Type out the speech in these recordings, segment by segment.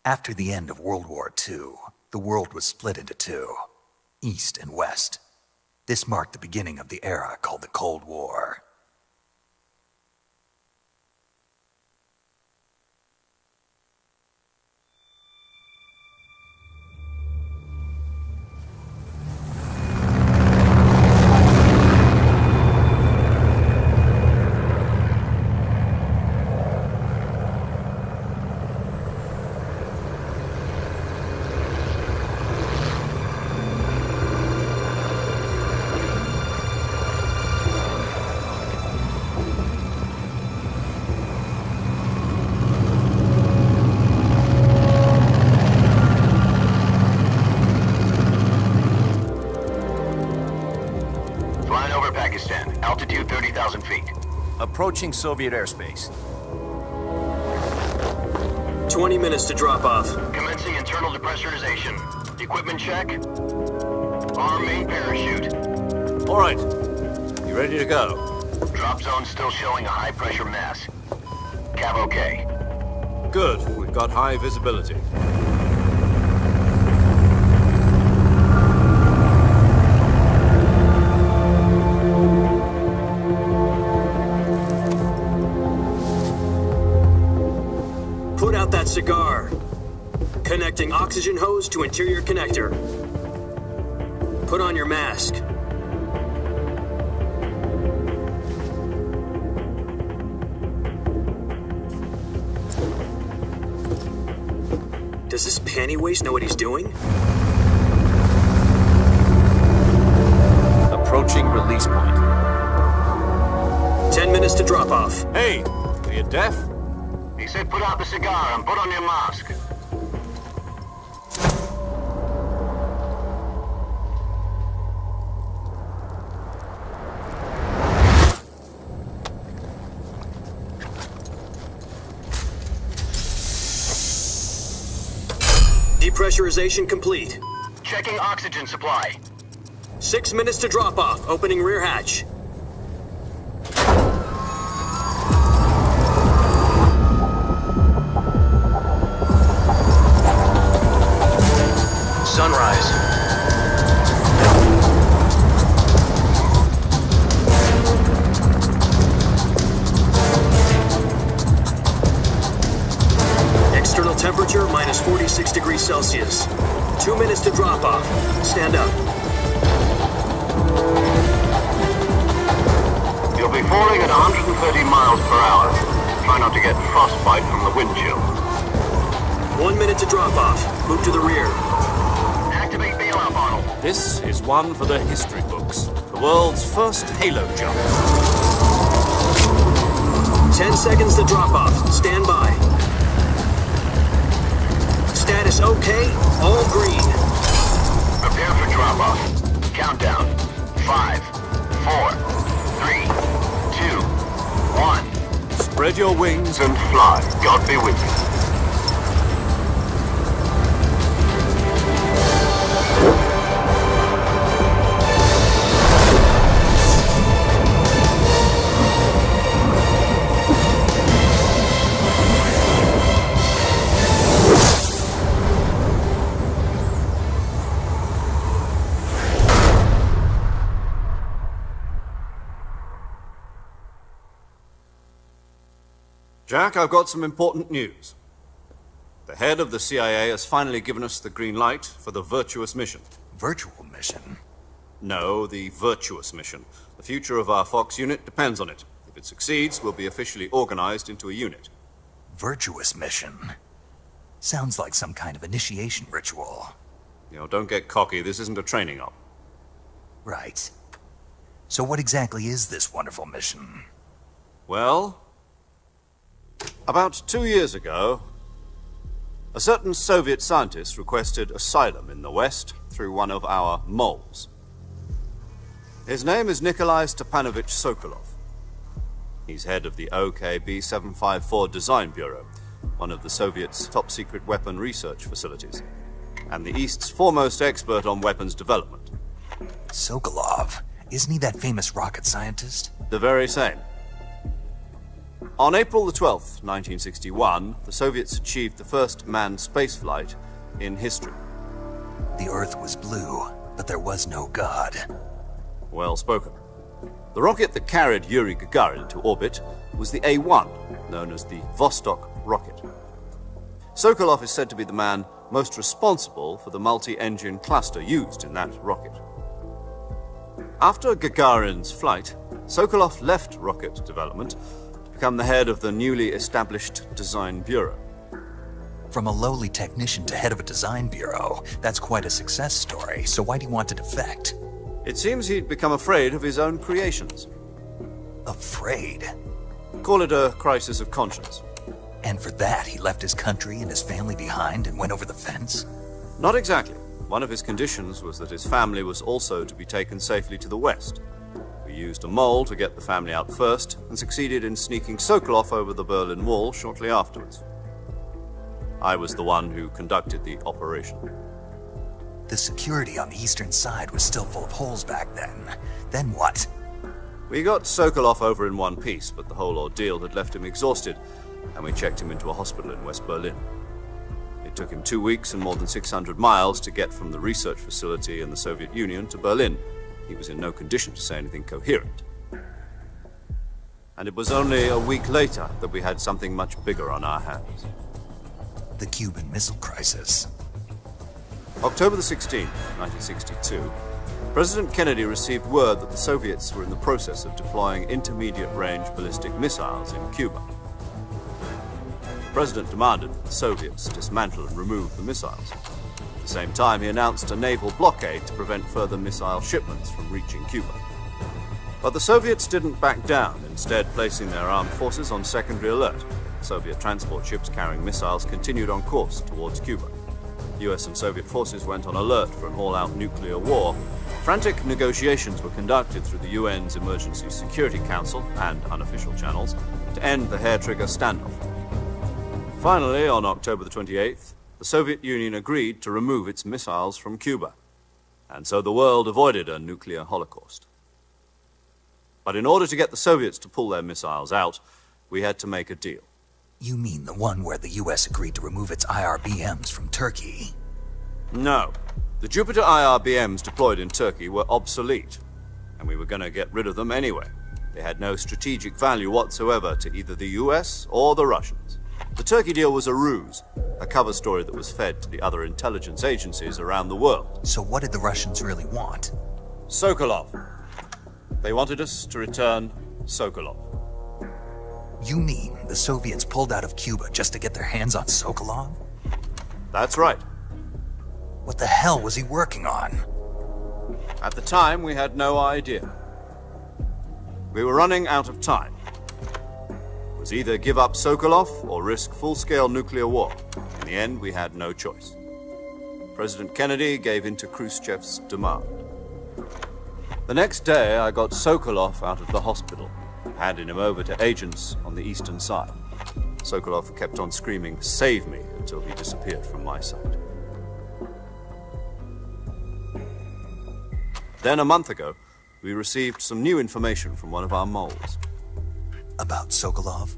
After the end of World War II, the world was split into two, East and West. This marked the beginning of the era called the Cold War. Altitude 30,000 feet. Approaching Soviet airspace. 20 minutes to drop off. Commencing internal depressurization. Equipment check. Arm main parachute. All right. You ready to go? Drop zone still showing a high pressure mass. Cav okay. Good. We've got high visibility. Put out that cigar. Connecting oxygen hose to interior connector. Put on your mask. Does this panty waste know what he's doing? Approaching release point. 10 minutes to drop off. Hey, are you deaf? He said put out the cigar and put on your mask. Depressurization complete. Checking oxygen supply. 6 minutes to drop off. Opening rear hatch. Sunrise. External temperature minus 46 degrees Celsius. 2 minutes to drop off. Stand up. You'll be falling at 130 miles per hour. Try not to get frostbite from the wind chill. 1 minute to drop off. Move to the rear. Activate bailout model. This is one for the history books. The world's first halo jump. 10 seconds to drop off. Stand by. Status okay. All green. Prepare for drop off. Countdown. 5, 4, 3, 2, 1. Spread your wings And fly. God be with you. Jack, I've got some important news. The head of the CIA has finally given us the green light for the Virtuous mission. Virtual mission? No, the Virtuous mission. The future of our Fox unit depends on it. If it succeeds, we'll be officially organized into a unit. Virtuous mission? Sounds like some kind of initiation ritual. You know, don't get cocky. This isn't a training op. Right. So what exactly is this wonderful mission? Well, about 2 years ago, a certain Soviet scientist requested asylum in the West through one of our moles. His name is Nikolai Stepanovich Sokolov. He's head of the OKB-754 Design Bureau, one of the Soviets' top-secret weapon research facilities, and the East's foremost expert on weapons development. Sokolov? Isn't he that famous rocket scientist? The very same. On April the 12th, 1961, the Soviets achieved the first manned spaceflight in history. The Earth was blue, but there was no God. Well spoken. The rocket that carried Yuri Gagarin to orbit was the A-1, known as the Vostok rocket. Sokolov is said to be the man most responsible for the multi-engine cluster used in that rocket. After Gagarin's flight, Sokolov left rocket development to become the head of the newly established Design Bureau. From a lowly technician to head of a design bureau, that's quite a success story, so why do you want to defect? It seems he'd become afraid of his own creations. Afraid? Call it a crisis of conscience. And for that, he left his country and his family behind and went over the fence? Not exactly. One of his conditions was that his family was also to be taken safely to the west. We used a mole to get the family out first and succeeded in sneaking Sokolov over the Berlin Wall shortly afterwards. I was the one who conducted the operation. The security on the eastern side was still full of holes back then. Then what? We got Sokolov over in one piece, but the whole ordeal had left him exhausted, and we checked him into a hospital in West Berlin. It took him 2 weeks and more than 600 miles to get from the research facility in the Soviet Union to Berlin. He was in no condition to say anything coherent. And it was only a week later that we had something much bigger on our hands. The Cuban Missile Crisis. October the 16th, 1962, President Kennedy received word that the Soviets were in the process of deploying intermediate-range ballistic missiles in Cuba. The President demanded that the Soviets dismantle and remove the missiles. At the same time, he announced a naval blockade to prevent further missile shipments from reaching Cuba. But the Soviets didn't back down, instead placing their armed forces on secondary alert. Soviet transport ships carrying missiles continued on course towards Cuba. US and Soviet forces went on alert for an all-out nuclear war. Frantic negotiations were conducted through the UN's Emergency Security Council and unofficial channels to end the hair-trigger standoff. Finally, on October the 28th, the Soviet Union agreed to remove its missiles from Cuba, and so the world avoided a nuclear holocaust. But in order to get the Soviets to pull their missiles out, we had to make a deal. You mean the one where the US agreed to remove its IRBMs from Turkey? No. The Jupiter IRBMs deployed in Turkey were obsolete, and we were going to get rid of them anyway. They had no strategic value whatsoever to either the US or the Russians. The Turkey deal was a ruse, a cover story that was fed to the other intelligence agencies around the world. So what did the Russians really want? Sokolov. They wanted us to return Sokolov. You mean the Soviets pulled out of Cuba just to get their hands on Sokolov? That's right. What the hell was he working on? At the time, we had no idea. We were running out of time. It was either give up Sokolov or risk full-scale nuclear war. In the end, we had no choice. President Kennedy gave in to Khrushchev's demand. The next day, I got Sokolov out of the hospital, handing him over to agents on the eastern side. Sokolov kept on screaming, "Save me," until he disappeared from my sight. Then a month ago, we received some new information from one of our moles. About Sokolov?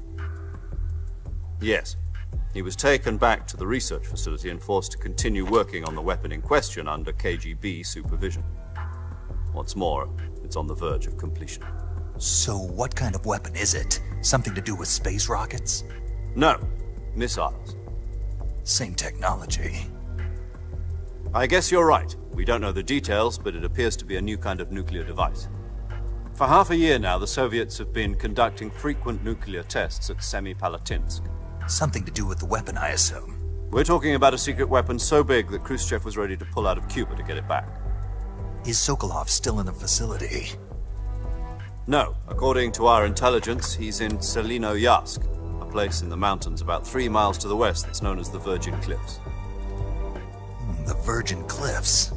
Yes. He was taken back to the research facility and forced to continue working on the weapon in question under KGB supervision. What's more, it's on the verge of completion. So what kind of weapon is it? Something to do with space rockets? No, missiles. Same technology. I guess you're right. We don't know the details, but it appears to be a new kind of nuclear device. For half a year now, the Soviets have been conducting frequent nuclear tests at Semipalatinsk. Something to do with the weapon, I assume. We're talking about a secret weapon so big that Khrushchev was ready to pull out of Cuba to get it back. Is Sokolov still in the facility? No. According to our intelligence, he's in Selinoyarsk, a place in the mountains about 3 miles to the west that's known as the Virgin Cliffs. The Virgin Cliffs.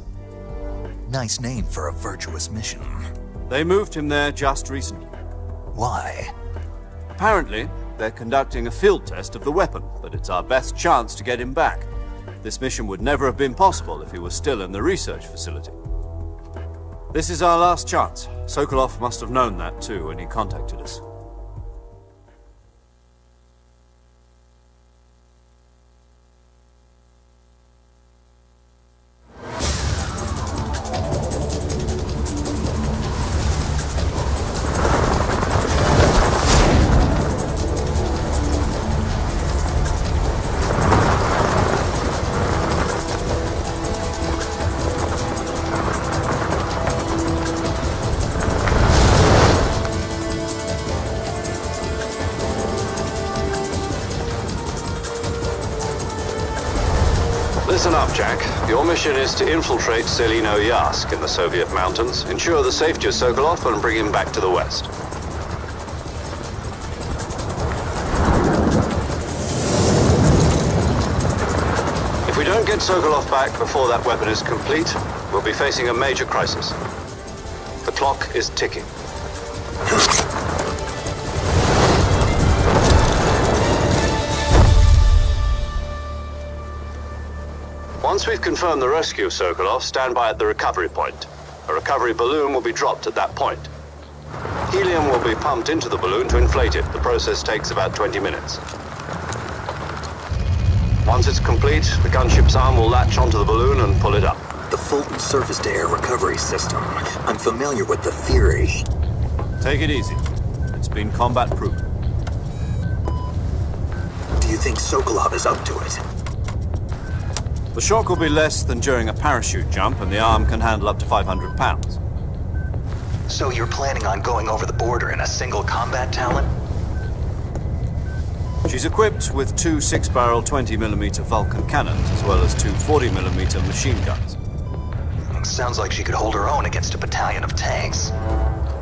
Nice name for a virtuous mission. They moved him there just recently. Why? Apparently, they're conducting a field test of the weapon, but it's our best chance to get him back. This mission would never have been possible if he was still in the research facility. This is our last chance. Sokolov must have known that too when he contacted us. Listen up, Jack. Your mission is to infiltrate Selino Yask in the Soviet mountains, ensure the safety of Sokolov, and bring him back to the West. If we don't get Sokolov back before that weapon is complete, we'll be facing a major crisis. The clock is ticking. Once we've confirmed the rescue of Sokolov, stand by at the recovery point. A recovery balloon will be dropped at that point. Helium will be pumped into the balloon to inflate it. The process takes about 20 minutes. Once it's complete, the gunship's arm will latch onto the balloon and pull it up. The Fulton surface-to-air recovery system. I'm familiar with the theory. Take it easy. It's been combat-proven. Do you think Sokolov is up to it? The shock will be less than during a parachute jump, and the arm can handle up to 500 pounds. So you're planning on going over the border in a single combat talent? She's equipped with two 6-barrel 20mm Vulcan cannons, as well as two 40mm machine guns. Sounds like she could hold her own against a battalion of tanks.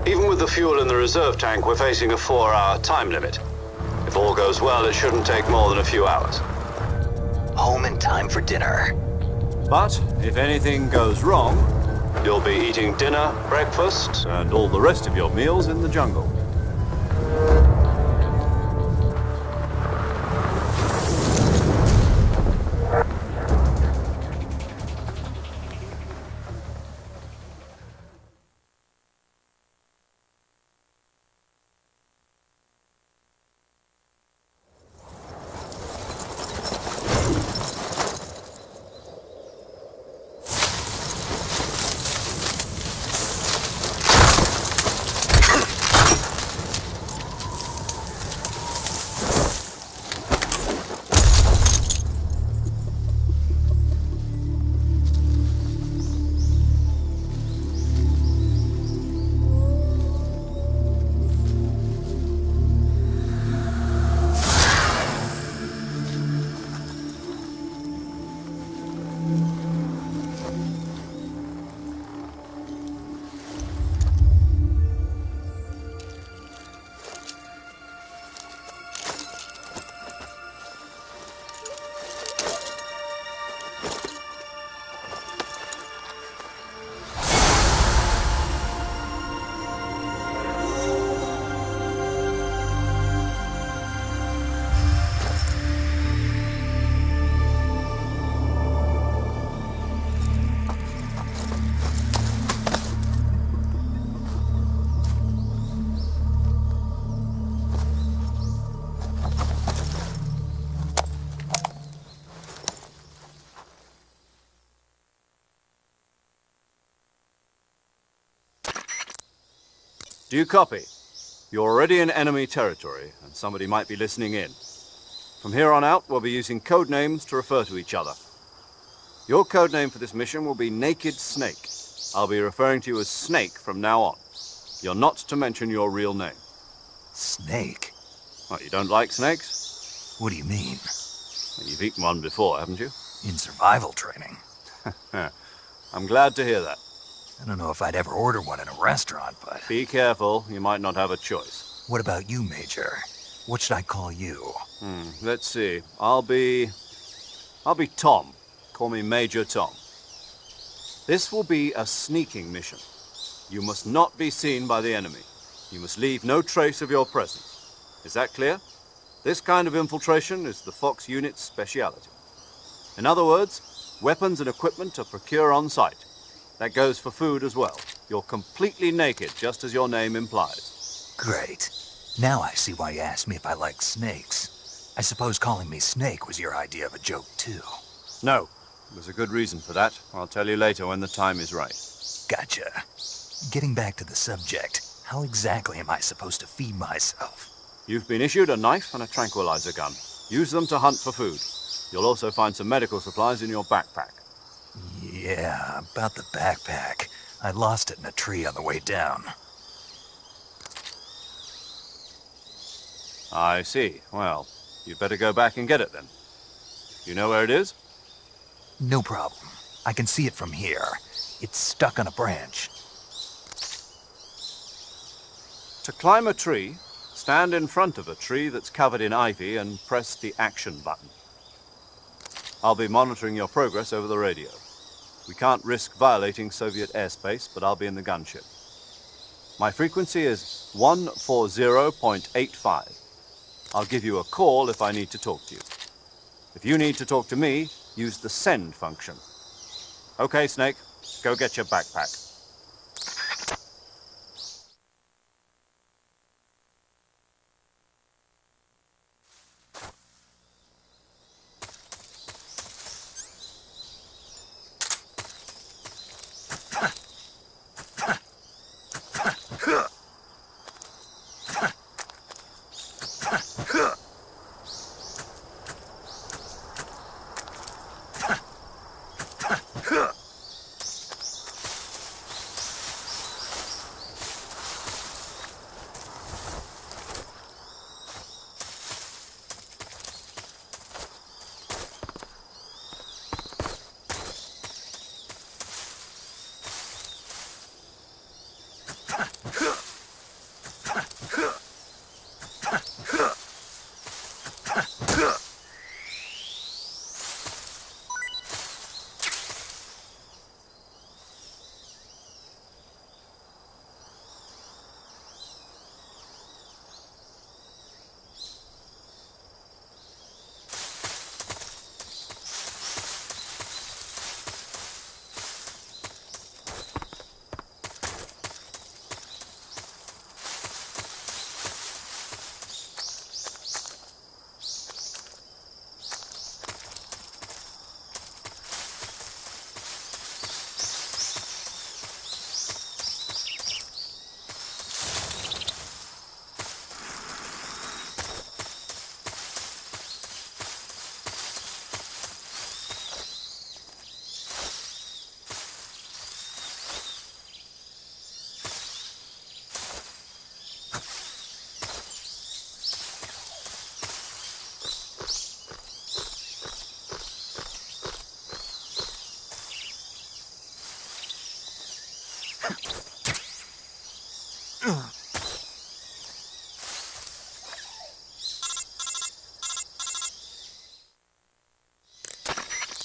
Even with the fuel in the reserve tank, we're facing a 4-hour time limit. If all goes well, it shouldn't take more than a few hours. Home in time for dinner. But if anything goes wrong, you'll be eating dinner, breakfast, and all the rest of your meals in the jungle. Do you copy? You're already in enemy territory, and somebody might be listening in. From here on out, we'll be using code names to refer to each other. Your code name for this mission will be Naked Snake. I'll be referring to you as Snake from now on. You're not to mention your real name. Snake? What, you don't like snakes? What do you mean? Well, you've eaten one before, haven't you? In survival training. I'm glad to hear that. I don't know if I'd ever order one in a restaurant, but... Be careful, you might not have a choice. What about you, Major? What should I call you? Let's see. I'll be Tom. Call me Major Tom. This will be a sneaking mission. You must not be seen by the enemy. You must leave no trace of your presence. Is that clear? This kind of infiltration is the Fox unit's speciality. In other words, weapons and equipment are procured on site. That goes for food as well. You're completely naked, just as your name implies. Great. Now I see why you asked me if I like snakes. I suppose calling me Snake was your idea of a joke, too. No. There's a good reason for that. I'll tell you later when the time is right. Gotcha. Getting back to the subject, how exactly am I supposed to feed myself? You've been issued a knife and a tranquilizer gun. Use them to hunt for food. You'll also find some medical supplies in your backpack. Yeah, about the backpack. I lost it in a tree on the way down. I see. Well, you'd better go back and get it then. You know where it is? No problem. I can see it from here. It's stuck on a branch. To climb a tree, stand in front of a tree that's covered in ivy and press the action button. I'll be monitoring your progress over the radio. We can't risk violating Soviet airspace, but I'll be in the gunship. My frequency is 140.85. I'll give you a call if I need to talk to you. If you need to talk to me, use the send function. Okay, Snake, go get your backpack.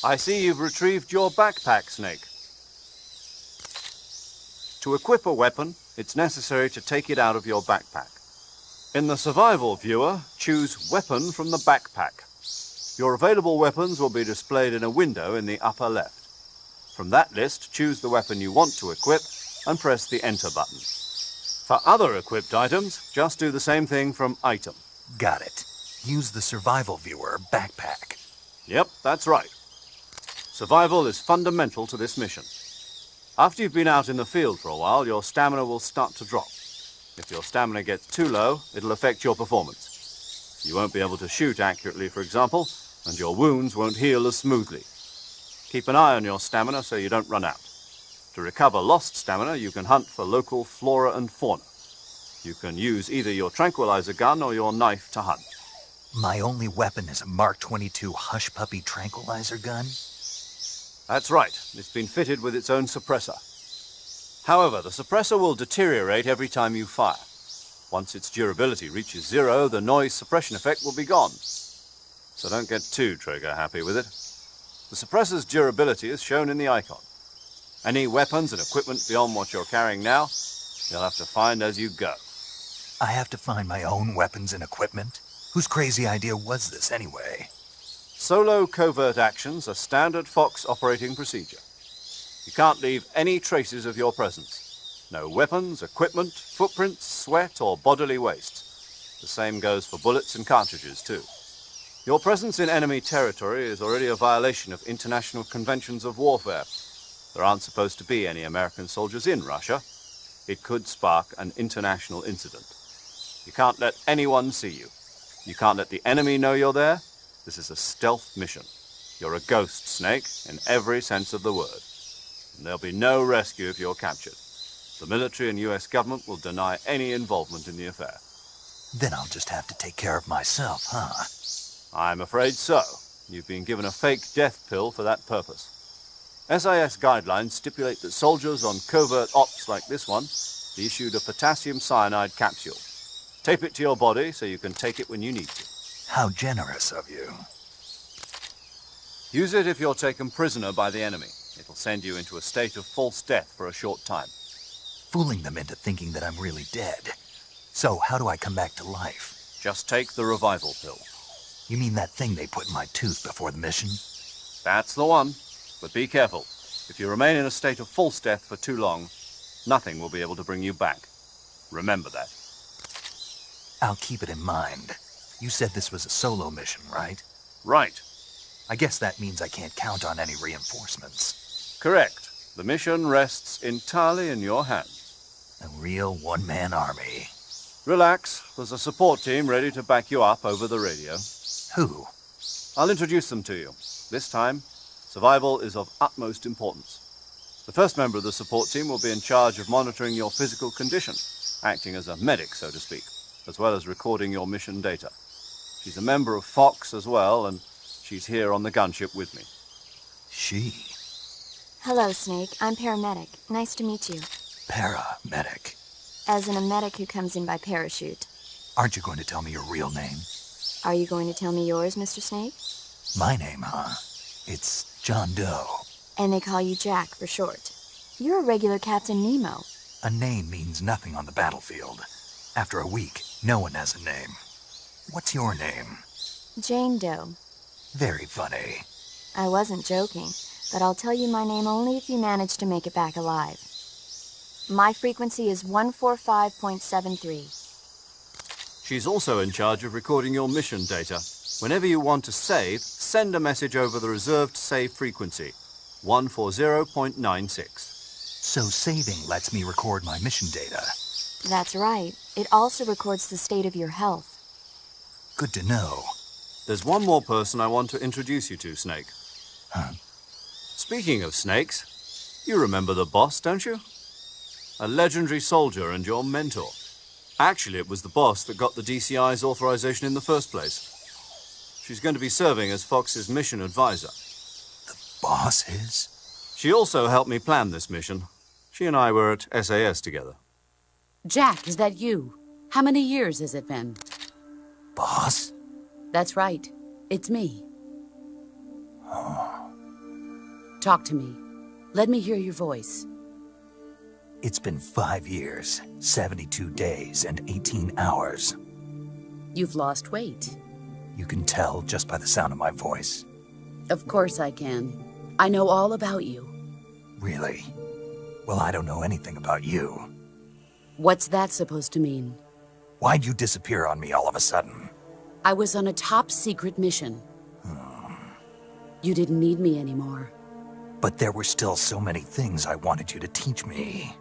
I see you've retrieved your backpack, Snake. To equip a weapon, it's necessary to take it out of your backpack. In the survival viewer, choose Weapon from the backpack. Your available weapons will be displayed in a window in the upper left. From that list, choose the weapon you want to equip and press the Enter button. For other equipped items, just do the same thing from Item. Got it. Use the survival viewer backpack. Yep, that's right. Survival is fundamental to this mission. After you've been out in the field for a while, your stamina will start to drop. If your stamina gets too low, it'll affect your performance. You won't be able to shoot accurately, for example, and your wounds won't heal as smoothly. Keep an eye on your stamina so you don't run out. To recover lost stamina, you can hunt for local flora and fauna. You can use either your tranquilizer gun or your knife to hunt. My only weapon is a Mark 22 Hush Puppy tranquilizer gun? That's right. It's been fitted with its own suppressor. However, the suppressor will deteriorate every time you fire. Once its durability reaches 0, the noise suppression effect will be gone. So don't get too trigger happy with it. The suppressor's durability is shown in the icon. Any weapons and equipment beyond what you're carrying now, you'll have to find as you go. I have to find my own weapons and equipment? Whose crazy idea was this anyway? Solo covert actions are standard Fox operating procedure. You can't leave any traces of your presence. No weapons, equipment, footprints, sweat, or bodily waste. The same goes for bullets and cartridges, too. Your presence in enemy territory is already a violation of international conventions of warfare. There aren't supposed to be any American soldiers in Russia. It could spark an international incident. You can't let anyone see you. You can't let the enemy know you're there. This is a stealth mission. You're a ghost, Snake, in every sense of the word. And there'll be no rescue if you're captured. The military and US government will deny any involvement in the affair. Then I'll just have to take care of myself, huh? I'm afraid so. You've been given a fake death pill for that purpose. SIS guidelines stipulate that soldiers on covert ops like this one be issued a potassium cyanide capsule. Tape it to your body so you can take it when you need to. How generous of you. Use it if you're taken prisoner by the enemy. It'll send you into a state of false death for a short time. Fooling them into thinking that I'm really dead. So, how do I come back to life? Just take the revival pill. You mean that thing they put in my tooth before the mission? That's the one. But be careful. If you remain in a state of false death for too long, nothing will be able to bring you back. Remember that. I'll keep it in mind. You said this was a solo mission, right? Right. I guess that means I can't count on any reinforcements. Correct. The mission rests entirely in your hands. A real one-man army. Relax. There's a support team ready to back you up over the radio. Who? I'll introduce them to you. This time, survival is of utmost importance. The first member of the support team will be in charge of monitoring your physical condition, acting as a medic, so to speak, as well as recording your mission data. She's a member of Fox as well, and she's here on the gunship with me. She? Hello, Snake. I'm paramedic. Nice to meet you. Paramedic. As in a medic who comes in by parachute. Aren't you going to tell me your real name? Are you going to tell me yours, Mr. Snake? My name, huh? It's John Doe. And they call you Jack for short. You're a regular Captain Nemo. A name means nothing on the battlefield. After a week, no one has a name. What's your name? Jane Doe. Very funny. I wasn't joking, but I'll tell you my name only if you manage to make it back alive. My frequency is 145.73. She's also in charge of recording your mission data. Whenever you want to save, send a message over the reserved save frequency, 140.96. So saving lets me record my mission data. That's right. It also records the state of your health. Good to know. There's one more person I want to introduce you to, Snake. Huh? Speaking of snakes, you remember the boss, don't you? A legendary soldier and your mentor. Actually, it was the boss that got the DCI's authorization in the first place. She's going to be serving as Fox's mission advisor. The boss is? She also helped me plan this mission. She and I were at SAS together. Jack, is that you? How many years has it been? Boss? That's right. It's me. Talk to me. Let me hear your voice. It's been 5 years, 72 days, and 18 hours. You've lost weight. You can tell just by the sound of my voice. Of course I can. I know all about you. Really? Well, I don't know anything about you. What's that supposed to mean? Why'd you disappear on me all of a sudden? I was on a top-secret mission. You didn't need me anymore. But there were still so many things I wanted you to teach me.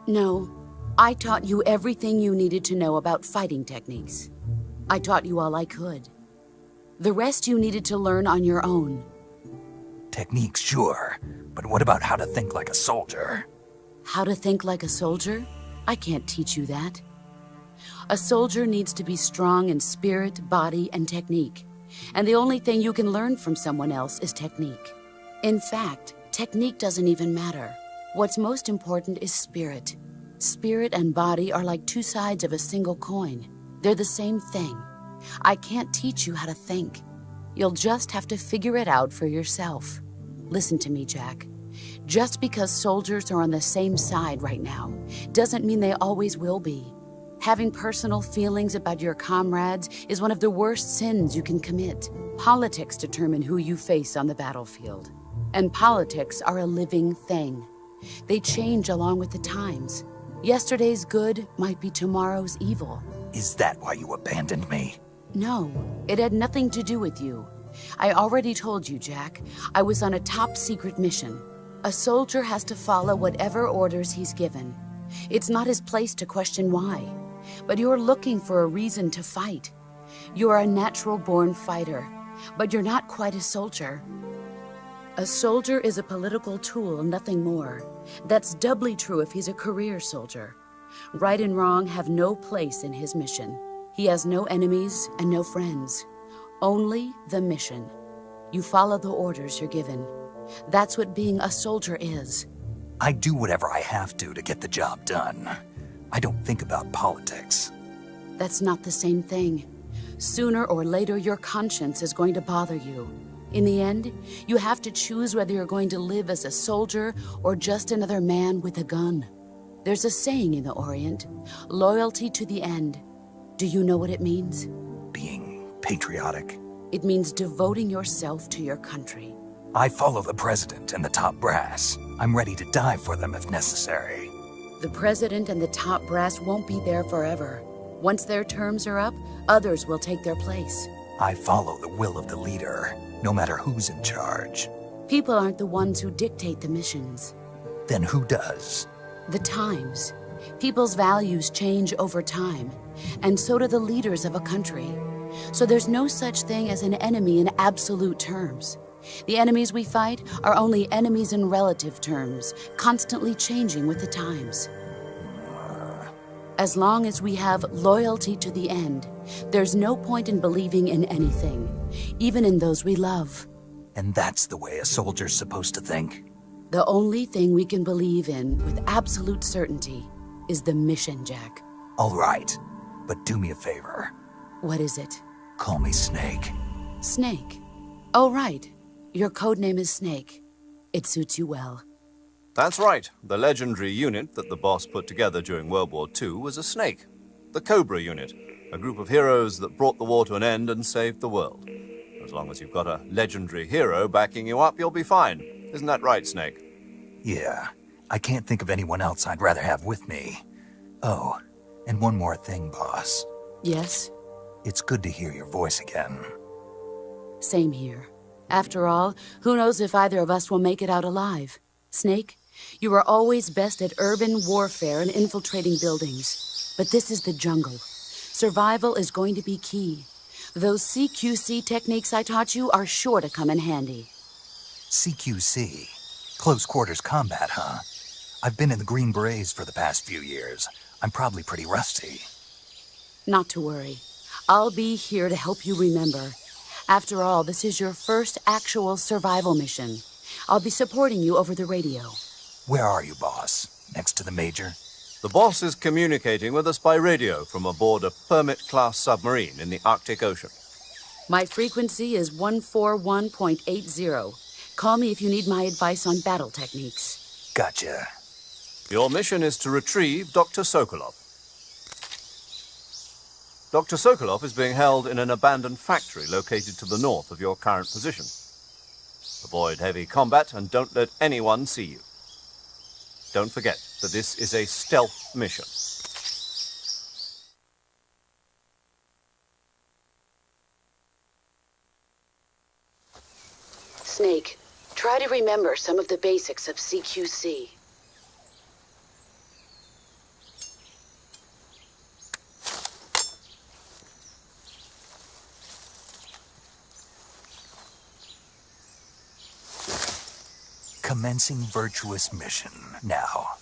No, I taught you everything you needed to know about fighting techniques. I taught you all I could. The rest you needed to learn on your own. Techniques, sure. But what about how to think like a soldier? How to think like a soldier? I can't teach you that. A soldier needs to be strong in spirit, body, and technique. And the only thing you can learn from someone else is technique. In fact, technique doesn't even matter. What's most important is spirit. Spirit and body are like two sides of a single coin. They're the same thing. I can't teach you how to think. You'll just have to figure it out for yourself. Listen to me, Jack. Just because soldiers are on the same side right now doesn't mean they always will be. Having personal feelings about your comrades is one of the worst sins you can commit. Politics determine who you face on the battlefield. And politics are a living thing. They change along with the times. Yesterday's good might be tomorrow's evil. Is that why you abandoned me? No, it had nothing to do with you. I already told you, Jack. I was on a top-secret mission. A soldier has to follow whatever orders he's given. It's not his place to question why. But you're looking for a reason to fight. You're a natural-born fighter, but you're not quite a soldier. A soldier is a political tool, nothing more. That's doubly true if he's a career soldier. Right and wrong have no place in his mission. He has no enemies and no friends. Only the mission. You follow the orders you're given. That's what being a soldier is. I do whatever I have to get the job done. I don't think about politics. That's not the same thing. Sooner or later, your conscience is going to bother you. In the end, you have to choose whether you're going to live as a soldier or just another man with a gun. There's a saying in the Orient, loyalty to the end. Do you know what it means? Being patriotic. It means devoting yourself to your country. I follow the president and the top brass. I'm ready to die for them if necessary. The president and the top brass won't be there forever. Once their terms are up, others will take their place. I follow the will of the leader, no matter who's in charge. People aren't the ones who dictate the missions. Then who does? The times. People's values change over time, and so do the leaders of a country. So there's no such thing as an enemy in absolute terms. The enemies we fight are only enemies in relative terms, constantly changing with the times. As long as we have loyalty to the end, there's no point in believing in anything, even in those we love. And that's the way a soldier's supposed to think? The only thing we can believe in with absolute certainty is the mission, Jack. All right, but do me a favor. What is it? Call me Snake. Snake. Oh, right. Your codename is Snake. It suits you well. That's right. The legendary unit that the boss put together during World War II was a snake. The Cobra unit, a group of heroes that brought the war to an end and saved the world. As long as you've got a legendary hero backing you up, you'll be fine. Isn't that right, Snake? Yeah, I can't think of anyone else I'd rather have with me. Oh, and one more thing, boss. Yes? It's good to hear your voice again. Same here. After all, who knows if either of us will make it out alive? Snake, you are always best at urban warfare and infiltrating buildings. But this is the jungle. Survival is going to be key. Those CQC techniques I taught you are sure to come in handy. CQC? Close quarters combat, huh? I've been in the Green Berets for the past few years. I'm probably pretty rusty. Not to worry. I'll be here to help you remember. After all, this is your first actual survival mission. I'll be supporting you over the radio. Where are you, boss? Next to the Major? The boss is communicating with us by radio from aboard a Permit-class submarine in the Arctic Ocean. My frequency is 141.80. Call me if you need my advice on battle techniques. Gotcha. Your mission is to retrieve Dr. Sokolov. Dr. Sokolov is being held in an abandoned factory located to the north of your current position. Avoid heavy combat and don't let anyone see you. Don't forget that this is a stealth mission. Snake, try to remember some of the basics of CQC. Commencing virtuous mission now.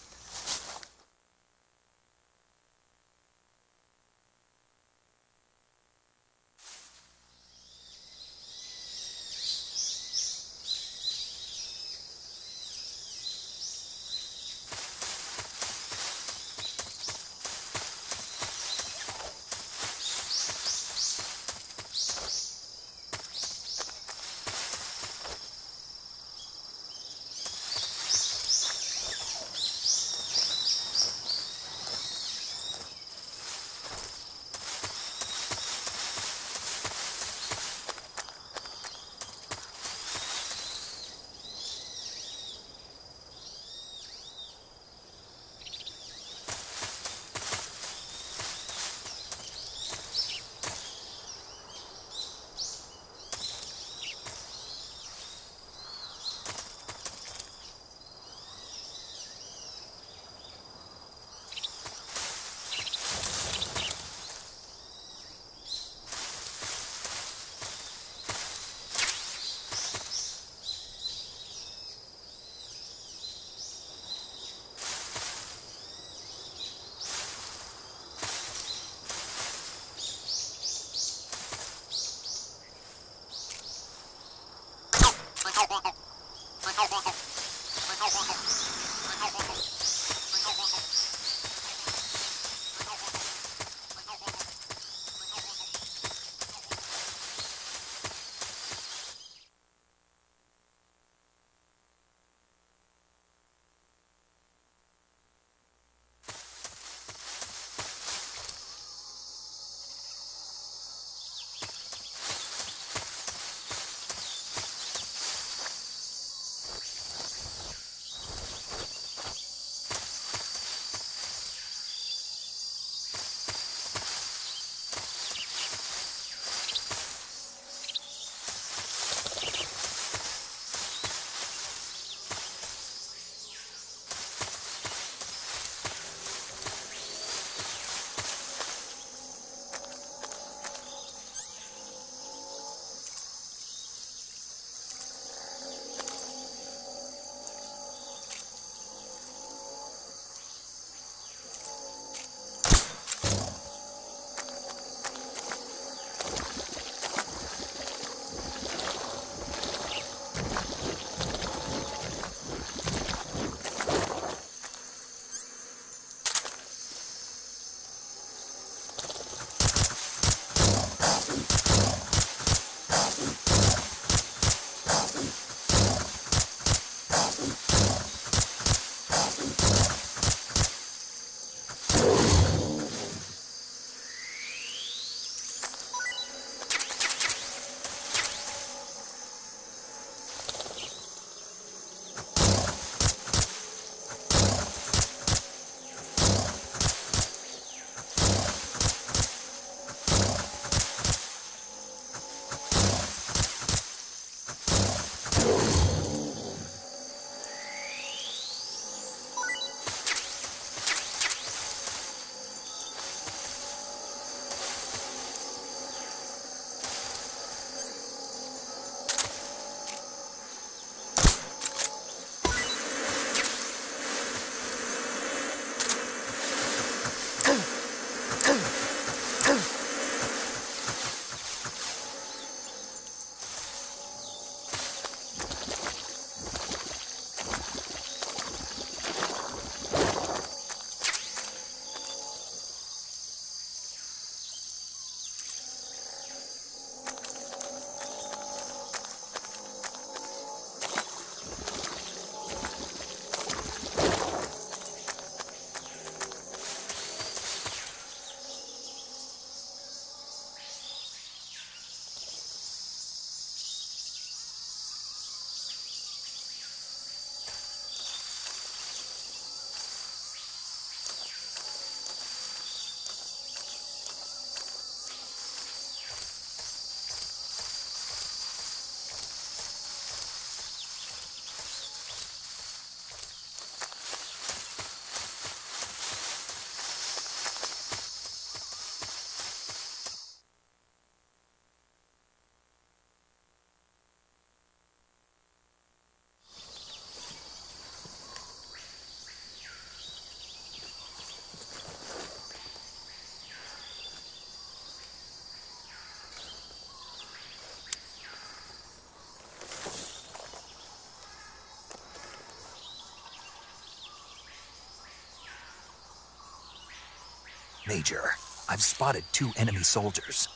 Major, I've spotted 2 enemy soldiers.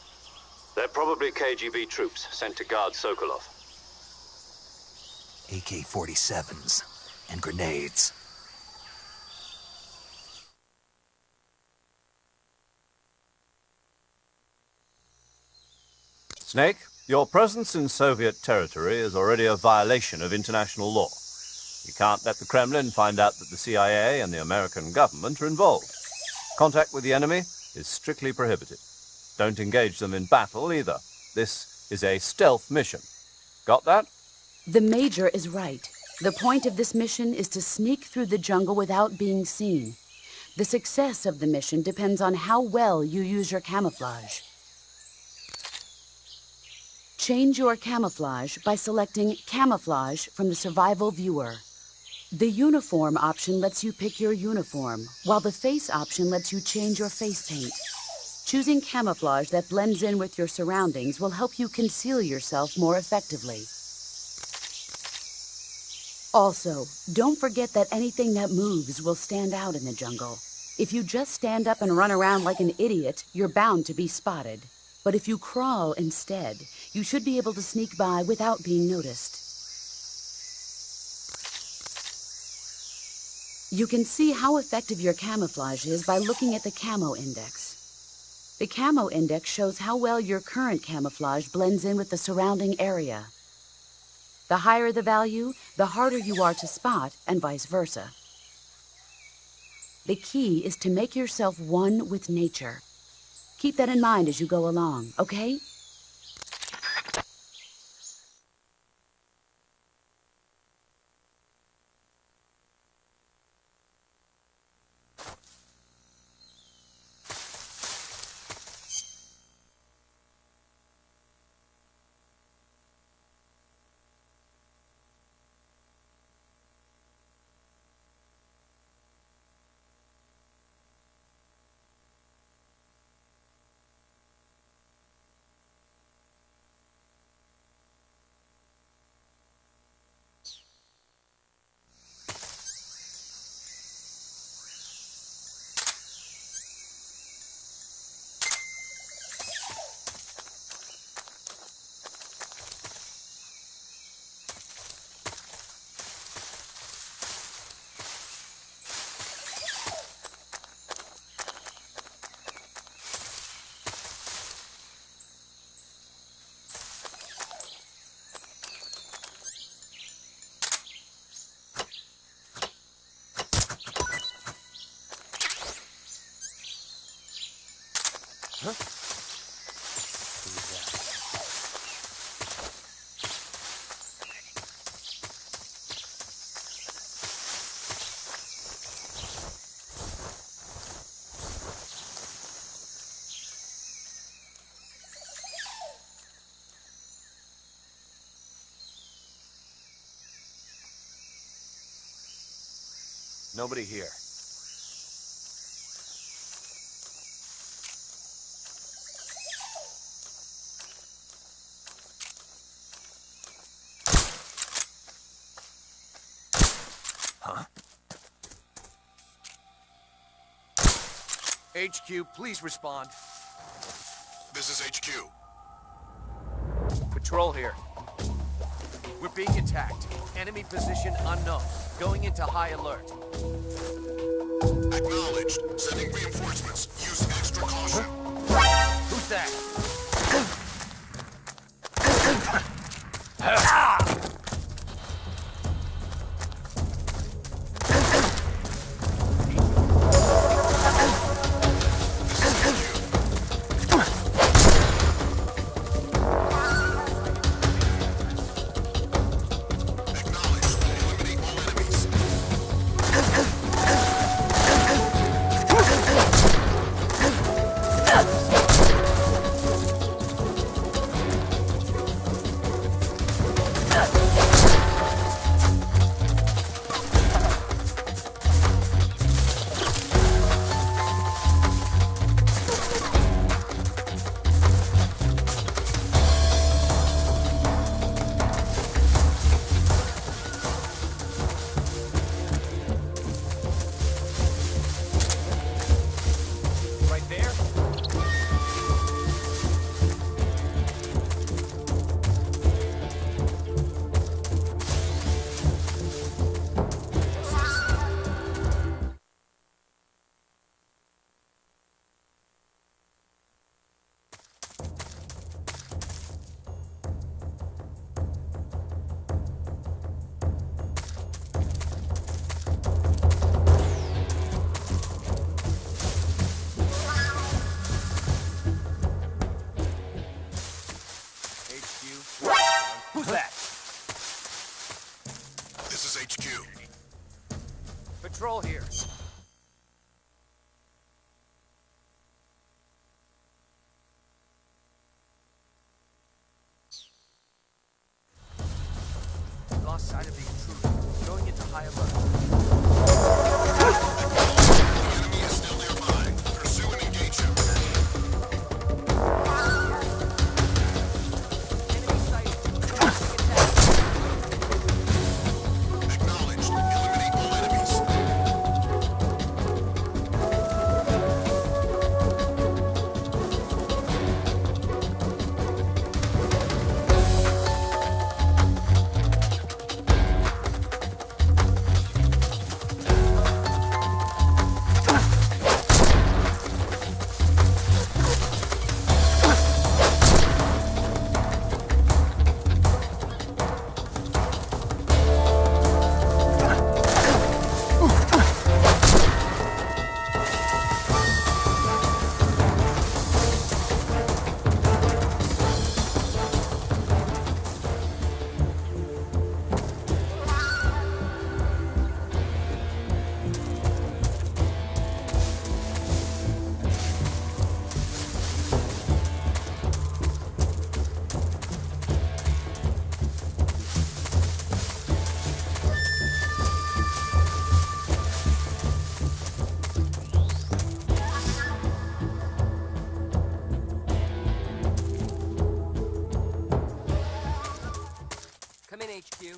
They're probably KGB troops sent to guard Sokolov. AK-47s and grenades. Snake, your presence in Soviet territory is already a violation of international law. You can't let the Kremlin find out that the CIA and the American government are involved. Contact with the enemy is strictly prohibited. Don't engage them in battle either. This is a stealth mission. Got that? The Major is right. The point of this mission is to sneak through the jungle without being seen. The success of the mission depends on how well you use your camouflage. Change your camouflage by selecting Camouflage from the Survival Viewer. The Uniform option lets you pick your uniform, while the Face option lets you change your face paint. Choosing camouflage that blends in with your surroundings will help you conceal yourself more effectively. Also, don't forget that anything that moves will stand out in the jungle. If you just stand up and run around like an idiot, you're bound to be spotted. But if you crawl instead, you should be able to sneak by without being noticed. You can see how effective your camouflage is by looking at the Camo Index. The Camo Index shows how well your current camouflage blends in with the surrounding area. The higher the value, the harder you are to spot, and vice versa. The key is to make yourself one with nature. Keep that in mind as you go along, okay? Nobody here. Huh? HQ, please respond. This is HQ. Patrol here. We're being attacked. Enemy position unknown. Going into high alert. Acknowledged. Sending reinforcements. Use extra caution. Who's that? Acknowledged. Eliminate all enemies. patrol here. Lost sight of the intruder. Going into high alert. The enemy is still nearby. Pursue and engage him. Enemy sighted. Acknowledged. Eliminate all enemies. Come in, HQ.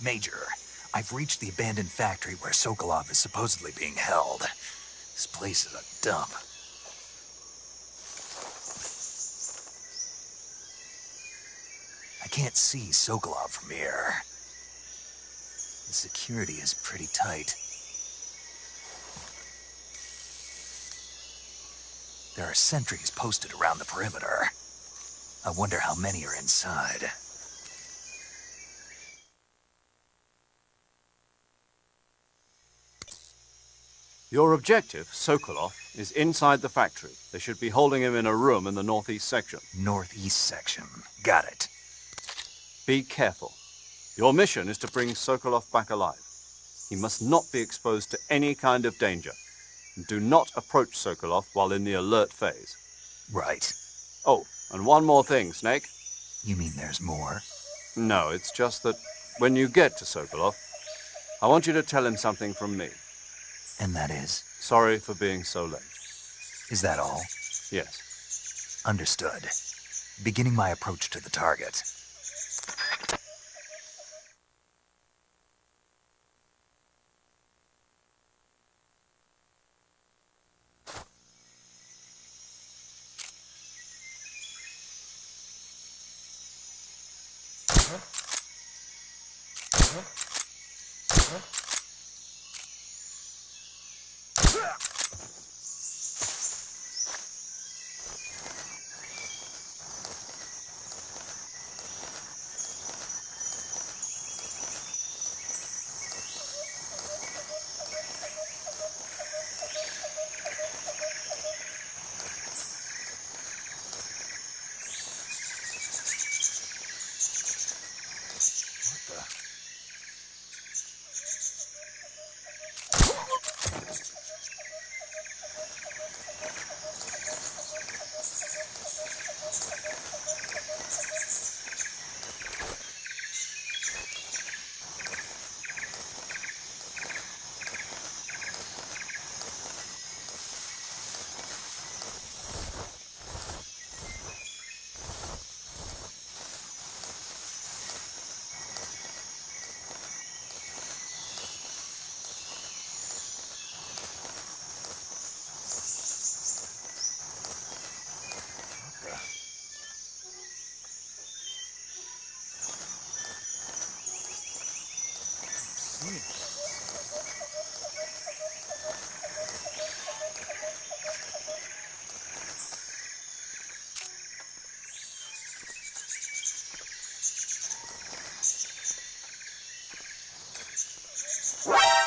Major, I've reached the abandoned factory where Sokolov is supposedly being held. This place is a dump. I can't see Sokolov from here. The security is pretty tight. There are sentries posted around the perimeter. I wonder how many are inside. Your objective, Sokolov, is inside the factory. They should be holding him in a room in the northeast section. Northeast section. Got it. Be careful. Your mission is to bring Sokolov back alive. He must not be exposed to any kind of danger. And do not approach Sokolov while in the alert phase. Right. Oh, and one more thing, Snake. You mean there's more? No, it's just that when you get to Sokolov, I want you to tell him something from me. And that is? Sorry for being so late. Is that all? Yes. Understood. Beginning my approach to the target.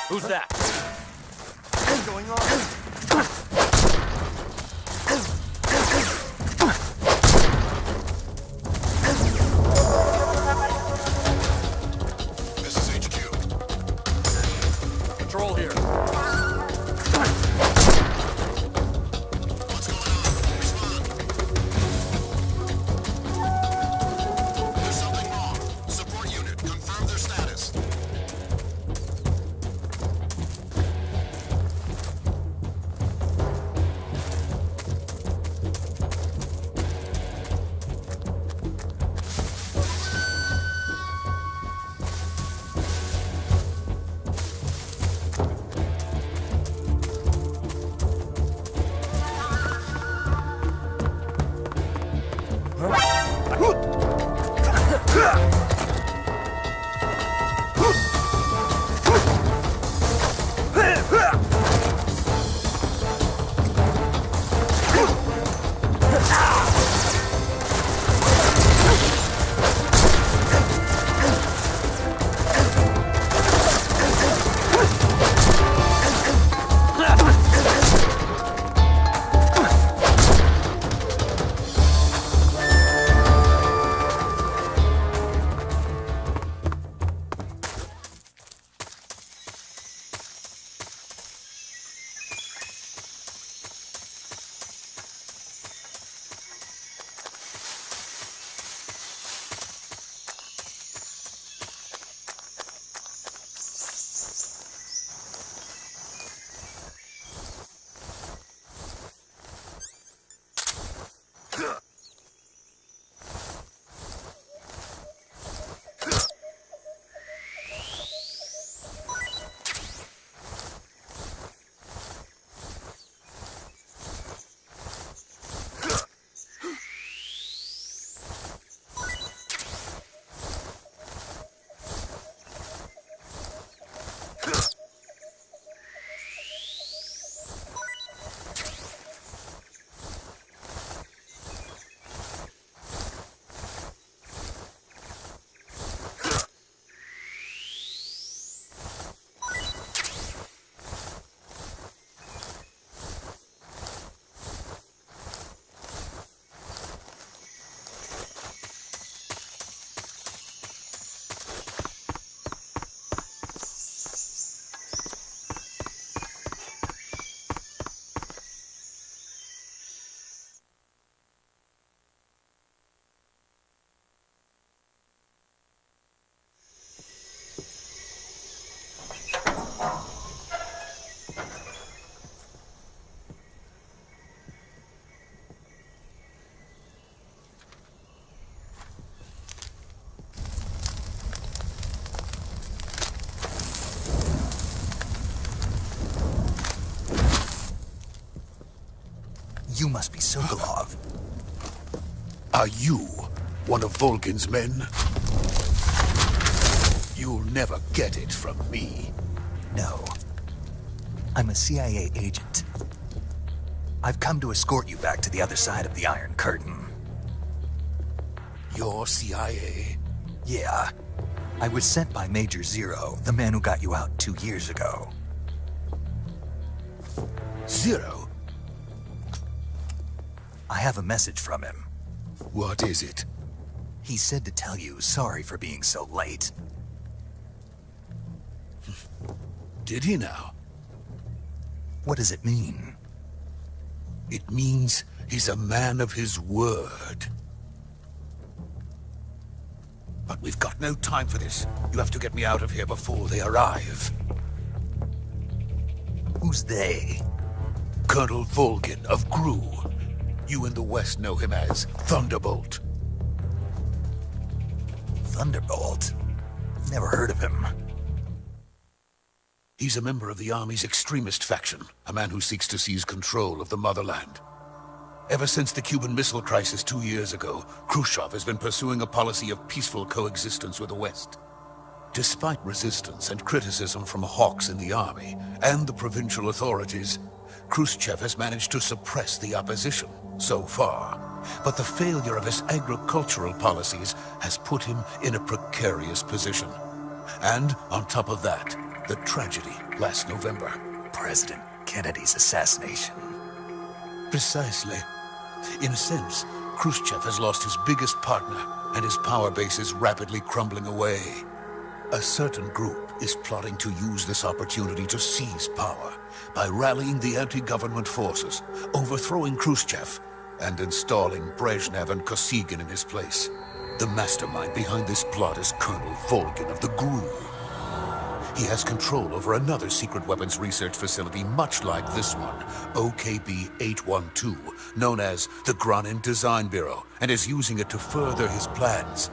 Who's that? What's going on? This is HQ. Control here. What's going on? Respond. There's something wrong. Support unit, confirm their status. You must be Sokolov. Are you one of Volgin's men? You'll never get it from me. No. I'm a CIA agent. I've come to escort you back to the other side of the Iron Curtain. You're CIA? Yeah. I was sent by Major Zero, the man who got you out 2 years ago. Zero? I have a message from him. What is it? He said to tell you sorry for being so late. Did he now? What does it mean? It means he's a man of his word. But we've got no time for this. You have to get me out of here before they arrive. Who's they? Colonel Volgin of GRU. You in the West know him as Thunderbolt. Thunderbolt? Never heard of him. He's a member of the Army's extremist faction, a man who seeks to seize control of the motherland. Ever since the Cuban Missile Crisis 2 years ago, Khrushchev has been pursuing a policy of peaceful coexistence with the West. Despite resistance and criticism from hawks in the army and the provincial authorities, Khrushchev has managed to suppress the opposition so far. But the failure of his agricultural policies has put him in a precarious position. And on top of that, the tragedy last November. President Kennedy's assassination. Precisely. In a sense, Khrushchev has lost his biggest partner, and his power base is rapidly crumbling away. A certain group is plotting to use this opportunity to seize power by rallying the anti-government forces, overthrowing Khrushchev, and installing Brezhnev and Kosygin in his place. The mastermind behind this plot is Colonel Volgin of the GRU. He has control over another secret weapons research facility much like this one, OKB-812, known as the Granin Design Bureau, and is using it to further his plans.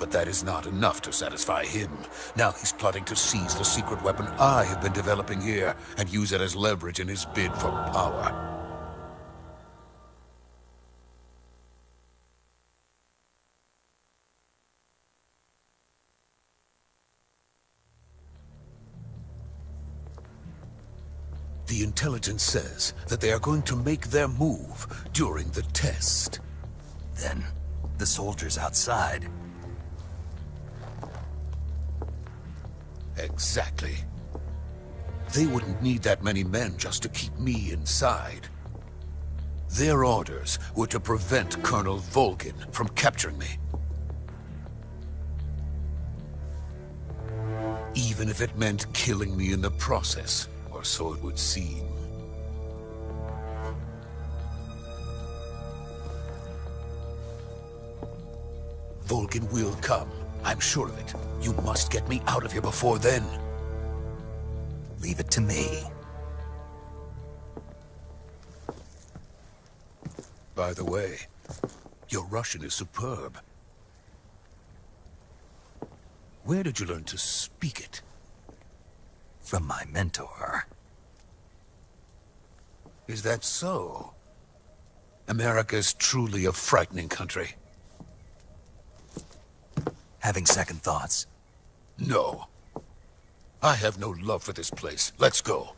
But that is not enough to satisfy him. Now he's plotting to seize the secret weapon I have been developing here and use it as leverage in his bid for power. The intelligence says that they are going to make their move during the test. Then, the soldiers outside. Exactly. They wouldn't need that many men just to keep me inside. Their orders were to prevent Colonel Volgin from capturing me. Even if it meant killing me in the process. Or so it would seem. Volgin will come. I'm sure of it. You must get me out of here before then. Leave it to me. By the way, your Russian is superb. Where did you learn to speak it? From my mentor. Is that so? America is truly a frightening country. Having second thoughts? No. I have no love for this place. Let's go.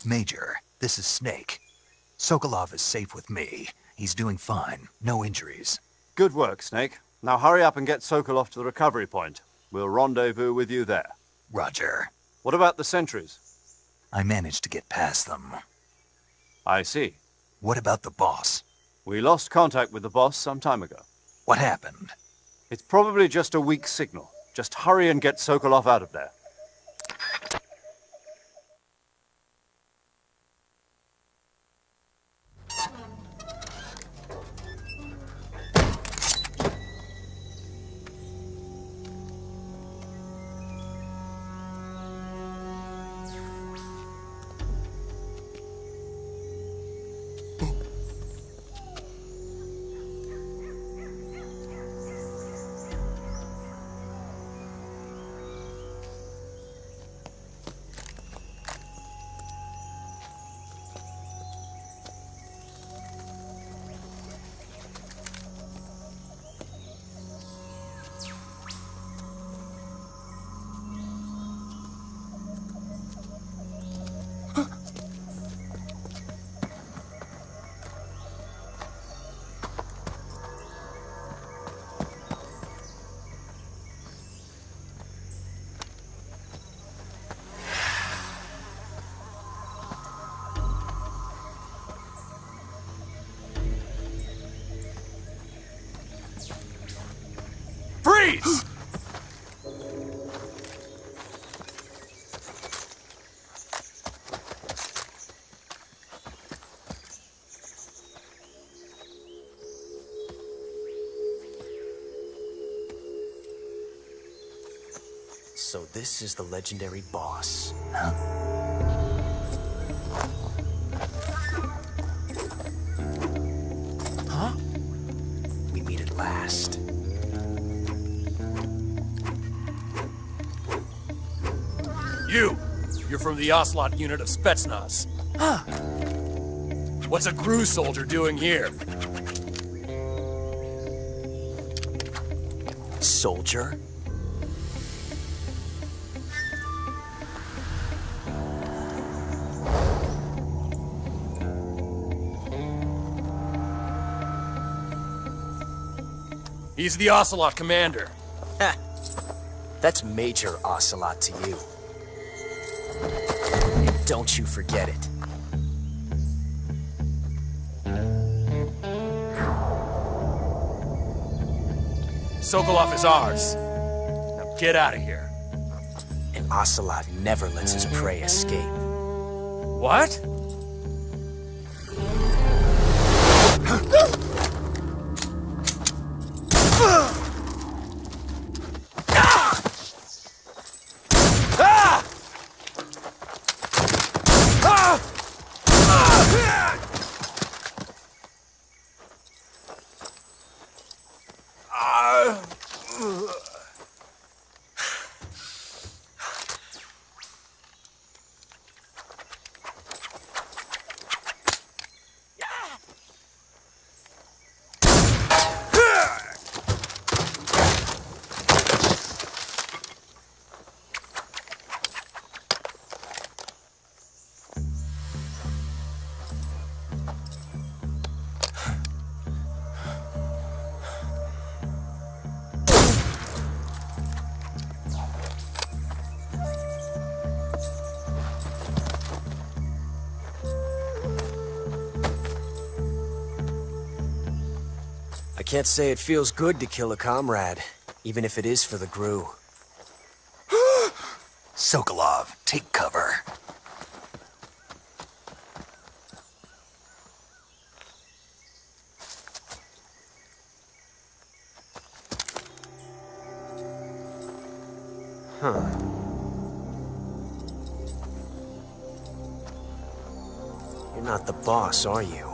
Major, this is Snake. Sokolov is safe with me. He's doing fine. No injuries. Good work, Snake. Now hurry up and get Sokolov to the recovery point. We'll rendezvous with you there. Roger. What about the sentries? I managed to get past them. I see. What about the boss? We lost contact with the boss some time ago. What happened? It's probably just a weak signal. Just hurry and get Sokolov out of there. Freeze! So this is the legendary boss. Huh? We meet at last. You're from the Ocelot unit of Spetsnaz. Huh. What's a GRU soldier doing here? Soldier? He's the Ocelot commander. Ha! That's Major Ocelot to you. And don't you forget it. Sokolov is ours. Now get out of here. And Ocelot never lets his prey escape. What? I can't say it feels good to kill a comrade, even if it is for the GRU. Sokolov, take cover. Huh. You're not the boss, are you?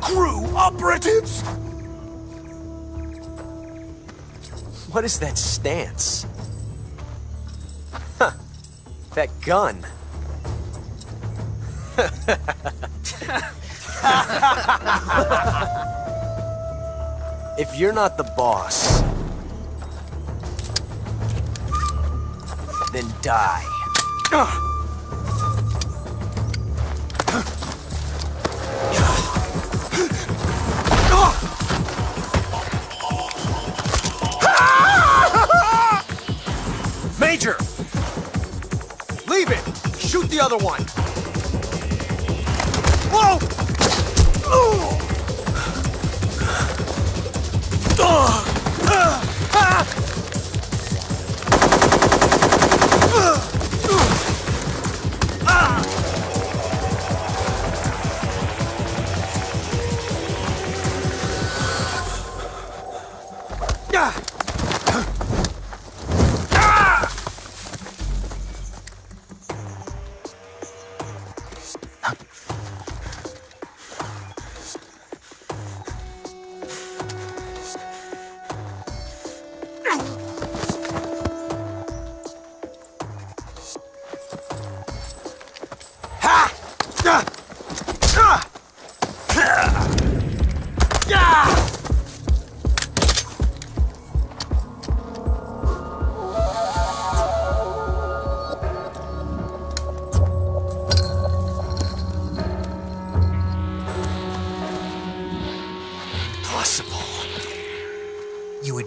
GRU operatives! What is that stance? Huh. That gun. If you're not the boss, then die. Major! Leave it! Shoot the other one! Whoa!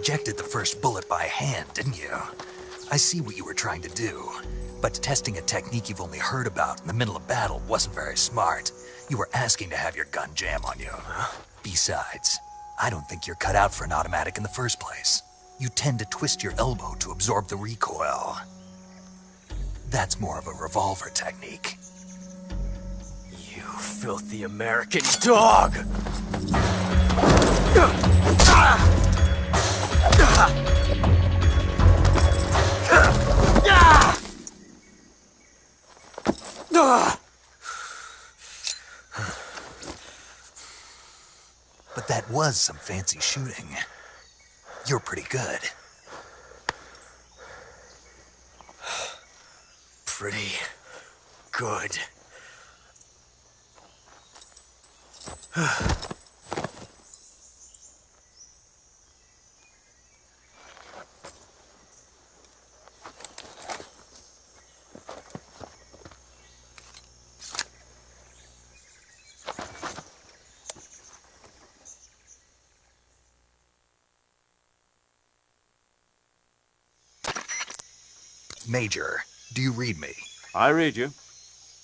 ejected the first bullet by hand, didn't you? I see what you were trying to do, but testing a technique you've only heard about in the middle of battle wasn't very smart. You were asking to have your gun jam on you. Besides, I don't think you're cut out for an automatic in the first place. You tend to twist your elbow to absorb the recoil. That's more of a revolver technique. You filthy American dog! But that was some fancy shooting. You're pretty good. Pretty good. Major, do you read me? I read you.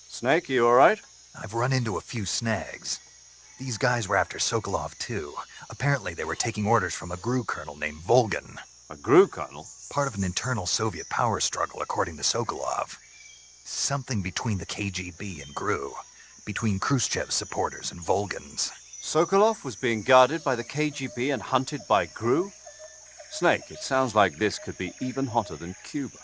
Snake, you all right? I've run into a few snags. These guys were after Sokolov too. Apparently they were taking orders from a GRU colonel named Volgan. A GRU colonel? Part of an internal Soviet power struggle, according to Sokolov. Something between the KGB and GRU. Between Khrushchev's supporters and Volgan's. Sokolov was being guarded by the KGB and hunted by GRU? Snake, it sounds like this could be even hotter than Cuba.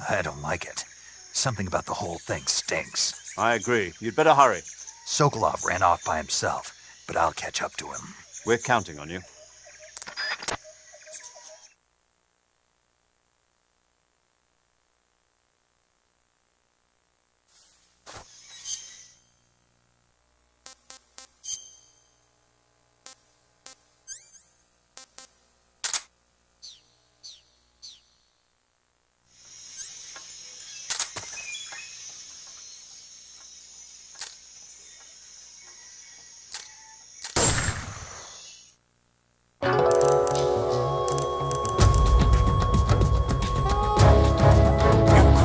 I don't like it. Something about the whole thing stinks. I agree. You'd better hurry. Sokolov ran off by himself, but I'll catch up to him. We're counting on you.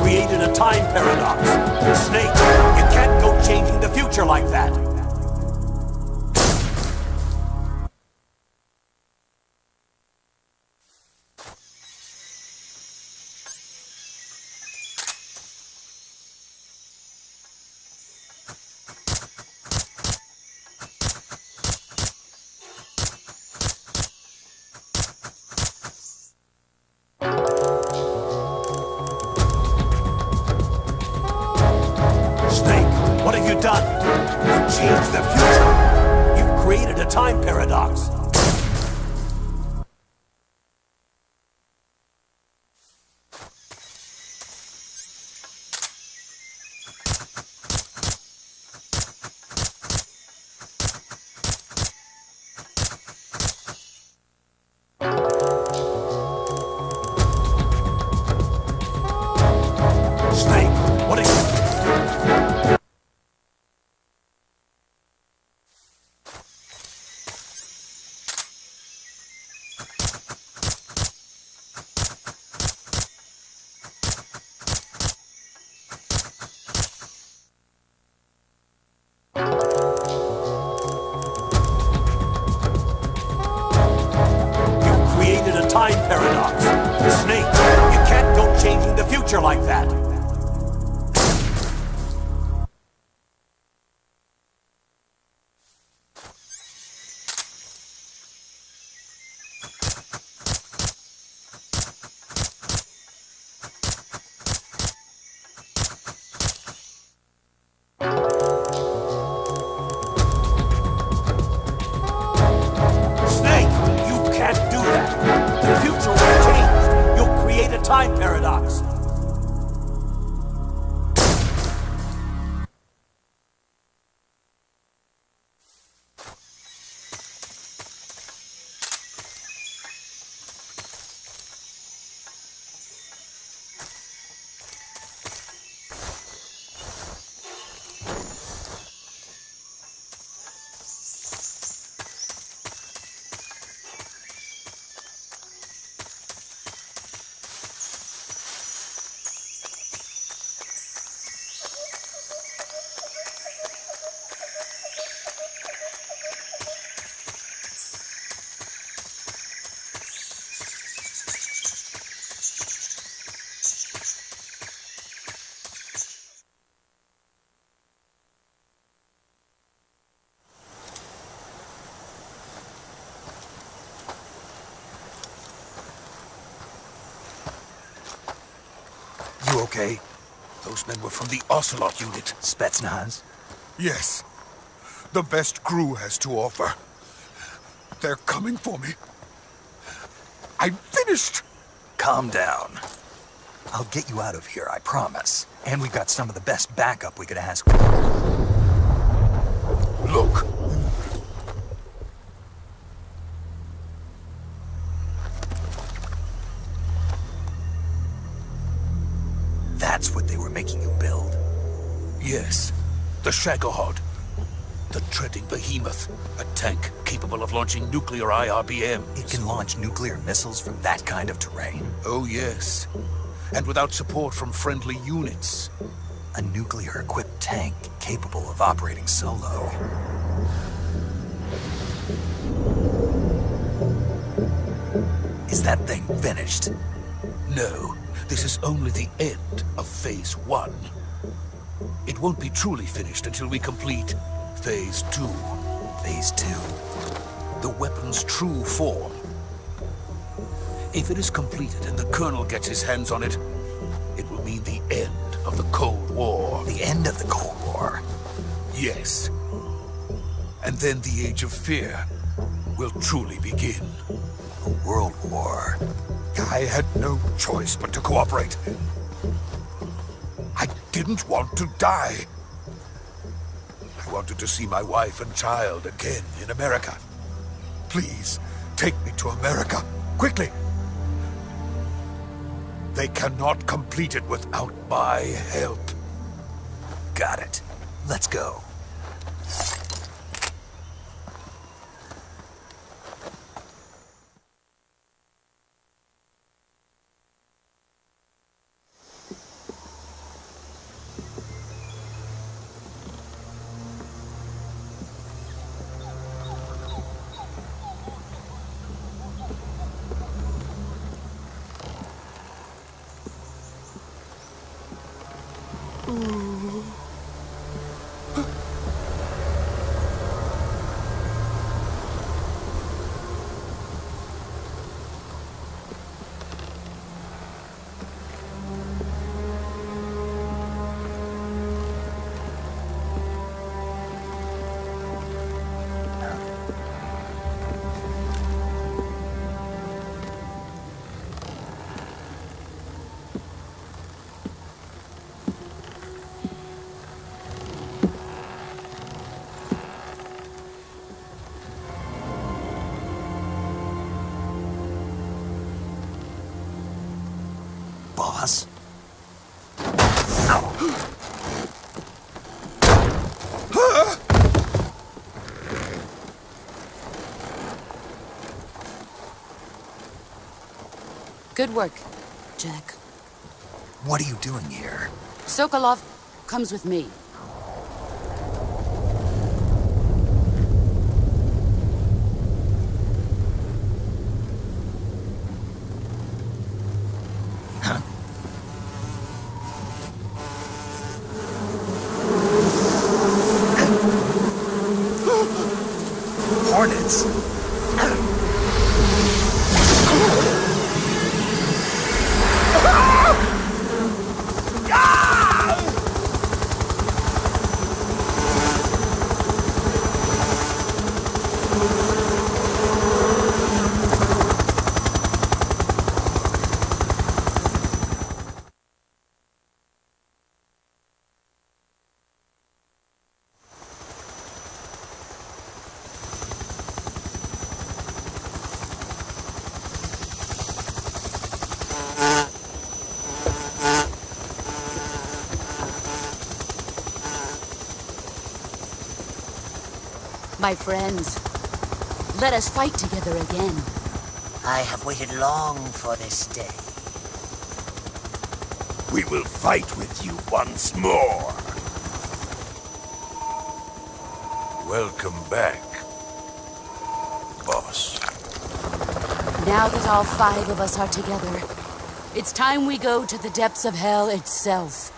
Created a time paradox. Snake, you can't go changing the future like that. What have you done? You changed the future. You've created a time paradox. Snake, what are you... Time paradox. Snake, you can't go changing the future like that. Snake, you can't do that. The future will change. You'll create a time paradox. okay? Those men were from the Ocelot unit. Spetsnaz? Yes. The best crew has to offer. They're coming for me. I'm finished! Calm down. I'll get you out of here, I promise. And we've got some of the best backup we could ask for. Look. That's what they were making you build? Yes. The Shagohod. The treading behemoth. A tank capable of launching nuclear IRBMs. It can launch nuclear missiles from that kind of terrain? Oh, yes. And without support from friendly units. A nuclear-equipped tank capable of operating solo. Is that thing finished? No. This is only the end of Phase 1. It won't be truly finished until we complete Phase 2. Phase 2? The weapon's true form. If it is completed and the Colonel gets his hands on it, it will mean the end of the Cold War. The end of the Cold War? Yes. And then the Age of Fear will truly begin. A world war. I had no choice but to cooperate. I didn't want to die. I wanted to see my wife and child again in America. Please, take me to America, quickly. They cannot complete it without my help. Got it. Let's go. Boss? Good work, Jack. What are you doing here? Sokolov comes with me. Hornets? My friends, let us fight together again. I have waited long for this day. We will fight with you once more. Welcome back, boss. Now that all 5 of us are together, it's time we go to the depths of hell itself.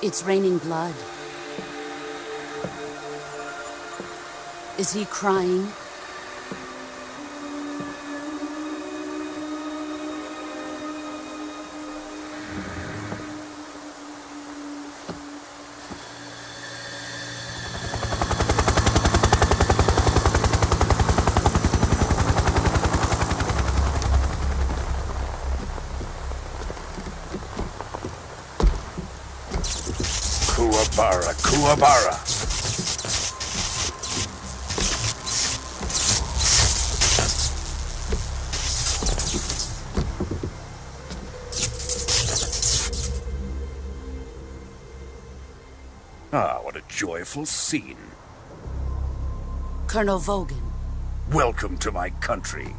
It's raining blood. Is he crying? Kuwabara, Kuwabara. Ah, what a joyful scene. Colonel Vogan. Welcome to my country.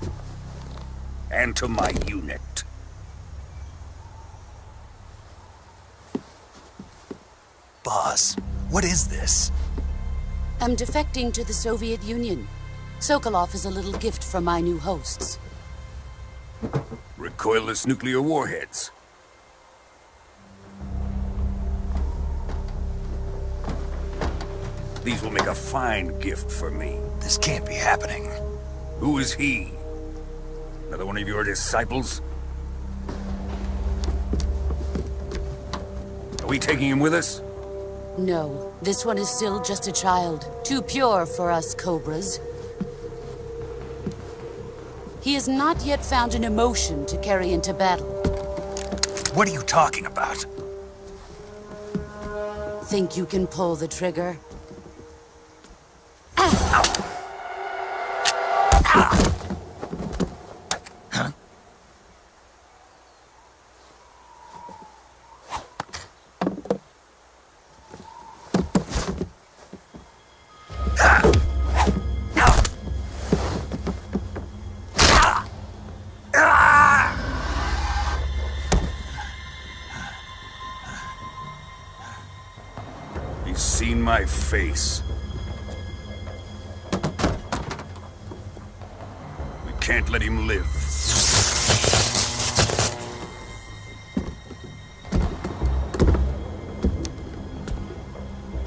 And to my unit. Boss, what is this? I'm defecting to the Soviet Union. Sokolov is a little gift from my new hosts. Recoilless nuclear warheads. These will make a fine gift for me. This can't be happening. Who is he? Another one of your disciples? Are we taking him with us? No, this one is still just a child. Too pure for us Cobras. He has not yet found an emotion to carry into battle. What are you talking about? Think you can pull the trigger? He's seen my face. We can't let him live.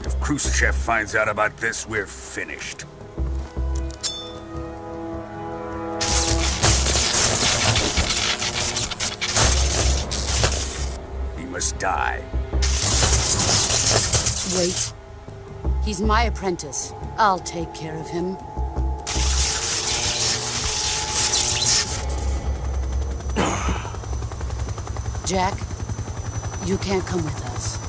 If Khrushchev finds out about this, we're finished. He must die. Wait. He's my apprentice. I'll take care of him. Jack, you can't come with us.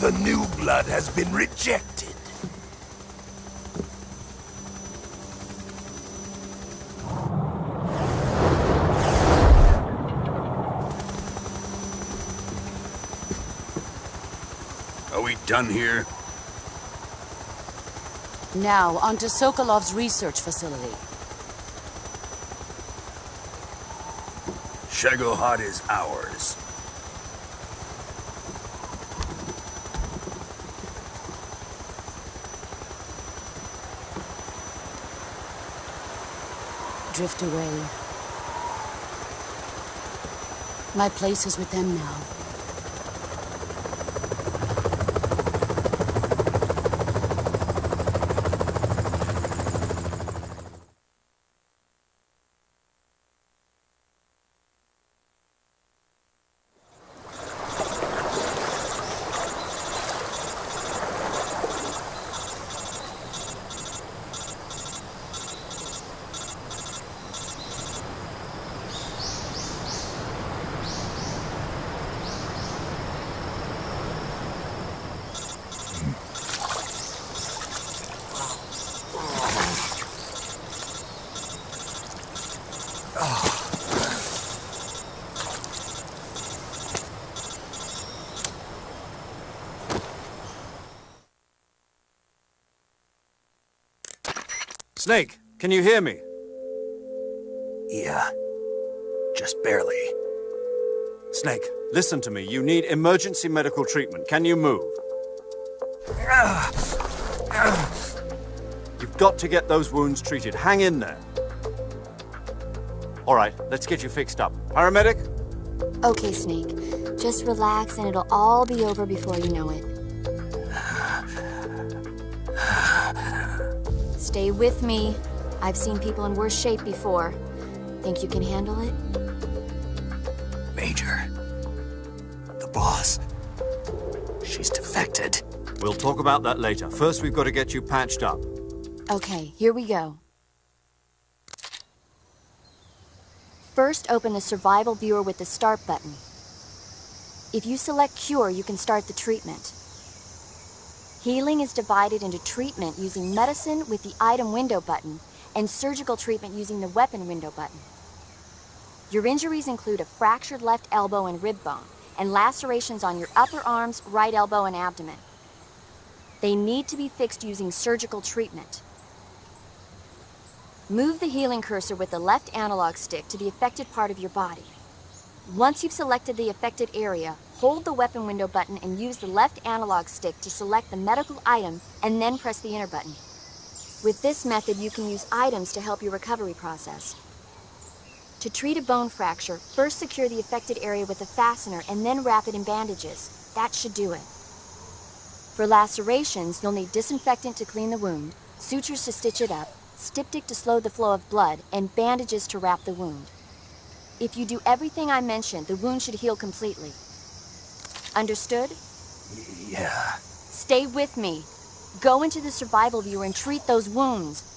The new blood has been rejected. Are we done here? Now, onto Sokolov's research facility. Shagohod is ours. Drift away. My place is with them now. Snake, can you hear me? Yeah. Just barely. Snake, listen to me. You need emergency medical treatment. Can you move? You've got to get those wounds treated. Hang in there. All right, let's get you fixed up. Paramedic? Okay, Snake. Just relax and it'll all be over before you know it. Stay with me. I've seen people in worse shape before. Think you can handle it? Major. The boss. She's defected. We'll talk about that later. First, we've got to get you patched up. Okay, here we go. First, open the survival viewer with the start button. If you select cure, you can start the treatment. Healing is divided into treatment using medicine with the item window button and surgical treatment using the weapon window button. Your injuries include a fractured left elbow and rib bone and lacerations on your upper arms, right elbow, and abdomen. They need to be fixed using surgical treatment. Move the healing cursor with the left analog stick to the affected part of your body. Once you've selected the affected area, hold the weapon window button and use the left analog stick to select the medical item and then press the enter button. With this method, you can use items to help your recovery process. To treat a bone fracture, first secure the affected area with a fastener and then wrap it in bandages. That should do it. For lacerations, you'll need disinfectant to clean the wound, sutures to stitch it up, styptic to slow the flow of blood, and bandages to wrap the wound. If you do everything I mentioned, the wound should heal completely. Understood? Yeah. Stay with me. Go into the survival viewer and treat those wounds.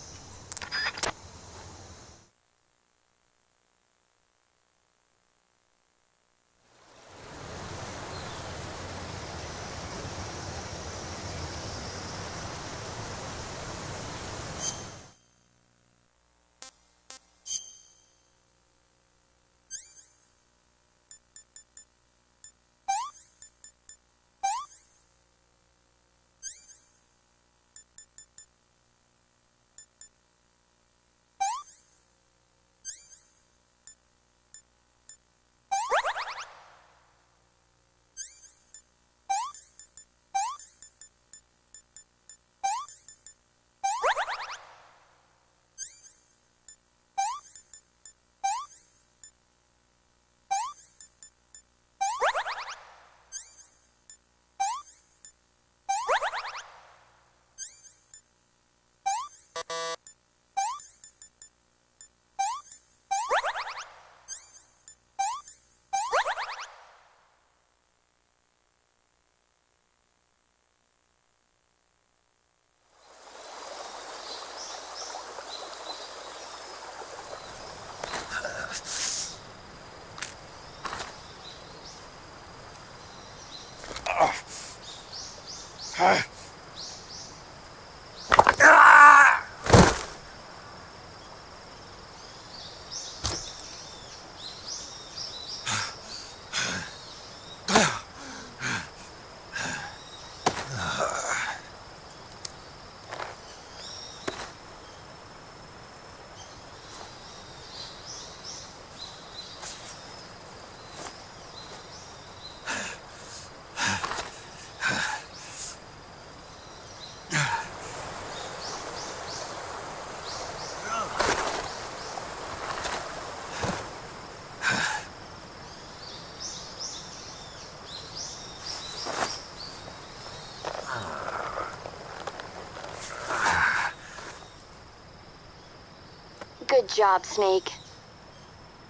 Good job, Snake.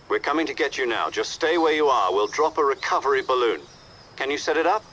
We're coming to get you now. Just stay where you are. We'll drop a recovery balloon. Can you set it up?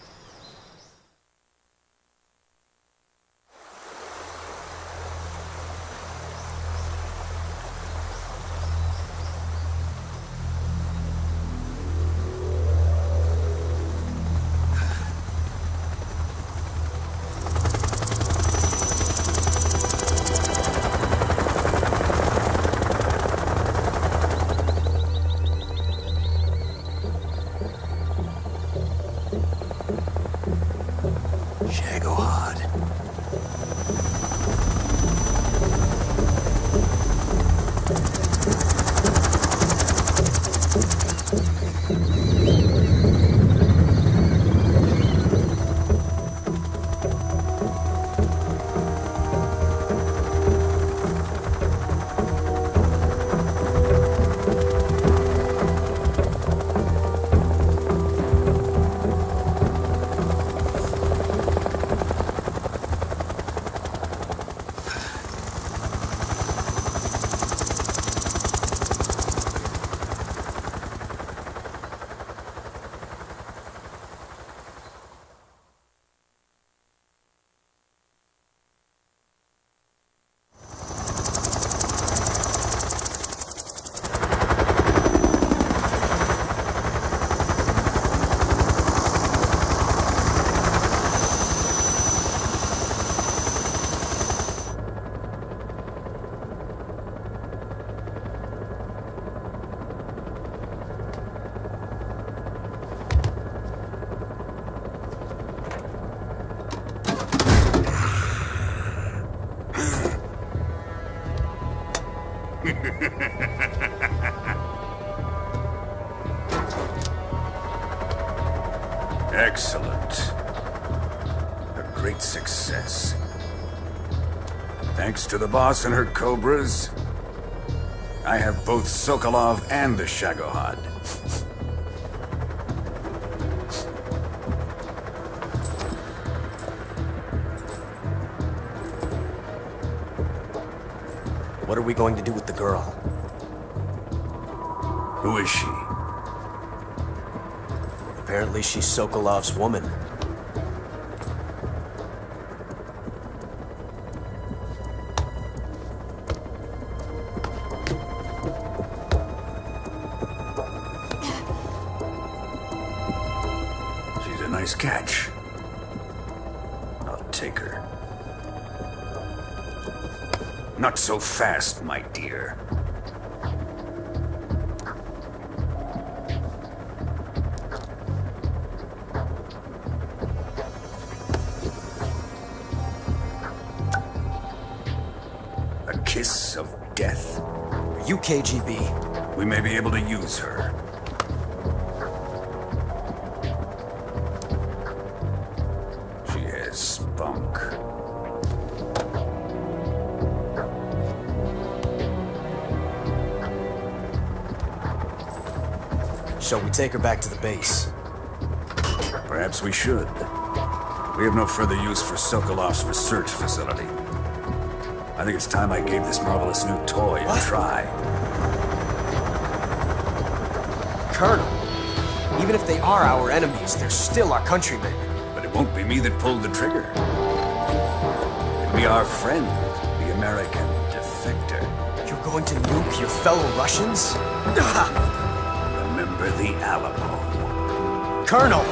Excellent. A great success. Thanks to the boss and her cobras, I have both Sokolov and the Shagohod. What are we going to do with the girl? Who is she? Apparently she's Sokolov's woman. She's a nice catch. I'll take her. Not so fast, my dear. A kiss of death. Are you KGB? We may be able to use her. She has spunk. Shall we take her back to the base? Perhaps we should. We have no further use for Sokolov's research facility. I think it's time I gave this marvelous new toy a try. Colonel, even if they are our enemies, they're still our countrymen. But it won't be me that pulled the trigger. It'll be our friend, the American defector. You're going to nuke your fellow Russians? Remember the Alamo. Colonel!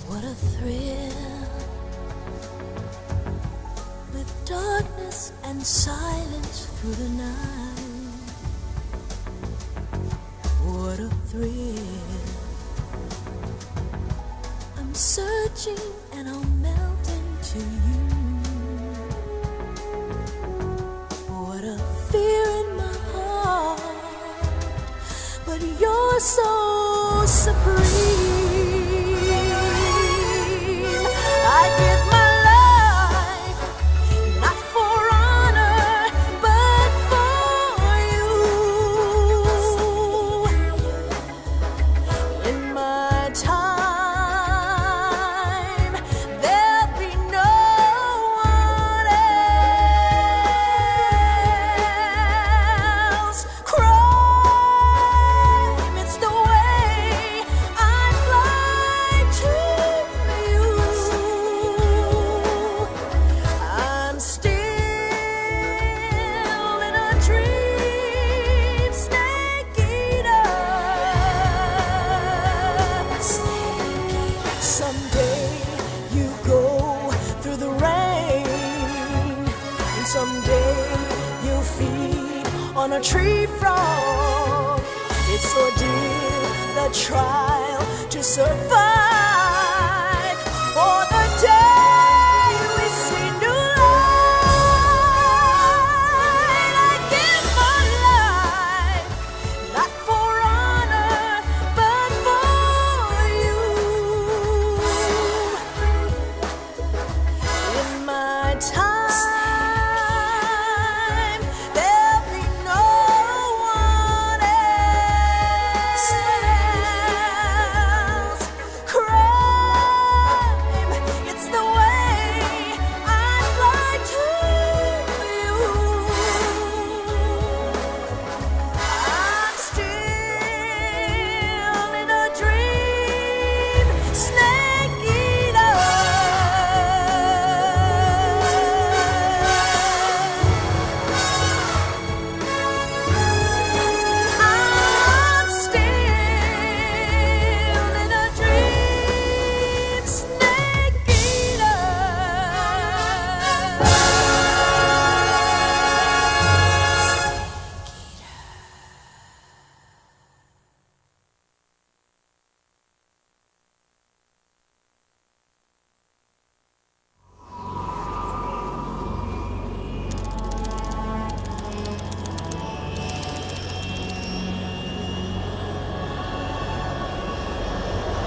What a thrill, with darkness and silence through the night. What a thrill, I'm searching and I'll melt into you. What a fear in my heart, but you're so supreme. I give my life, not for honor, but for you. In my time, there'll be no one else. Crime, it's the way I fly. on a tree frog. It's ordeal, the trial to survive for the day we see new light. I give my life, not for honor, but for you. In my time,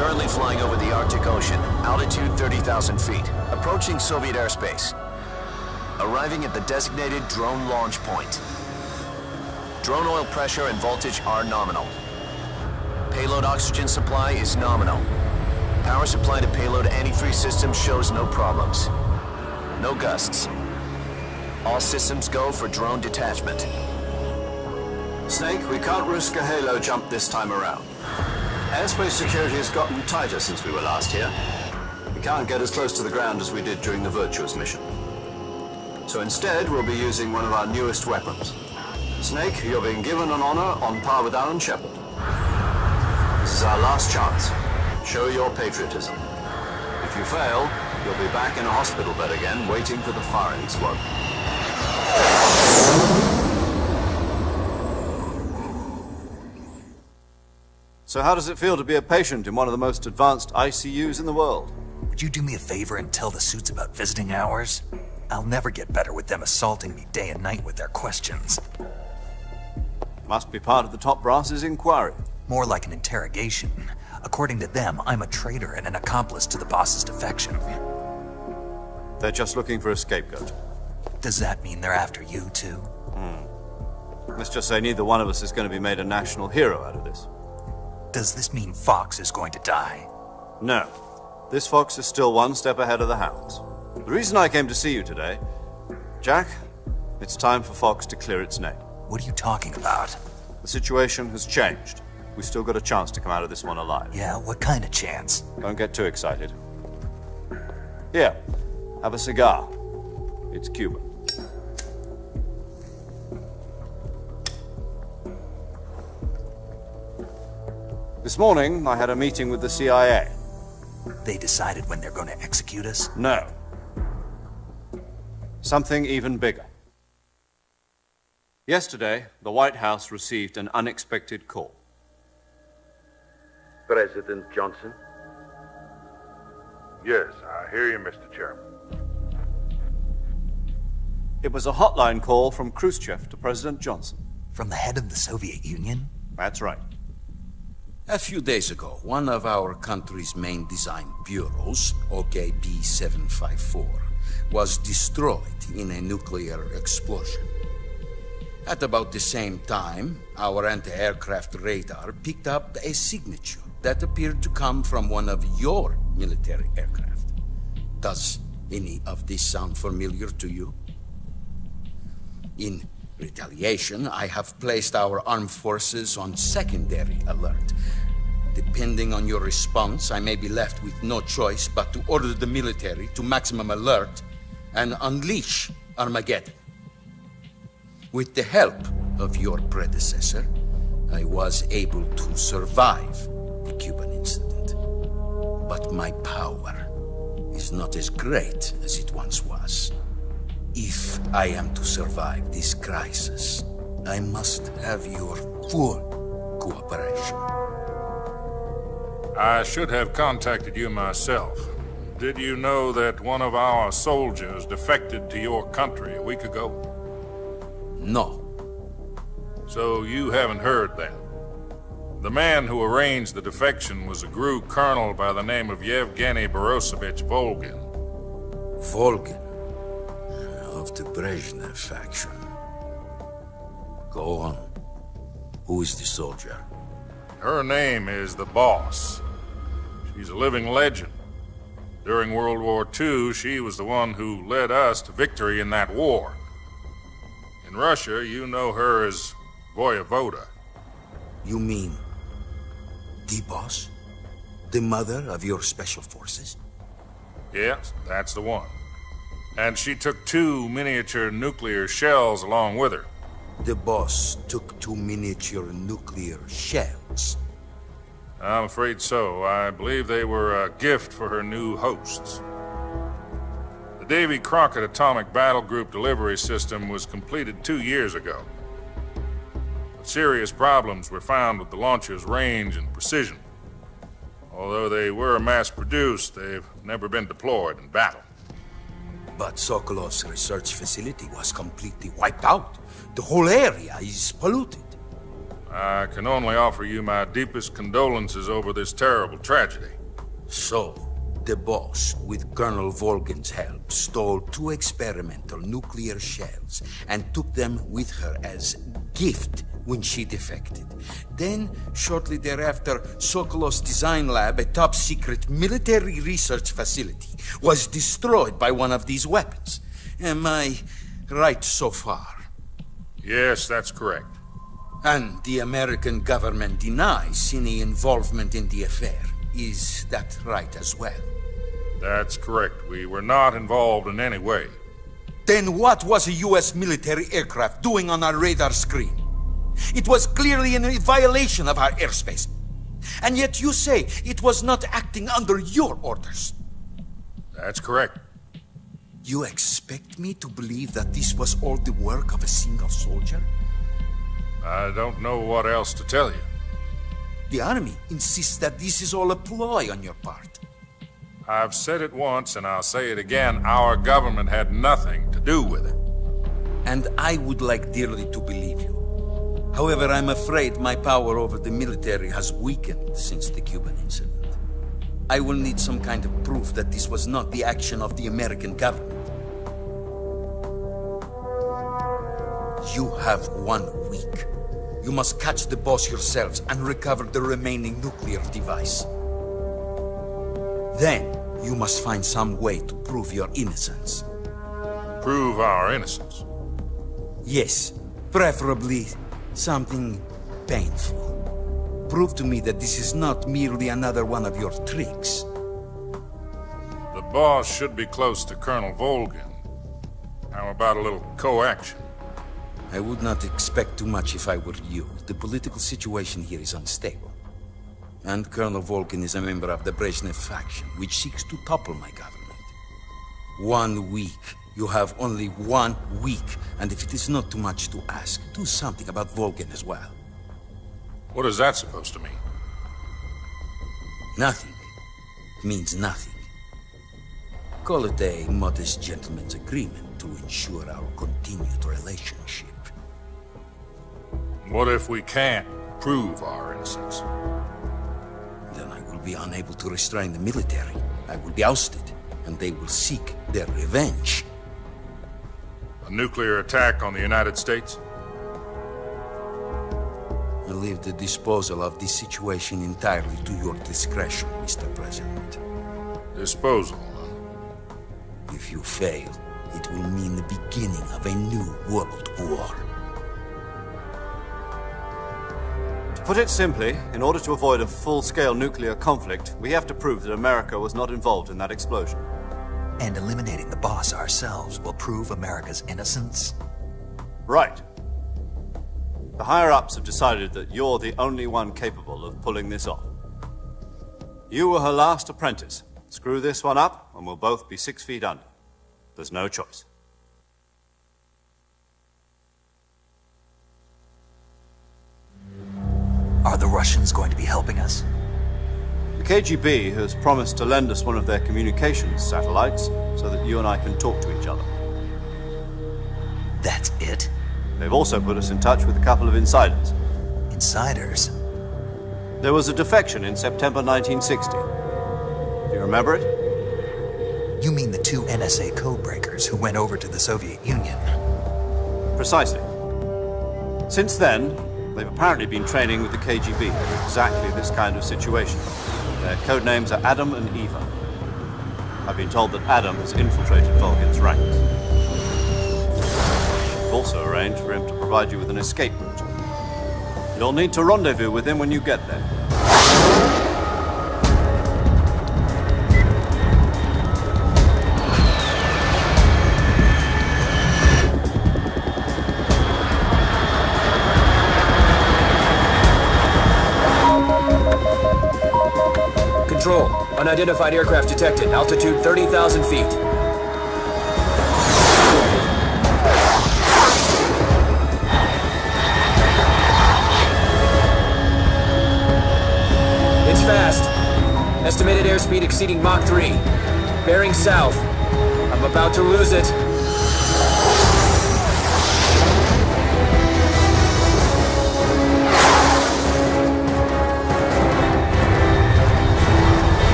Currently flying over the Arctic Ocean, altitude 30,000 feet, approaching Soviet airspace. Arriving at the designated drone launch point. Drone oil pressure and voltage are nominal. Payload oxygen supply is nominal. Power supply to payload antifreeze system shows no problems. No gusts. All systems go for drone detachment. Snake, we can't risk a halo jump this time around. Airspace security has gotten tighter since we were last here. We can't get as close to the ground as we did during the Virtuous mission. So instead, we'll be using one of our newest weapons. Snake, you're being given an honor on par with Alan Shepard. This is our last chance. Show your patriotism. If you fail, you'll be back in a hospital bed again, waiting for the firing squad. So how does it feel to be a patient in one of the most advanced ICUs in the world? Would you do me a favor and tell the suits about visiting hours? I'll never get better with them assaulting me day and night with their questions. Must be part of the top brass's inquiry. More like an interrogation. According to them, I'm a traitor and an accomplice to the boss's defection. They're just looking for a scapegoat. Does that mean they're after you, too? Let's just say neither one of us is going to be made a national hero out of this. Does this mean Fox is going to die? No. This fox is still one step ahead of the hounds. The reason I came to see you today, Jack, it's time for Fox to clear its name. What are you talking about? The situation has changed. We've still got a chance to come out of this one alive. Yeah, what kind of chance? Don't get too excited. Here, have a cigar. It's Cuban. This morning, I had a meeting with the CIA. They decided when they're going to execute us? No. Something even bigger. Yesterday, the White House received an unexpected call. President Johnson? Yes, I hear you, Mr. Chairman. It was a hotline call from Khrushchev to President Johnson. From the head of the Soviet Union? That's right. A few days ago, one of our country's main design bureaus, OKB 754, was destroyed in a nuclear explosion. At about the same time, our anti-aircraft radar picked up a signature that appeared to come from one of your military aircraft. Does any of this sound familiar to you? In retaliation, I have placed our armed forces on secondary alert. Depending on your response, I may be left with no choice but to order the military to maximum alert and unleash Armageddon. With the help of your predecessor, I was able to survive the Cuban incident. But my power is not as great as it once was. If I am to survive this crisis, I must have your full cooperation. I should have contacted you myself. Did you know that one of our soldiers defected to your country a week ago? No. So you haven't heard then? The man who arranged the defection was a GRU colonel by the name of Yevgeny Borosovich Volgin. Volgin? Of the Brezhnev faction. Go on. Who is the soldier? Her name is the Boss. She's a living legend. During World War II, she was the one who led us to victory in that war. In Russia, you know her as Voyevoda. You mean the Boss? The mother of your special forces? Yes, that's the one. And she took 2 miniature nuclear shells along with her. The Boss took 2 miniature nuclear shells? I'm afraid so. I believe they were a gift for her new hosts. The Davy Crockett Atomic Battle Group delivery system was completed 2 years ago. But serious problems were found with the launcher's range and precision. Although they were mass-produced, they've never been deployed in battle. But Sokolov's research facility was completely wiped out. The whole area is polluted. I can only offer you my deepest condolences over this terrible tragedy. So, the Boss, with Colonel Volgin's help, stole 2 experimental nuclear shells and took them with her as gift when she defected. Then, shortly thereafter, Sokolov's design lab, a top-secret military research facility, was destroyed by one of these weapons. Am I right so far? Yes, that's correct. And the American government denies any involvement in the affair. Is that right as well? That's correct. We were not involved in any way. Then what was a U.S. military aircraft doing on our radar screen? It was clearly in violation of our airspace. And yet you say it was not acting under your orders. That's correct. You expect me to believe that this was all the work of a single soldier? I don't know what else to tell you. The army insists that this is all a ploy on your part. I've said it once and I'll say it again. Our government had nothing to do with it. And I would like dearly to believe you. However, I'm afraid my power over the military has weakened since the Cuban incident. I will need some kind of proof that this was not the action of the American government. You have 1 week. You must catch the Boss yourselves and recover the remaining nuclear device. Then, you must find some way to prove your innocence. Prove our innocence? Yes, preferably something painful. Prove to me that this is not merely another one of your tricks. The Boss should be close to Colonel Volgin. How about a little co-action? I would not expect too much if I were you. The political situation here is unstable. And Colonel Volgin is a member of the Brezhnev faction, which seeks to topple my government. 1 week. You have only 1 week. And if it is not too much to ask, do something about Volgin as well. What is that supposed to mean? Nothing. It means nothing. Call it a modest gentleman's agreement to ensure our continued relationship. What if we can't prove our innocence? Then I will be unable to restrain the military. I will be ousted, and they will seek their revenge. A nuclear attack on the United States? I leave the disposal of this situation entirely to your discretion, Mr. President. Disposal? If you fail, it will mean the beginning of a new world war. To put it simply, in order to avoid a full-scale nuclear conflict, we have to prove that America was not involved in that explosion. And eliminating the Boss ourselves will prove America's innocence? Right. The higher-ups have decided that you're the only one capable of pulling this off. You were her last apprentice. Screw this one up, and we'll both be 6 feet under. There's no choice. Are the Russians going to be helping us? The KGB has promised to lend us one of their communications satellites so that you and I can talk to each other. That's it? They've also put us in touch with a couple of insiders. Insiders? There was a defection in September 1960. Do you remember it? You mean the 2 NSA codebreakers who went over to the Soviet Union? Precisely. Since then, they've apparently been training with the KGB for exactly this kind of situation. Their codenames are Adam and Eva. I've been told that Adam has infiltrated Volgin's ranks. We've also arranged for him to provide you with an escape route. You'll need to rendezvous with him when you get there. Control. Unidentified aircraft detected. Altitude 30,000 feet. It's fast. Estimated airspeed exceeding Mach 3. Bearing south. I'm about to lose it.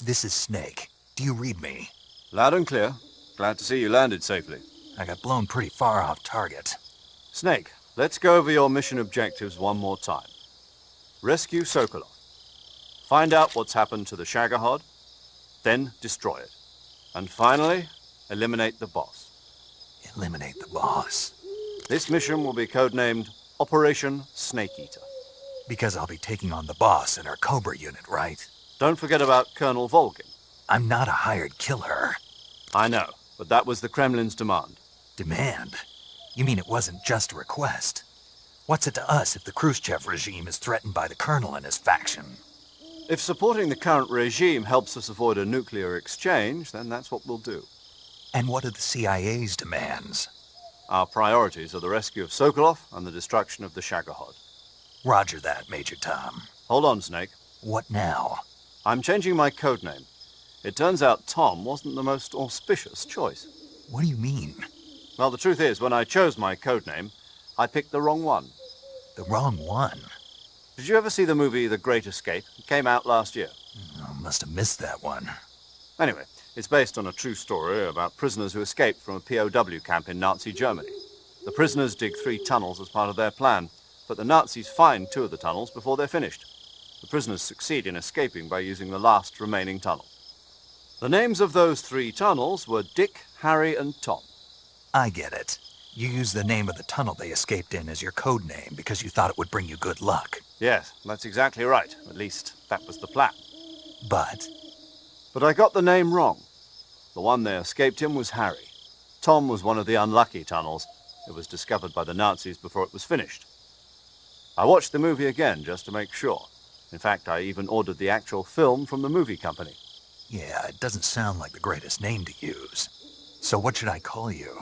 This is Snake. Do you read me? Loud and clear. Glad to see you landed safely. I got blown pretty far off target. Snake, let's go over your mission objectives one more time. Rescue Sokolov. Find out what's happened to the Shagohod, then destroy it. And finally, eliminate the boss. Eliminate the boss? This mission will be codenamed Operation Snake Eater. Because I'll be taking on the boss in our Cobra unit, right? Don't forget about Colonel Volgin. I'm not a hired killer. I know, but that was the Kremlin's demand. Demand? You mean it wasn't just a request? What's it to us if the Khrushchev regime is threatened by the Colonel and his faction? If supporting the current regime helps us avoid a nuclear exchange, then that's what we'll do. And what are the CIA's demands? Our priorities are the rescue of Sokolov and the destruction of the Shagohod. Roger that, Major Tom. Hold on, Snake. What now? I'm changing my codename. It turns out Tom wasn't the most auspicious choice. What do you mean? Well, the truth is, when I chose my codename, I picked the wrong one. The wrong one? Did you ever see the movie The Great Escape? It came out last year. I must have missed that one. Anyway, it's based on a true story about prisoners who escaped from a POW camp in Nazi Germany. The prisoners dig 3 tunnels as part of their plan, but the Nazis find 2 of the tunnels before they're finished. The prisoners succeed in escaping by using the last remaining tunnel. The names of those 3 tunnels were Dick, Harry, and Tom. I get it. You used the name of the tunnel they escaped in as your code name because you thought it would bring you good luck. Yes, that's exactly right. At least, that was the plan. But I got the name wrong. The one they escaped in was Harry. Tom was one of the unlucky tunnels. It was discovered by the Nazis before it was finished. I watched the movie again just to make sure. In fact, I even ordered the actual film from the movie company. Yeah, it doesn't sound like the greatest name to use. So what should I call you?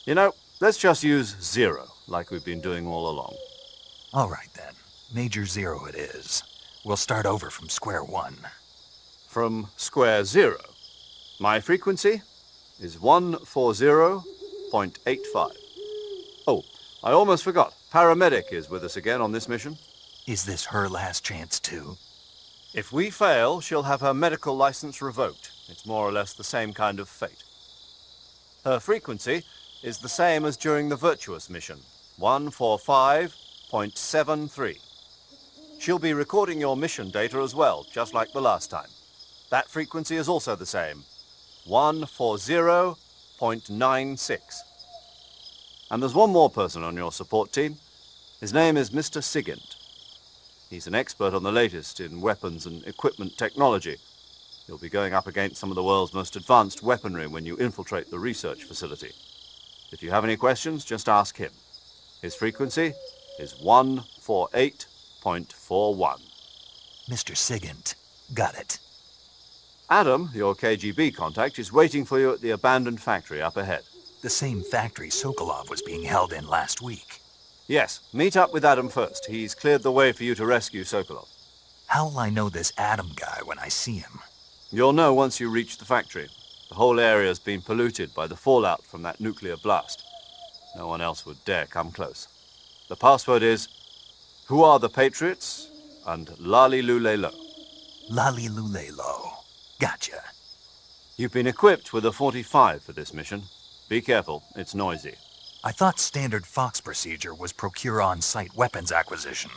You know, let's just use Zero, like we've been doing all along. All right, then. Major Zero it is. We'll start over from square one. From square zero. My frequency is 140.85. Oh, I almost forgot. Paramedic is with us again on this mission. Is this her last chance, too? If we fail, she'll have her medical license revoked. It's more or less the same kind of fate. Her frequency is the same as during the Virtuous mission, 145.73. She'll be recording your mission data as well, just like the last time. That frequency is also the same, 140.96. And there's one more person on your support team. His name is Mr. Sigint. He's an expert on the latest in weapons and equipment technology. You'll be going up against some of the world's most advanced weaponry when you infiltrate the research facility. If you have any questions, just ask him. His frequency is 148.41. Mr. Sigint. Got it. Adam, your KGB contact, is waiting for you at the abandoned factory up ahead. The same factory Sokolov was being held in last week. Yes, meet up with Adam first. He's cleared the way for you to rescue Sokolov. How'll I know this Adam guy when I see him? You'll know once you reach the factory. The whole area's been polluted by the fallout from that nuclear blast. No one else would dare come close. The password is, "Who are the Patriots?" and Lali Lule Lo. Lali Lule Lo. Gotcha. You've been equipped with a 45 for this mission. Be careful, it's noisy. I thought standard Fox procedure was procure on-site weapons acquisition.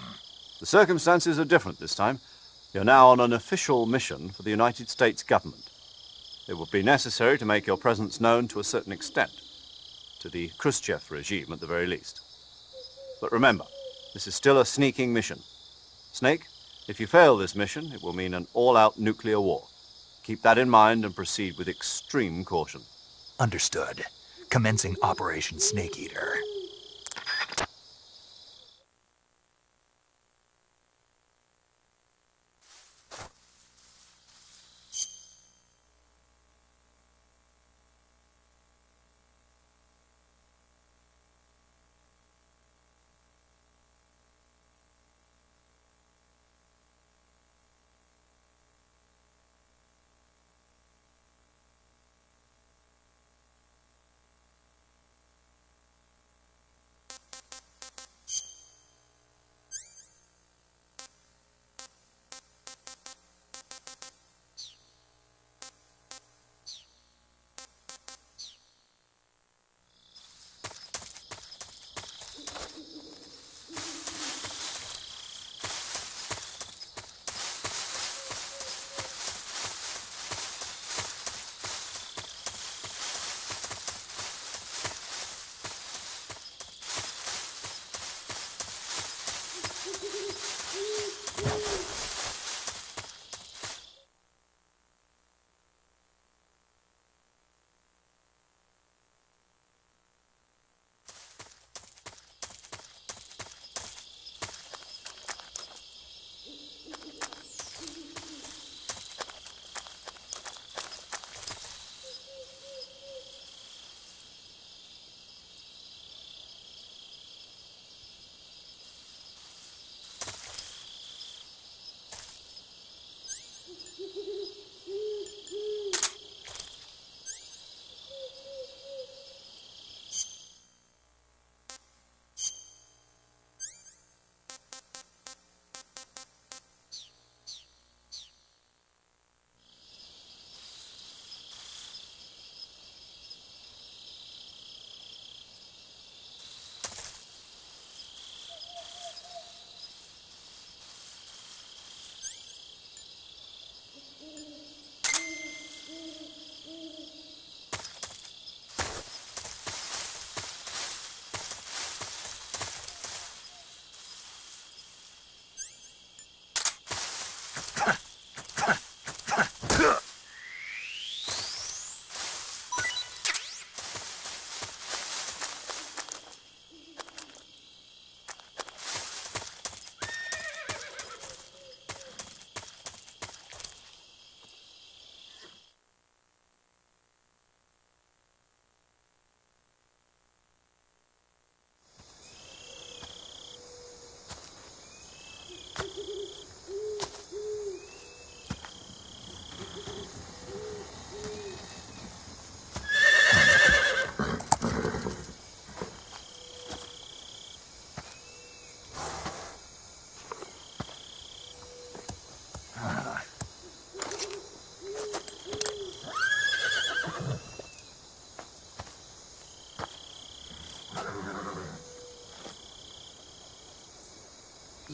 The circumstances are different this time. You're now on an official mission for the United States government. It will be necessary to make your presence known to a certain extent, to the Khrushchev regime at the very least. But remember, this is still a sneaking mission. Snake, if you fail this mission, it will mean an all-out nuclear war. Keep that in mind and proceed with extreme caution. Understood. Commencing Operation Snake Eater.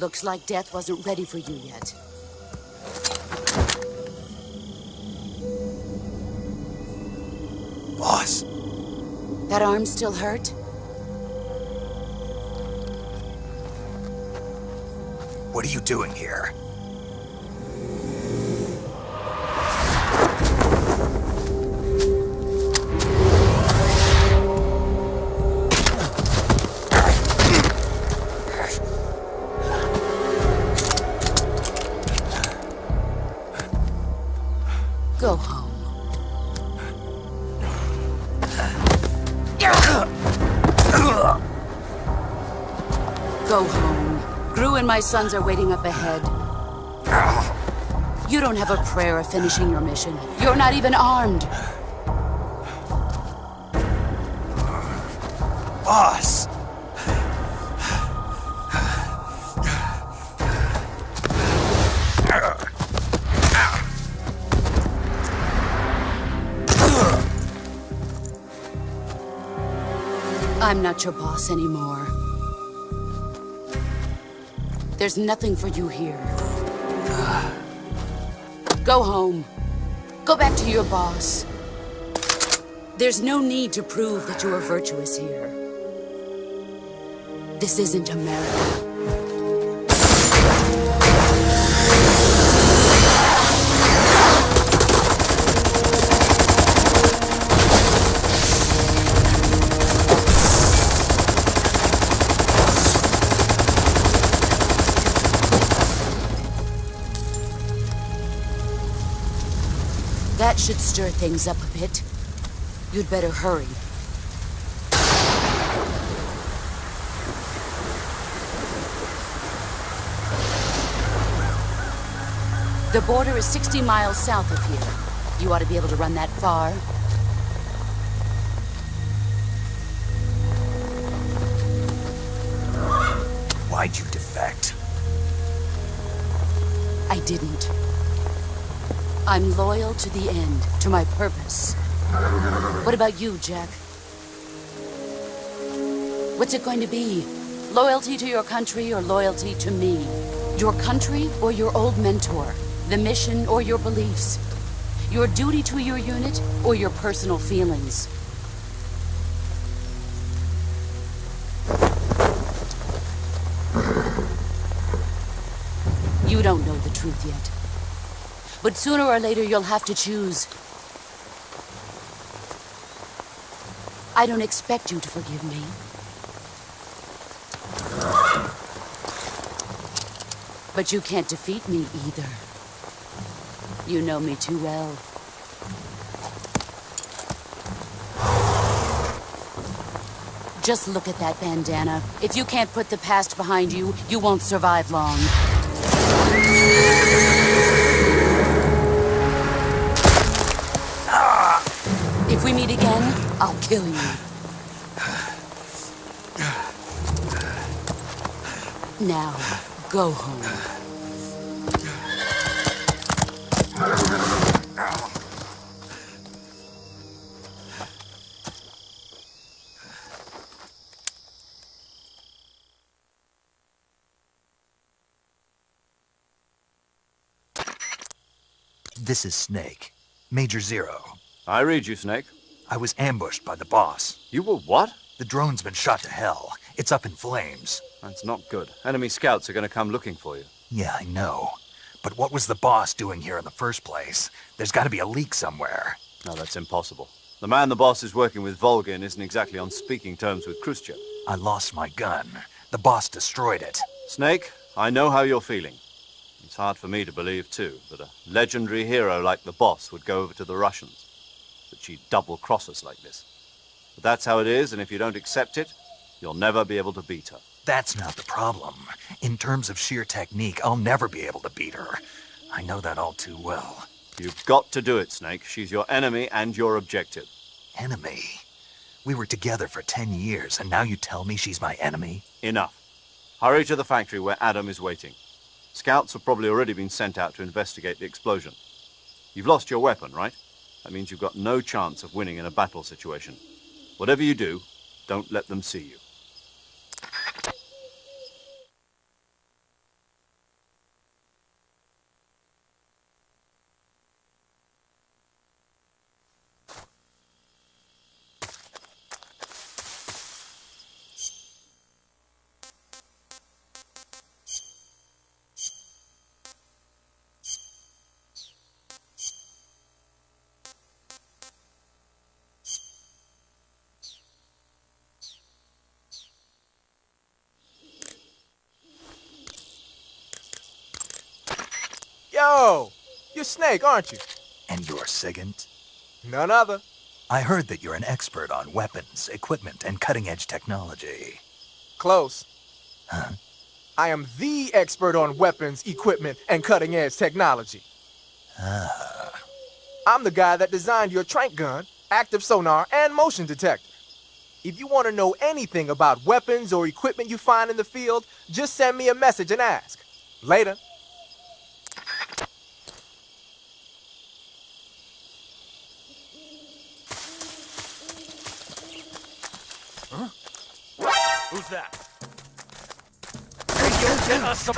Looks like death wasn't ready for you yet. Boss. That arm still hurt? What are you doing here? Go home. Go home. Gru and my sons are waiting up ahead. You don't have a prayer of finishing your mission. You're not even armed. Boss! I'm not your boss anymore. There's nothing for you here. Go home. Go back to your boss. There's no need to prove that you are virtuous here. This isn't America. That should stir things up a bit. You'd better hurry. The border is 60 miles south of here. You ought to be able to run that far. Why'd you defect? I didn't. I'm loyal to the end, to my purpose. What about you, Jack? What's it going to be? Loyalty to your country or loyalty to me? Your country or your old mentor? The mission or your beliefs? Your duty to your unit or your personal feelings? You don't know the truth yet. But sooner or later, you'll have to choose. I don't expect you to forgive me. But you can't defeat me either. You know me too well. Just look at that bandana. If you can't put the past behind you, you won't survive long. If we meet again, I'll kill you. Now, go home. This is Snake. Major Zero. I read you, Snake. I was ambushed by the boss. You were what? The drone's been shot to hell. It's up in flames. That's not good. Enemy scouts are going to come looking for you. Yeah, I know. But what was the boss doing here in the first place? There's got to be a leak somewhere. No, that's impossible. The man the boss is working with, Volgin, isn't exactly on speaking terms with Khrushchev. I lost my gun. The boss destroyed it. Snake, I know how you're feeling. It's hard for me to believe, too, that a legendary hero like the boss would go over to the Russians. That she'd double-cross us like this. But that's how it is, and if you don't accept it, you'll never be able to beat her. That's not the problem. In terms of sheer technique, I'll never be able to beat her. I know that all too well. You've got to do it, Snake. She's your enemy and your objective. Enemy? We were together for 10 years, and now you tell me she's my enemy? Enough. Hurry to the factory where Adam is waiting. Scouts have probably already been sent out to investigate the explosion. You've lost your weapon, right? That means you've got no chance of winning in a battle situation. Whatever you do, don't let them see you. Yo, you're Snake, aren't you? And you're Sigint? None other. I heard that you're an expert on weapons, equipment, and cutting-edge technology. Close. Huh? I am the expert on weapons, equipment, and cutting-edge technology. Ah. I'm the guy that designed your trank gun, active sonar, and motion detector. If you want to know anything about weapons or equipment you find in the field, just send me a message and ask. Later. Huh? Who's that? Hey, you'll get us some...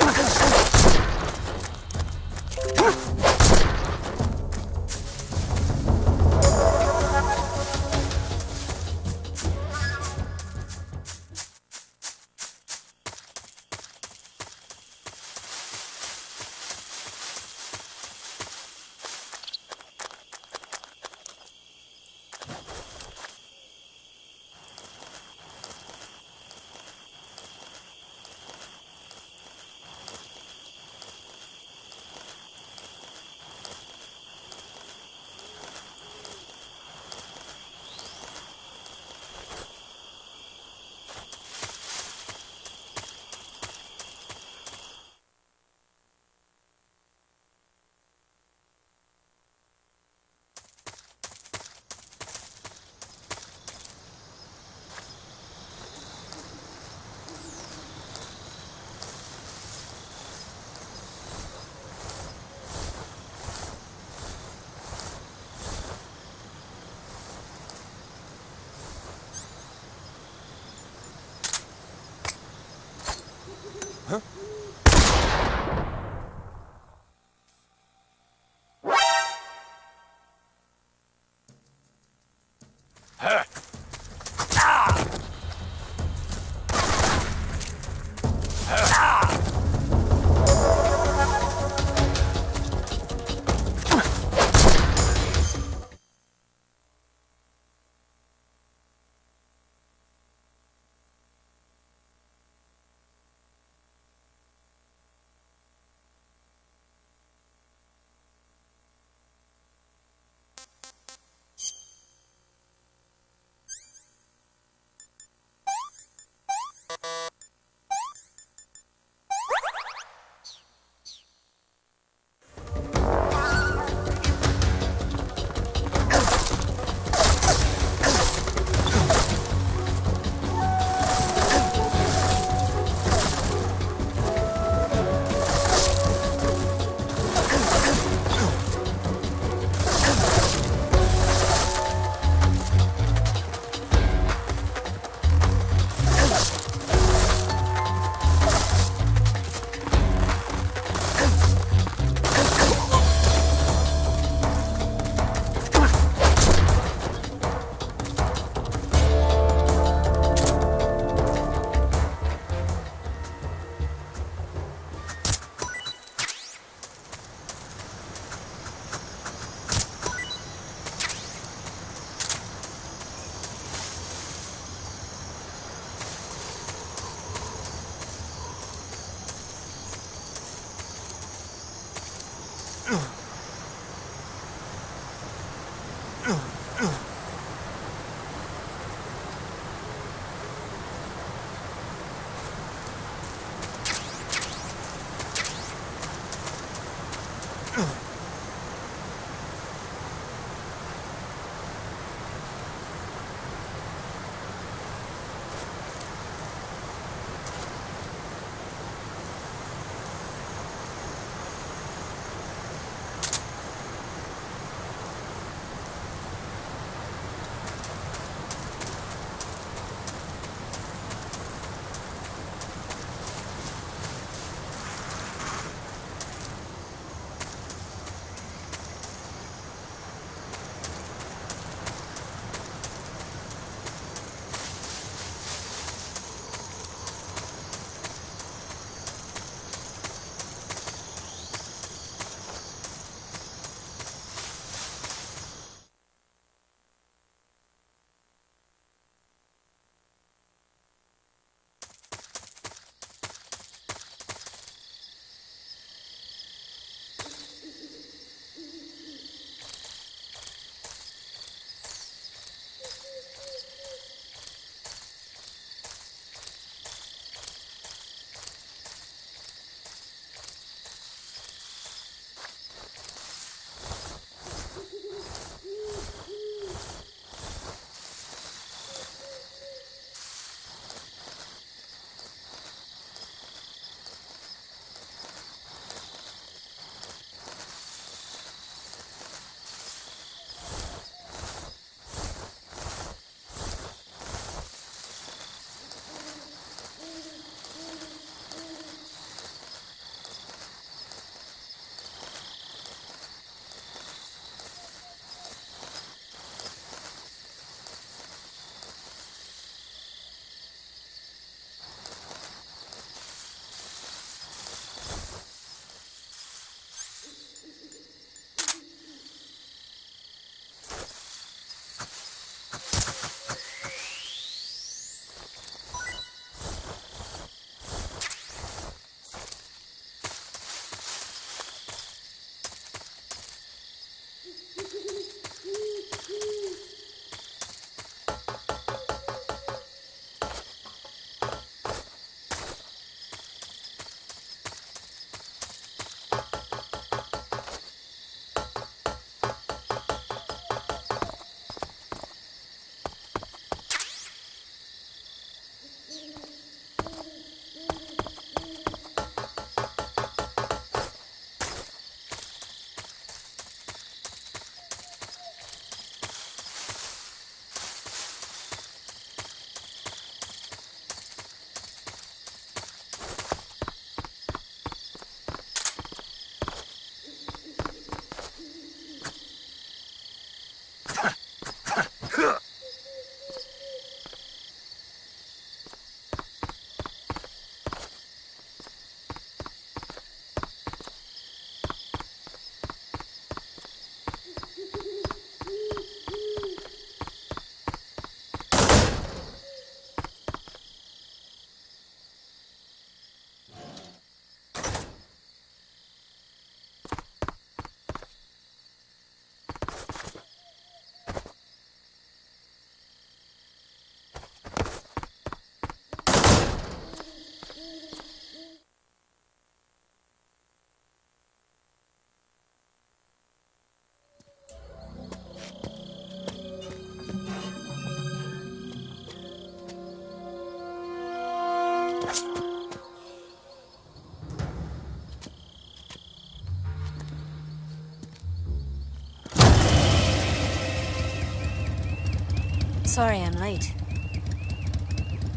Sorry I'm late.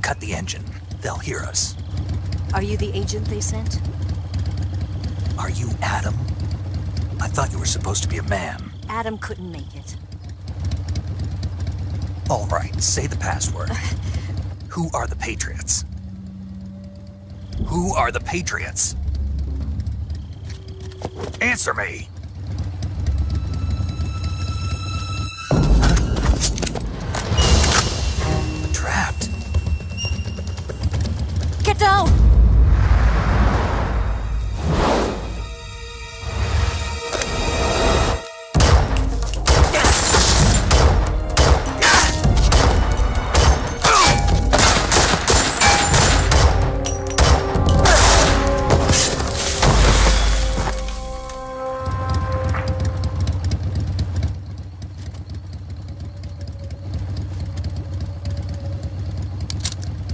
Cut the engine. They'll hear us. Are you the agent they sent? Are you Adam? I thought you were supposed to be a man. Adam couldn't make it. All right, say the password. Who are the Patriots? Who are the Patriots? Answer me! Trapped. Get down!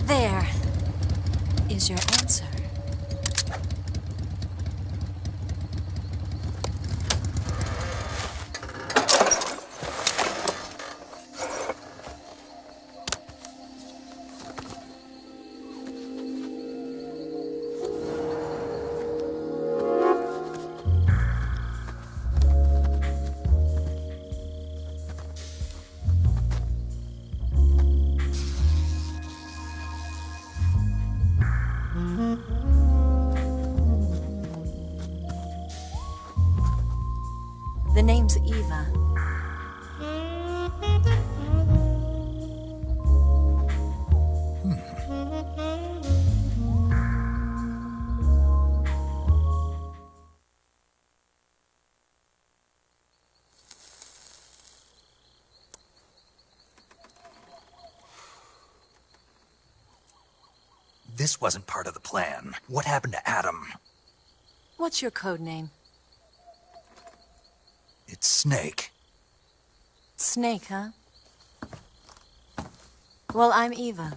There is your answer. The name's Eva. This wasn't part of the plan. What happened to Adam? What's your code name? It's Snake. Snake, huh? Well, I'm Eva.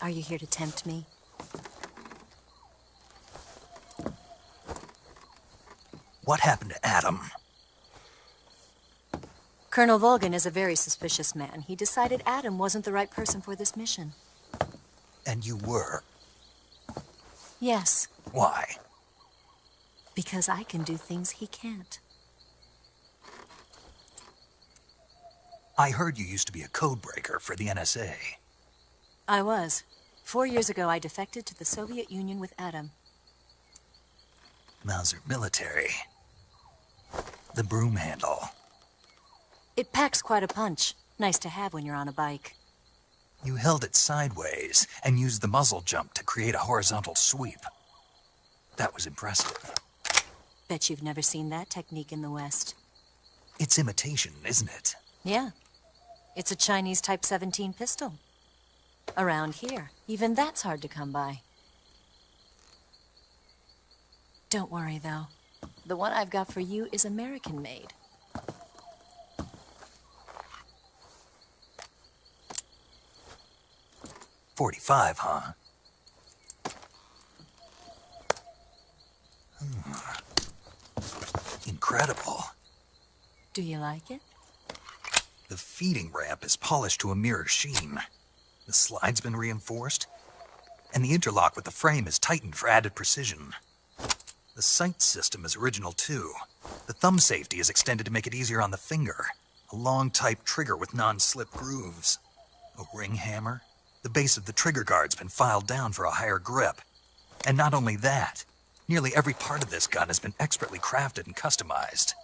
Are you here to tempt me? What happened to Adam? Colonel Volgan is a very suspicious man. He decided Adam wasn't the right person for this mission. And you were? Yes, Why? because I can do things he can't. I heard you used to be a code breaker for the NSA. I was. 4 years ago, I defected to the Soviet Union with Adam. Mauser military. The broom handle. It packs quite a punch. Nice to have when you're on a bike. You held it sideways and used the muzzle jump to create a horizontal sweep. That was impressive. Bet you've never seen that technique in the West. It's imitation, isn't it? Yeah. It's a Chinese Type 17 pistol. Around here, even that's hard to come by. Don't worry, though. The one I've got for you is American-made. .45, huh? Incredible. Do you like it? The feeding ramp is polished to a mirror sheen. The slide's been reinforced, and the interlock with the frame is tightened for added precision. The sight system is original too. The thumb safety is extended to make it easier on the finger. A long type trigger with non-slip grooves. A ring hammer. The base of the trigger guard's been filed down for a higher grip. And not only that, nearly every part of this gun has been expertly crafted and customized.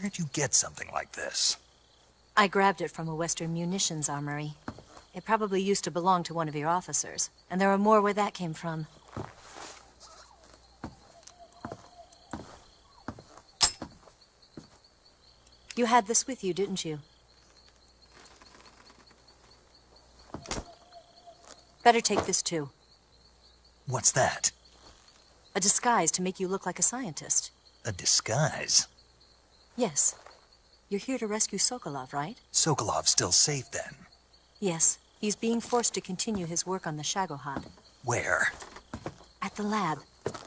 Where'd you get something like this? I grabbed it from a Western munitions armory. It probably used to belong to one of your officers, and there are more where that came from. You had this with you, didn't you? Better take this too. What's that? A disguise to make you look like a scientist. A disguise? Yes. You're here to rescue Sokolov, right? Sokolov's still safe then? Yes. He's being forced to continue his work on the Shagohod. Where? At the lab.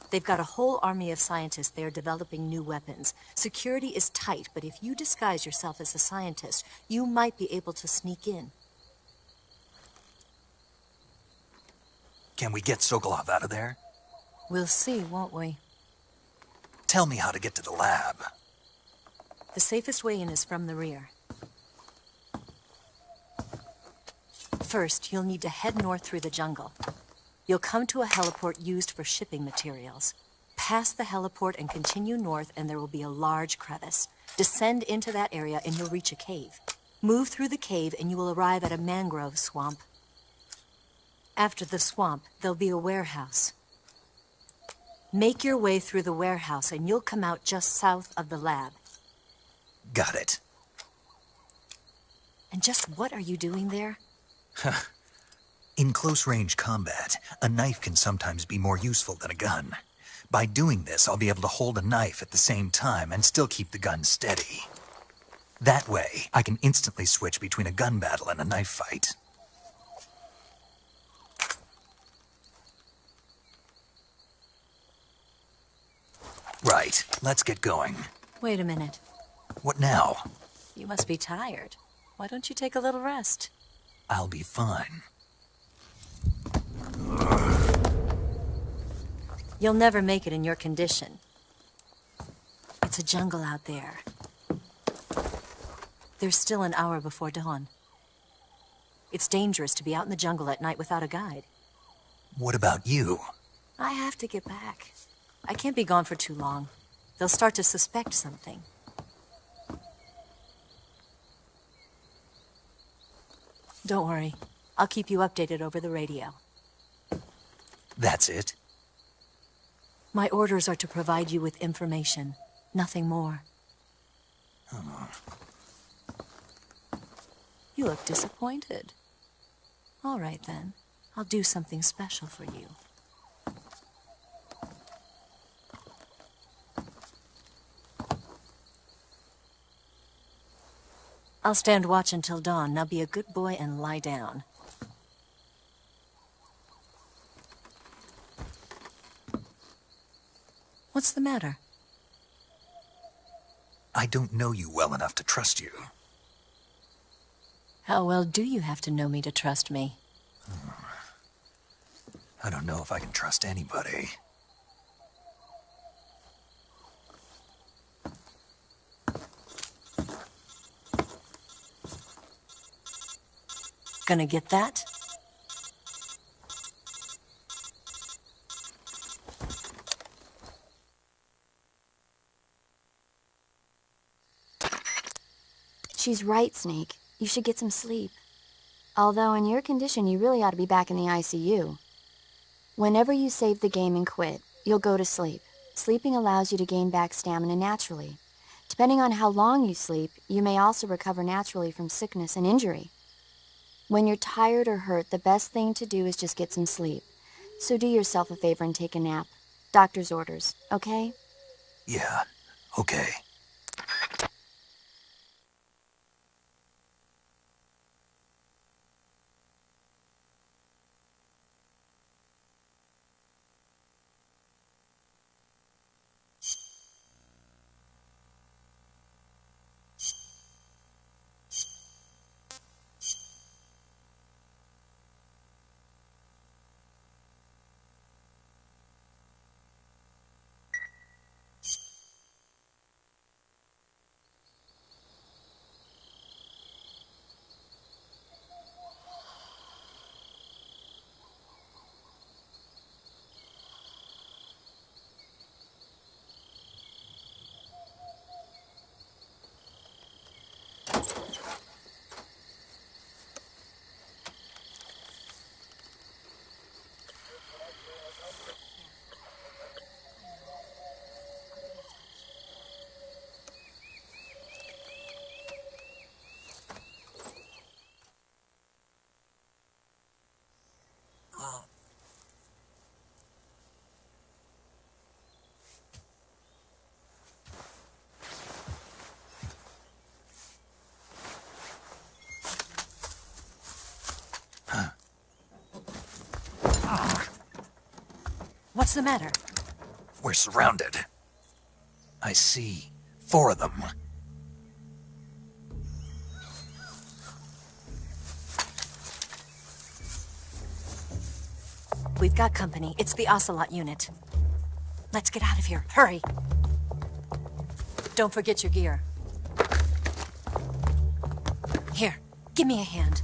They've got a whole army of scientists there developing new weapons. Security is tight, but if you disguise yourself as a scientist, you might be able to sneak in. Can we get Sokolov out of there? We'll see, won't we? Tell me how to get to the lab. The safest way in is from the rear. First, you'll need to head north through the jungle. You'll come to a heliport used for shipping materials. Pass the heliport and continue north, and there will be a large crevice. Descend into that area and you'll reach a cave. Move through the cave and you will arrive at a mangrove swamp. After the swamp, there'll be a warehouse. Make your way through the warehouse and you'll come out just south of the lab. Got it. And just what are you doing there? In close-range combat, a knife can sometimes be more useful than a gun. By doing this, I'll be able to hold a knife at the same time and still keep the gun steady. That way, I can instantly switch between a gun battle and a knife fight. Right, let's get going. Wait a minute. What now? You must be tired. Why don't you take a little rest? I'll be fine. You'll never make it in your condition. It's a jungle out there. There's still an hour before dawn. It's dangerous to be out in the jungle at night without a guide. What about you? I have to get back. I can't be gone for too long. They'll start to suspect something. Don't worry. I'll keep you updated over the radio. That's it? My orders are to provide you with information. Nothing more. Oh. You look disappointed. All right, then. I'll do something special for you. I'll stand watch until dawn. Now be a good boy and lie down. What's the matter? I don't know you well enough to trust you. How well do you have to know me to trust me? I don't know if I can trust anybody. Gonna get that? She's right, Snake. You should get some sleep. Although in your condition, you really ought to be back in the ICU. Whenever you save the game and quit, you'll go to sleep. Sleeping allows you to gain back stamina naturally. Depending on how long you sleep, you may also recover naturally from sickness and injury. When you're tired or hurt, the best thing to do is just get some sleep. So do yourself a favor and take a nap. Doctor's orders, okay? Yeah, okay. What's the matter? We're surrounded. I see 4 of them. We've got company. It's the Ocelot unit. Let's get out of here. Hurry! Don't forget your gear. Here, give me a hand.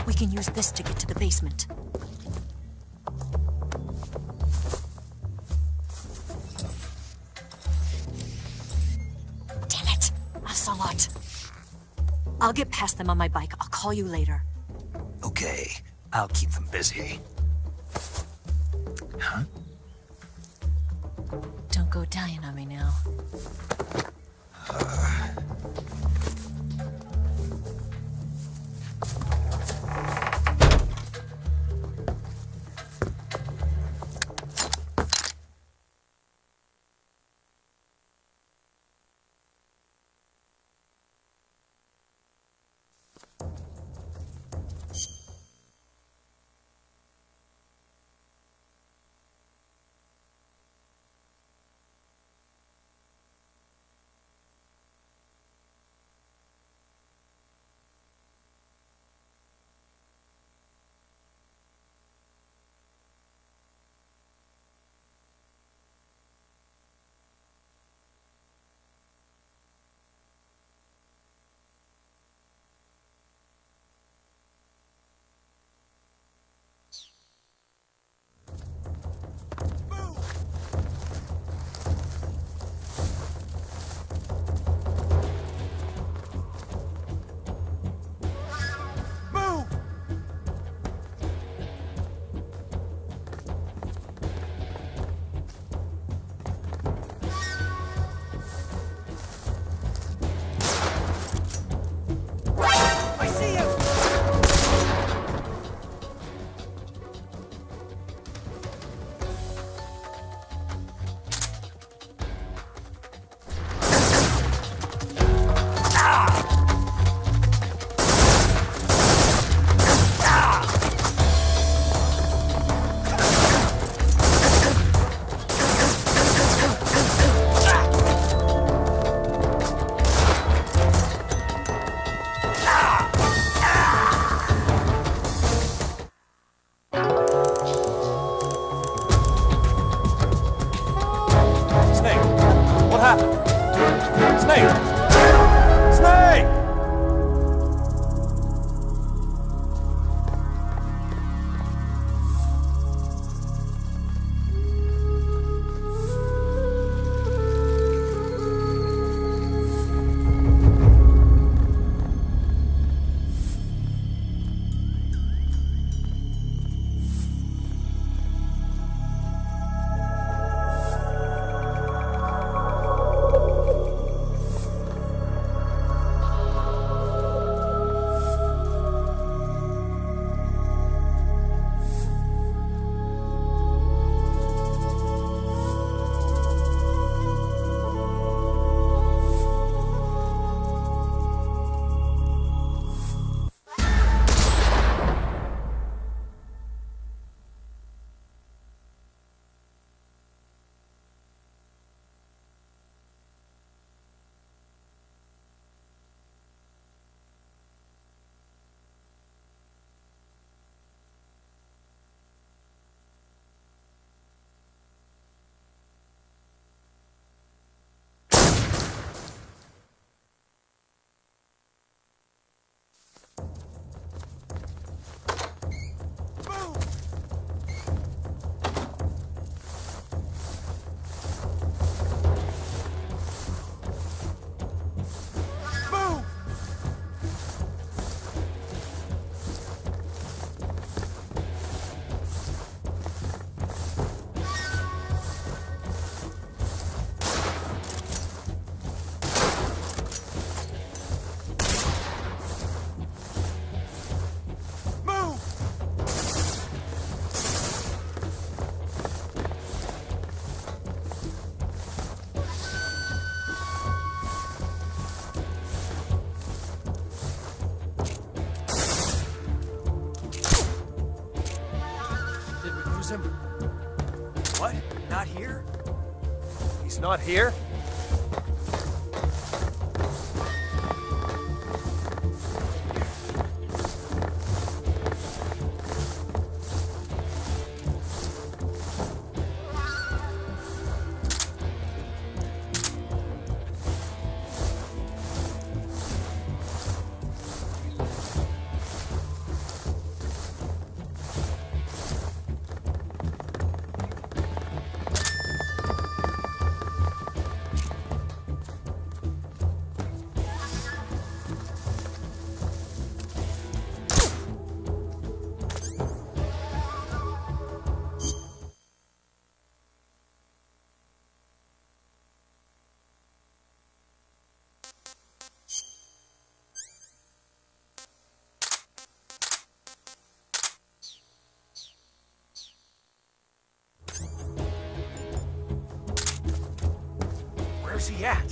We can use this to get to the basement. Damn it! Ocelot. I'll get past them on my bike. I'll call you later. Okay, I'll keep them busy. Huh? Don't go dying on me now. lose him? What? Not here? He's not here? Where's he at?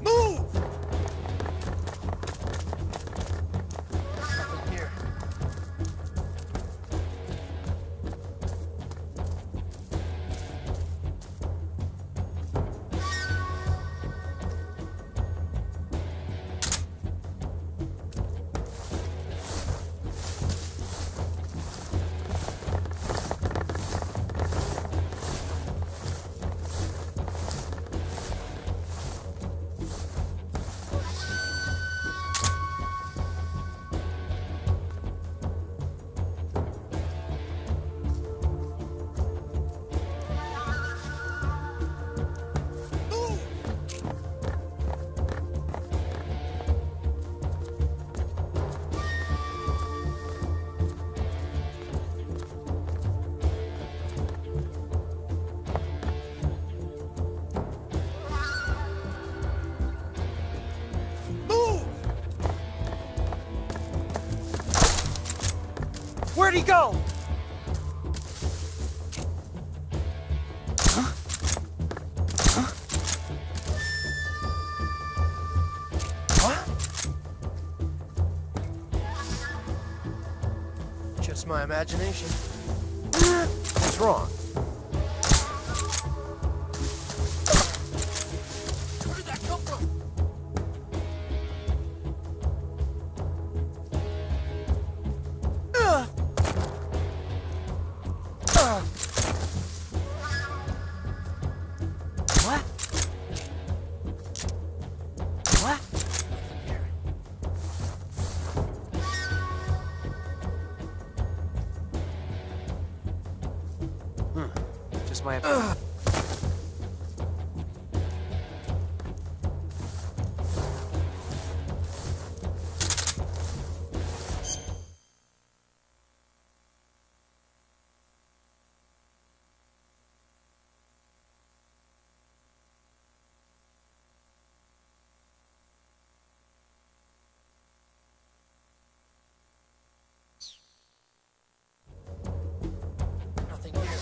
Move! Nothing here. Where'd he go? Huh? Huh? What? Just my imagination. What's wrong? Where did that come from? What? What? Just my... Nothing here. Nothing here.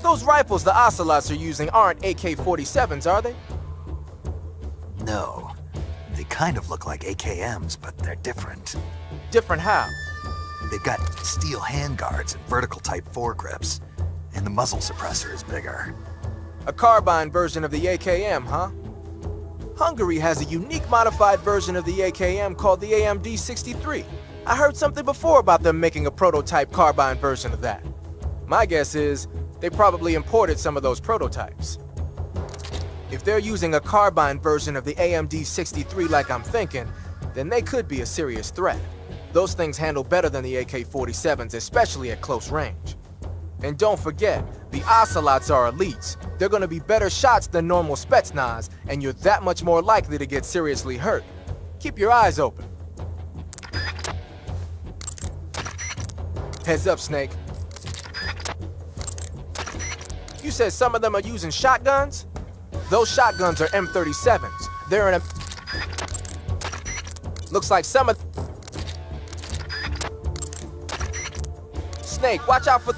Those rifles the Ocelots are using aren't AK-47s, are they? No. They kind of look like AKMs, but they're different. Different how? They've got steel handguards and vertical type foregrips, and the muzzle suppressor is bigger. A carbine version of the AKM, huh? Hungary has a unique modified version of the AKM called the AMD-63. I heard something before about them making a prototype carbine version of that. My guess is they probably imported some of those prototypes. If they're using a carbine version of the AMD-63 like I'm thinking, then they could be a serious threat. Those things handle better than the AK-47s, especially at close range. And don't forget, the Ocelots are elites. They're gonna be better shots than normal Spetsnaz, and you're that much more likely to get seriously hurt. Keep your eyes open. Heads up, Snake. You said some of them are using shotguns? Those shotguns are M37s. They're in a... Looks like some of... Snake, watch out for...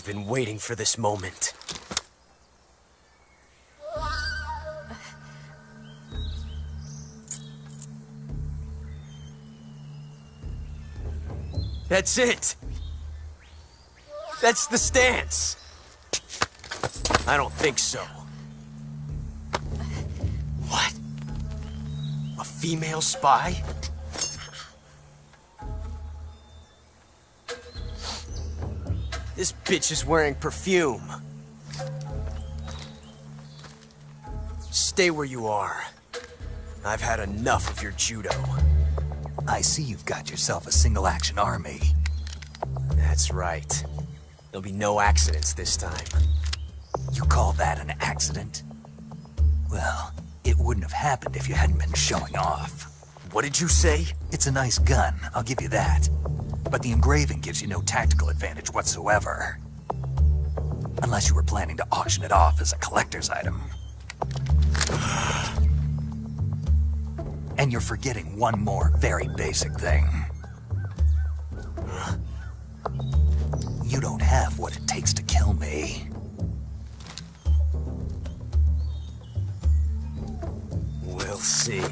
I've been waiting for this moment. That's it! That's the stance! I don't think so. What? A female spy? This bitch is wearing perfume. Stay where you are. I've had enough of your judo. I see you've got yourself a single-action army. That's right. There'll be no accidents this time. You call that an accident? Well, it wouldn't have happened if you hadn't been showing off. What did you say? It's a nice gun, I'll give you that. But the engraving gives you no tactical advantage whatsoever. Unless you were planning to auction it off as a collector's item. And you're forgetting one more very basic thing. You don't have what it takes to kill me. We'll see.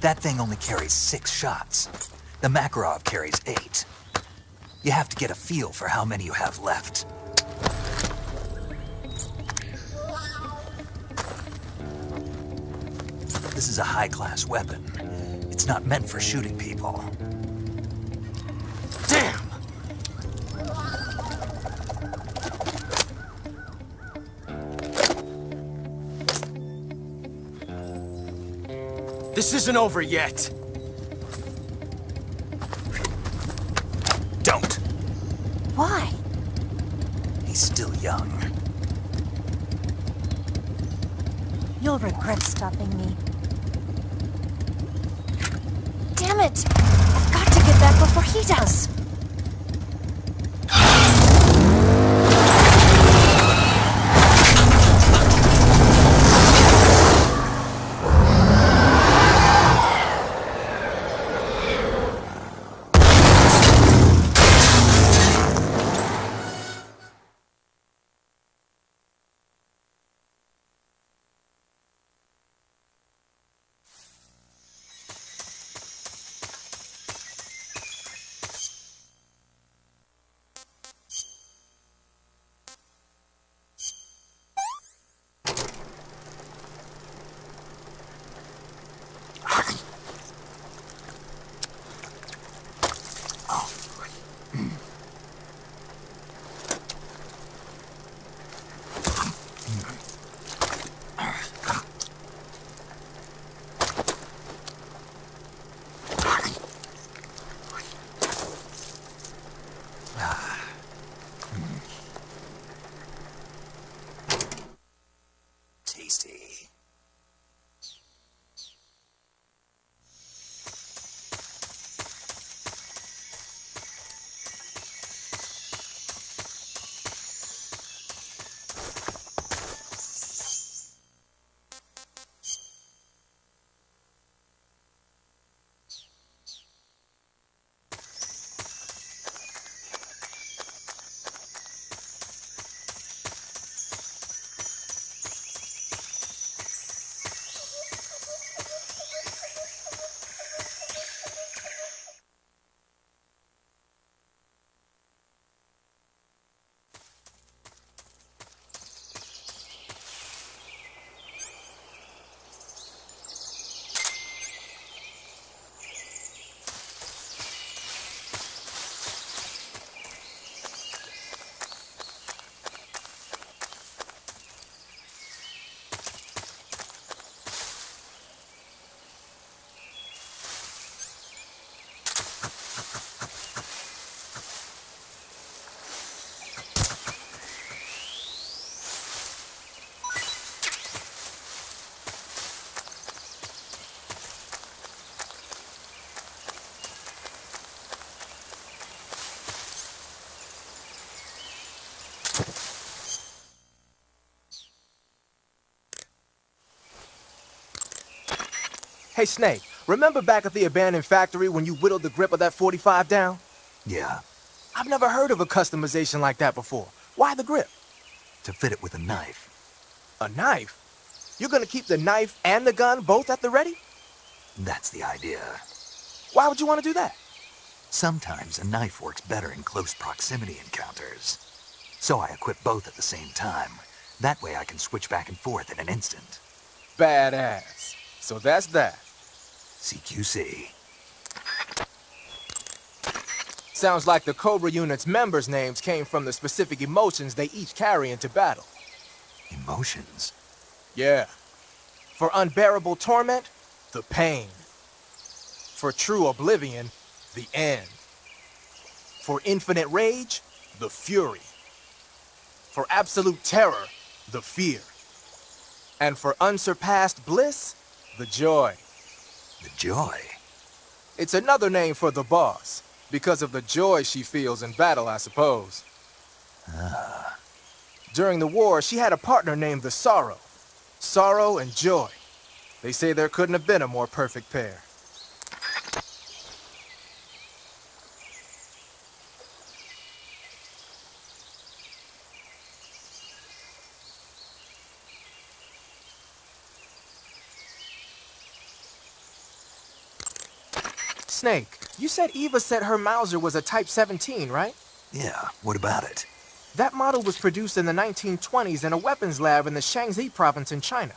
That thing only carries 6 shots. The Makarov carries 8. You have to get a feel for how many you have left. This is a high-class weapon. It's not meant for shooting people. Damn! This isn't over yet. Don't. Why? He's still young. You'll regret stopping me. Damn it! I've got to get back before he does. Hey, Snake, remember back at the abandoned factory when you whittled the grip of that 45 down? Yeah, I've never heard of a customization like that before. Why the grip? to fit it with a knife. A knife? You're gonna keep the knife and the gun both at the ready? That's the idea. Why would you want to do that? Sometimes a knife works better in close proximity encounters. So I equip both at the same time. That way I can switch back and forth in an instant. Badass. So that's that. CQC. Sounds like the Cobra unit's members' names came from the specific emotions they each carry into battle. Emotions? Yeah. For unbearable torment, the pain. For true oblivion, the end. For infinite rage, the fury. For absolute terror, the fear. And for unsurpassed bliss, the joy. The joy? It's another name for the boss, because of the joy she feels in battle, I suppose. Ah. During the war, she had a partner named the Sorrow. Sorrow and joy. They say there couldn't have been a more perfect pair. Snake, you said Eva said her Mauser was a Type 17, right? Yeah, what about it? That model was produced in the 1920s in a weapons lab in the Shaanxi province in China.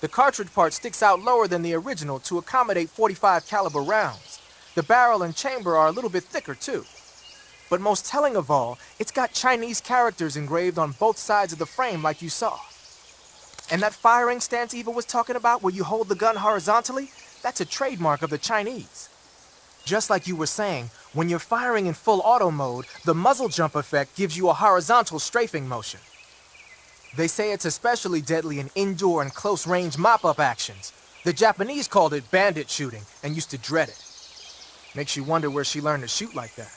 The cartridge part sticks out lower than the original to accommodate 45 caliber rounds. The barrel and chamber are a little bit thicker too. But most telling of all, it's got Chinese characters engraved on both sides of the frame like you saw. And that firing stance Eva was talking about where you hold the gun horizontally, that's a trademark of the Chinese. Just like you were saying, when you're firing in full auto mode, the muzzle jump effect gives you a horizontal strafing motion. They say it's especially deadly in indoor and close-range mop-up actions. The Japanese called it bandit shooting and used to dread it. Makes you wonder where she learned to shoot like that.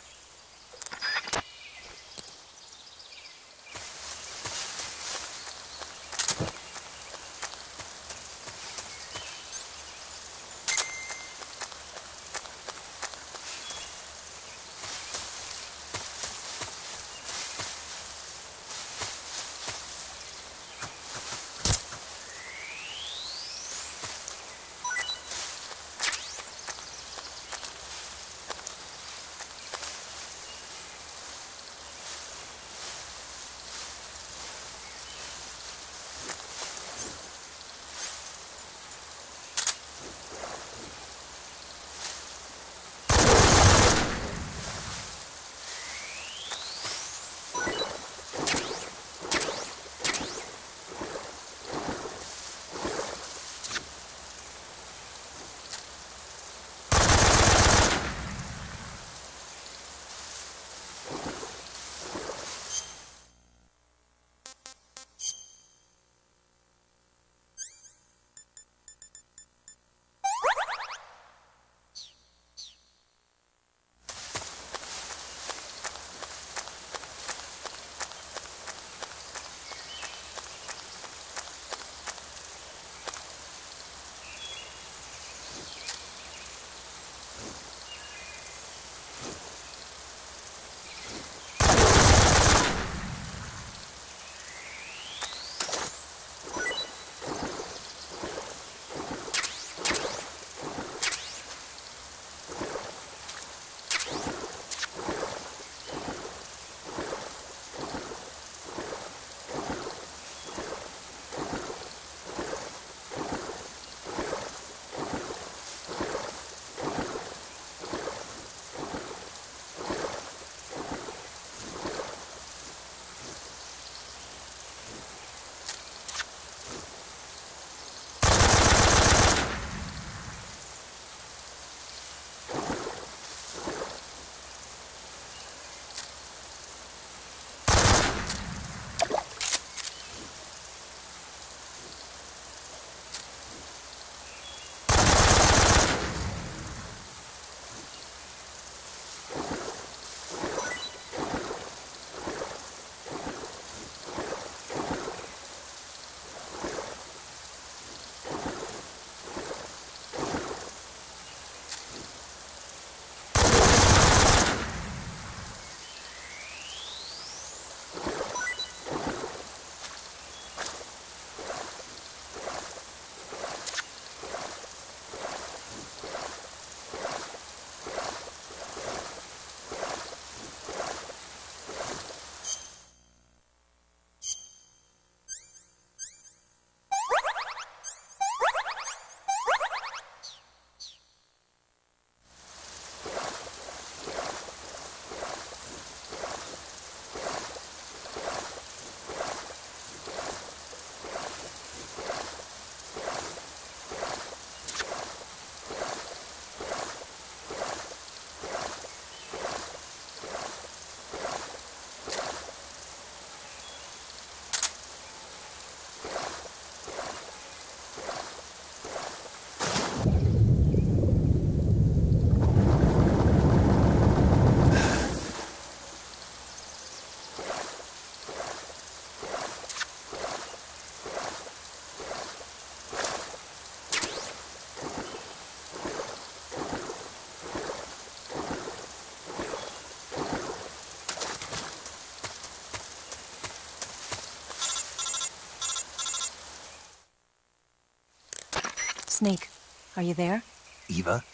Snake, are you there? Eva,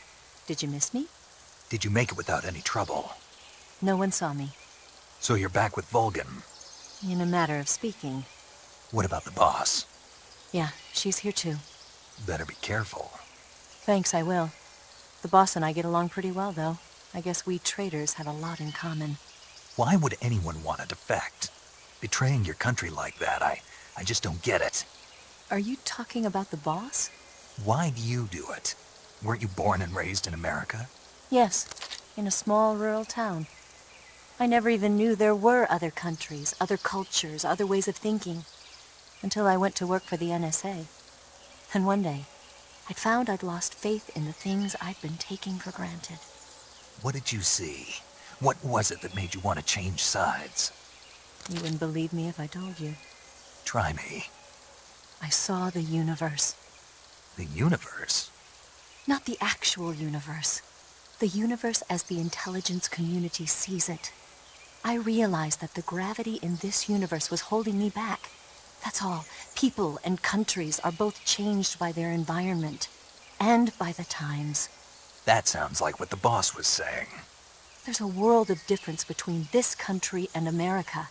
Did you miss me? did you make it without any trouble? No one saw me. So you're back with Vulcan. In a matter of speaking. What about the boss? Yeah, she's here too. Better be careful. Thanks, I will. The boss and I get along pretty well, though. I guess we traitors have a lot in common. Why would anyone want to defect? Betraying your country like that, I just don't get it. Are you talking about the boss? Why do you do it? Weren't you born and raised in America? Yes, in a small rural town. I never even knew there were other countries, other cultures, other ways of thinking, until I went to work for the NSA. And one day, I found I'd lost faith in the things I'd been taking for granted. What did you see? What was it that made you want to change sides? You wouldn't believe me if I told you. Try me. I saw the universe. The universe? Not the actual universe. The universe as the intelligence community sees it. I realized that the gravity in this universe was holding me back. That's all. People and countries are both changed by their environment and by the times. That sounds like what the boss was saying. There's a world of difference between this country and America,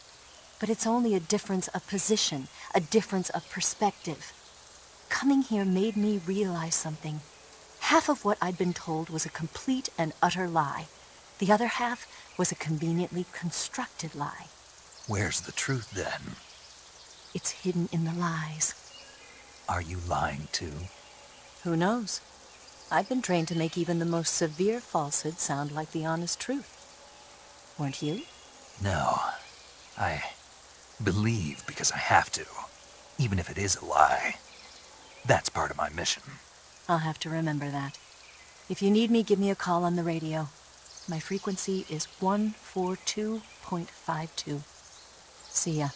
but it's only a difference of position, a difference of perspective. Coming here made me realize something. Half of what I'd been told was a complete and utter lie. The other half was a conveniently constructed lie. Where's the truth, then? It's hidden in the lies. Are you lying, too? Who knows? I've been trained to make even the most severe falsehood sound like the honest truth. Weren't you? No. I believe because I have to, even if it is a lie. That's part of my mission. I'll have to remember that. If you need me, give me a call on the radio. My frequency is 142.52. See ya.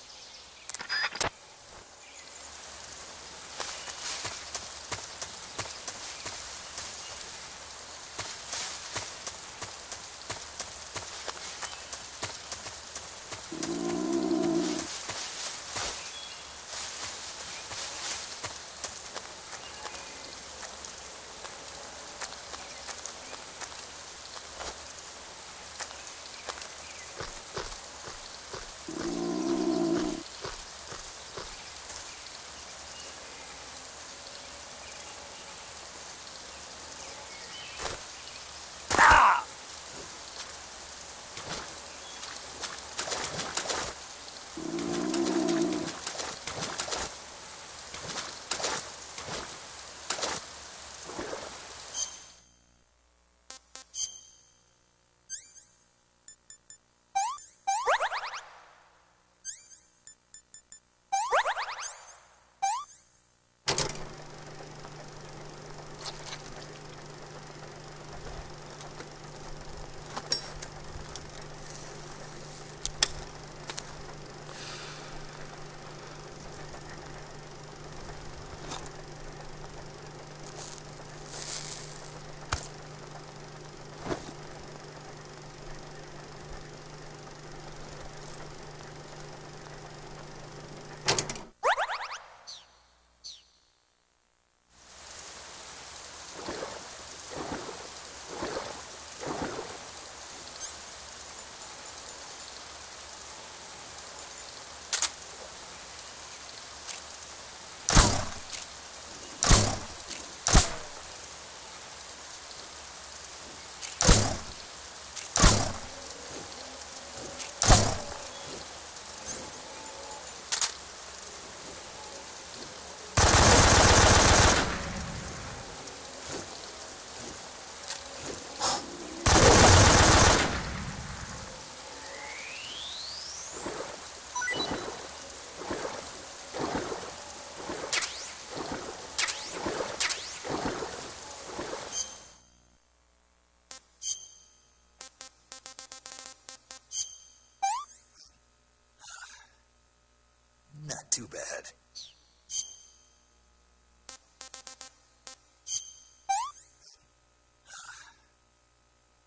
Not too bad.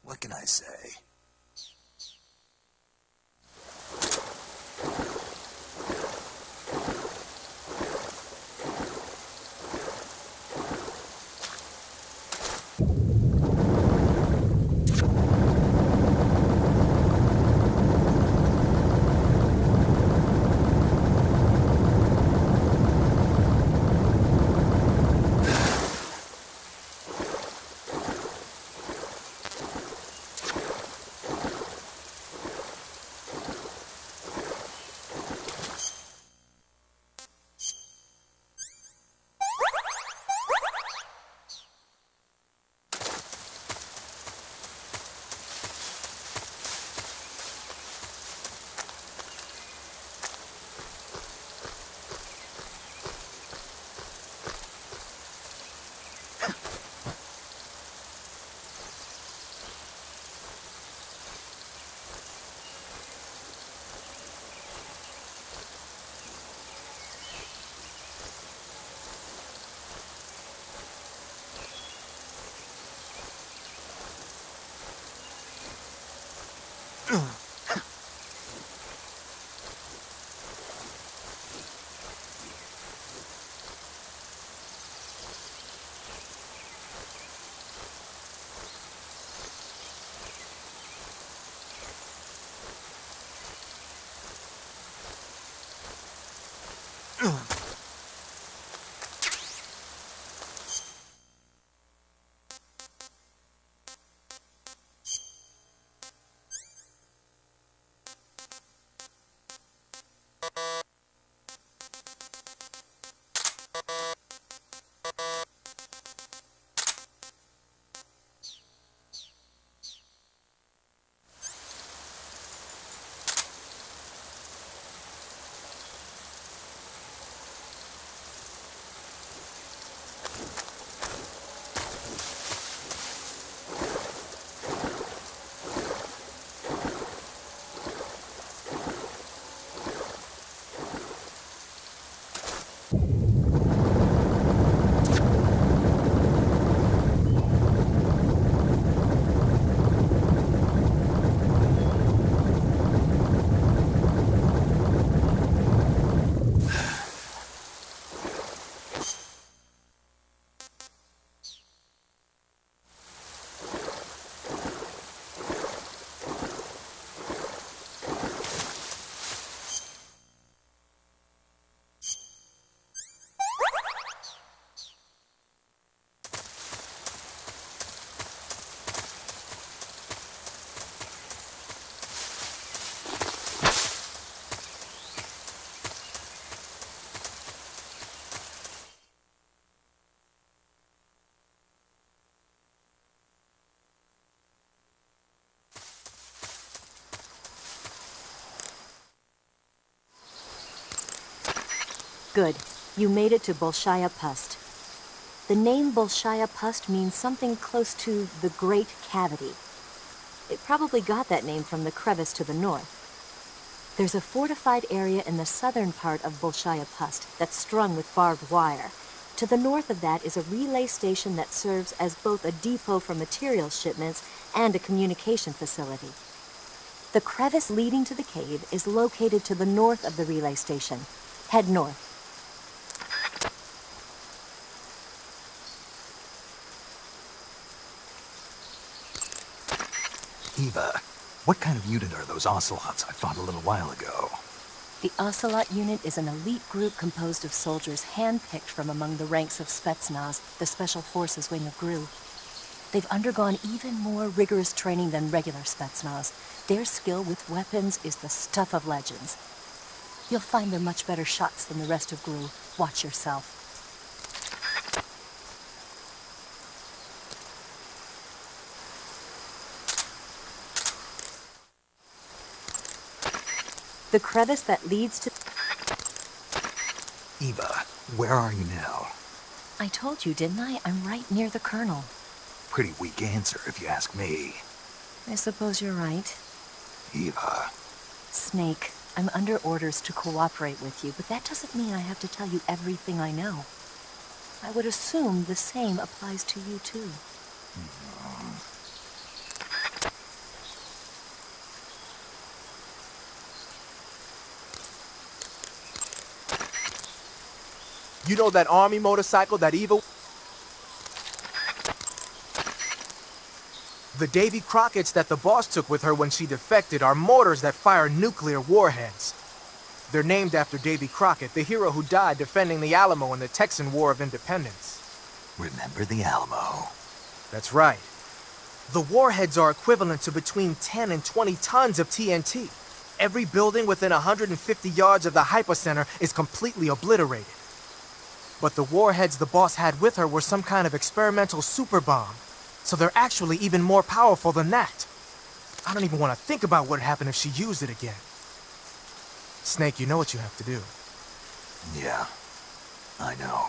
What can I say? Good. You made it to Bolshaya Pust. The name Bolshaya Pust means something close to the Great Cavity. It probably got that name from the crevice to the north. There's a fortified area in the southern part of Bolshaya Pust that's strung with barbed wire. To the north of that is a relay station that serves as both a depot for material shipments and a communication facility. The crevice leading to the cave is located to the north of the relay station. Head north. Eva, what kind of unit are those ocelots I fought a little while ago? The Ocelot unit is an elite group composed of soldiers handpicked from among the ranks of Spetsnaz, the Special Forces wing of GRU. They've undergone even more rigorous training than regular Spetsnaz. Their skill with weapons is the stuff of legends. You'll find they're much better shots than the rest of GRU. Watch yourself. The crevice that leads to... Eva, where are you now? I told you, didn't I? I'm right near the Colonel. Pretty weak answer, if you ask me. I suppose you're right. Eva. Snake, I'm under orders to cooperate with you, but that doesn't mean I have to tell you everything I know. I would assume the same applies to you, too. You know that army motorcycle that Eva... The Davy Crockett's that the boss took with her when she defected are mortars that fire nuclear warheads. They're named after Davy Crockett, the hero who died defending the Alamo in the Texan War of Independence. Remember the Alamo. That's right. The warheads are equivalent to between 10 and 20 tons of TNT. Every building within 150 yards of the hypocenter is completely obliterated. But the warheads the boss had with her were some kind of experimental super bomb. So they're actually even more powerful than that. I don't even want to think about what would happen if she used it again. Snake, you know what you have to do. Yeah, I know.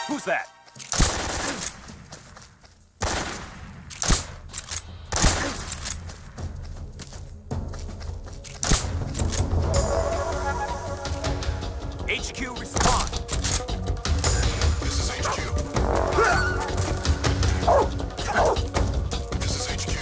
Who's that? HQ, respond. This is HQ. This is HQ.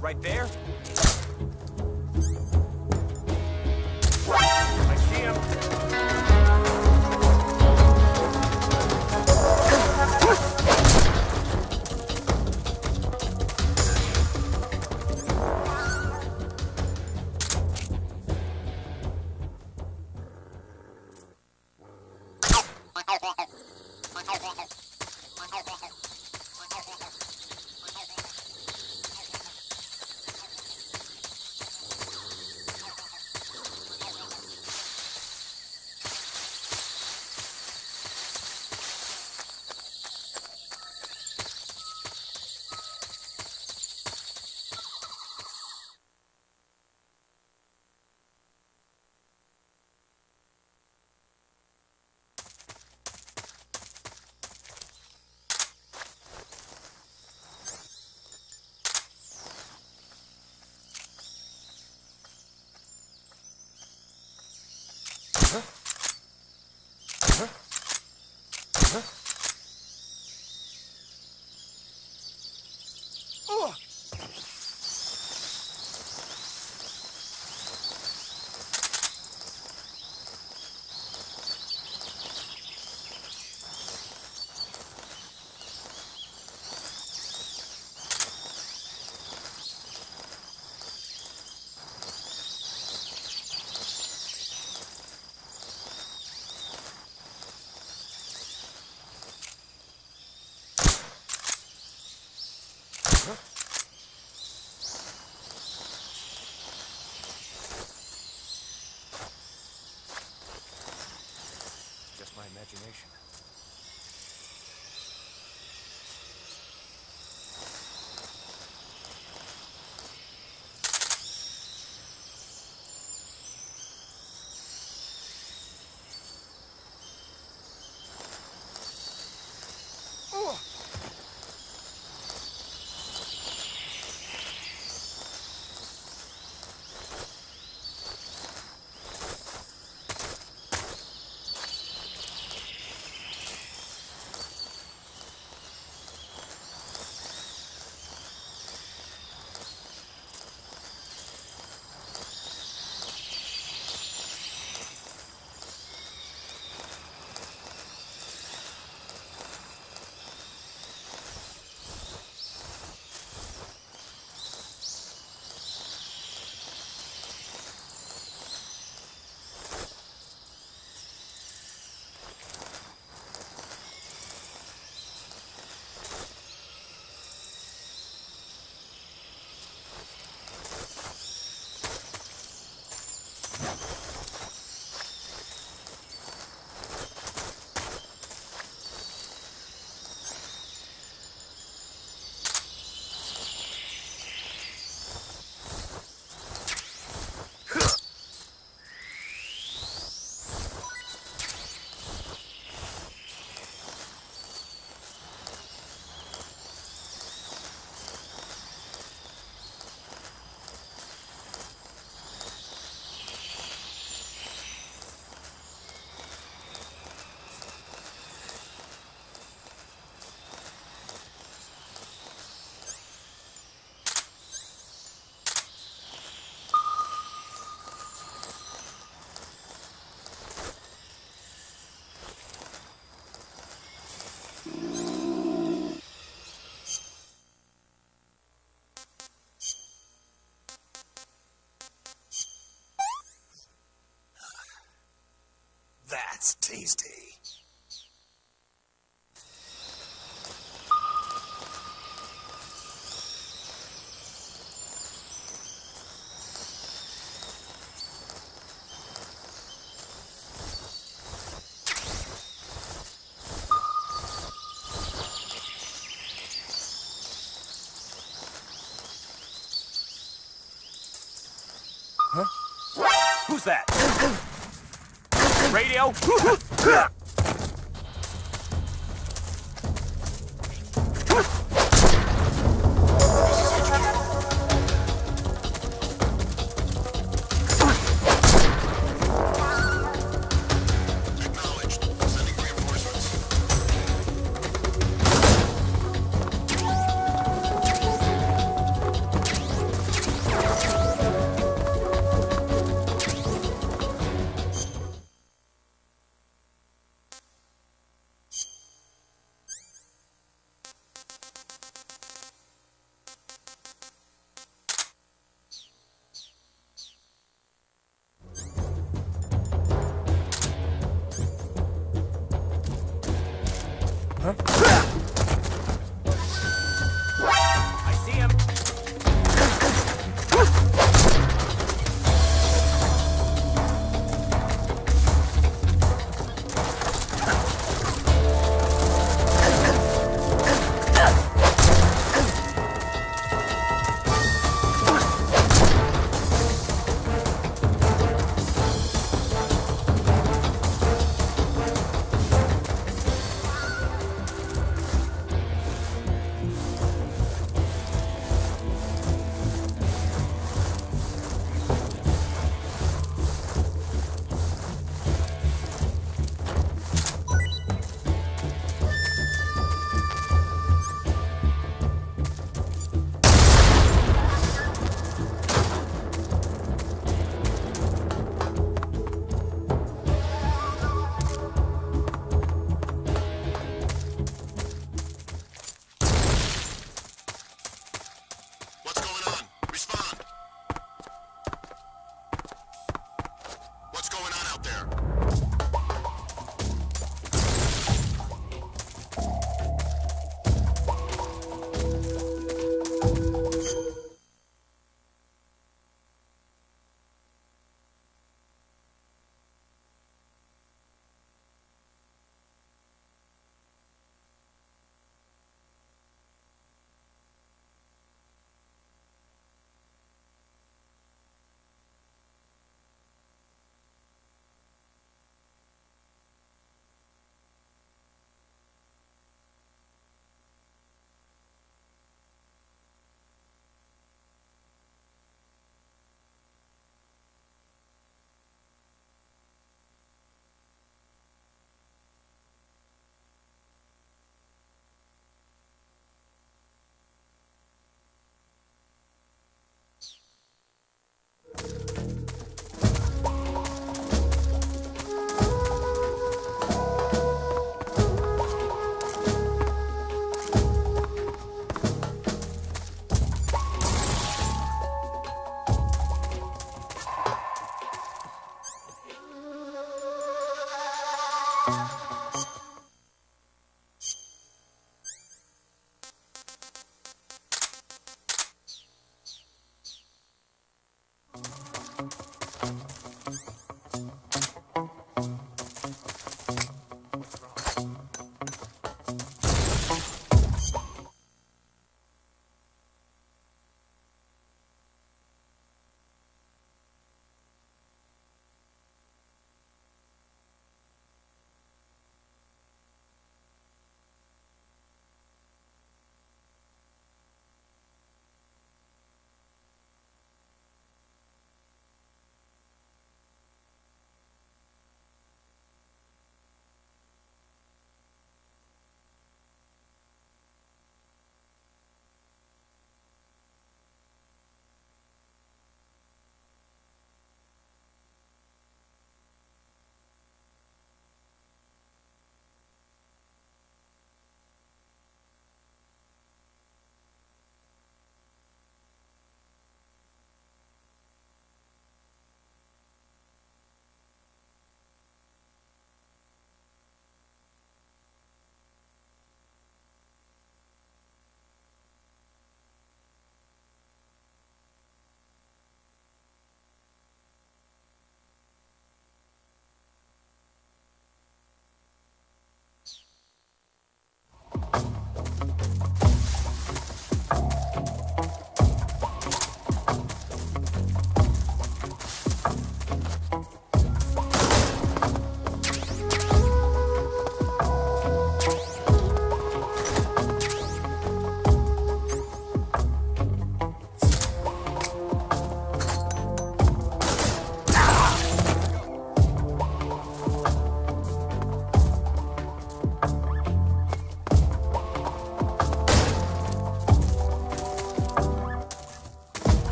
Right there? I see him. That's tasty. Huh? Who's that? Radio? I see him.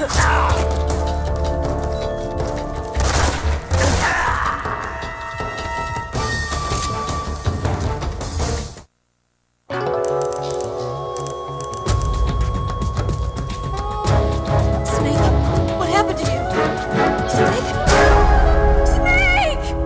Snake, what happened to you? Snake? Snake!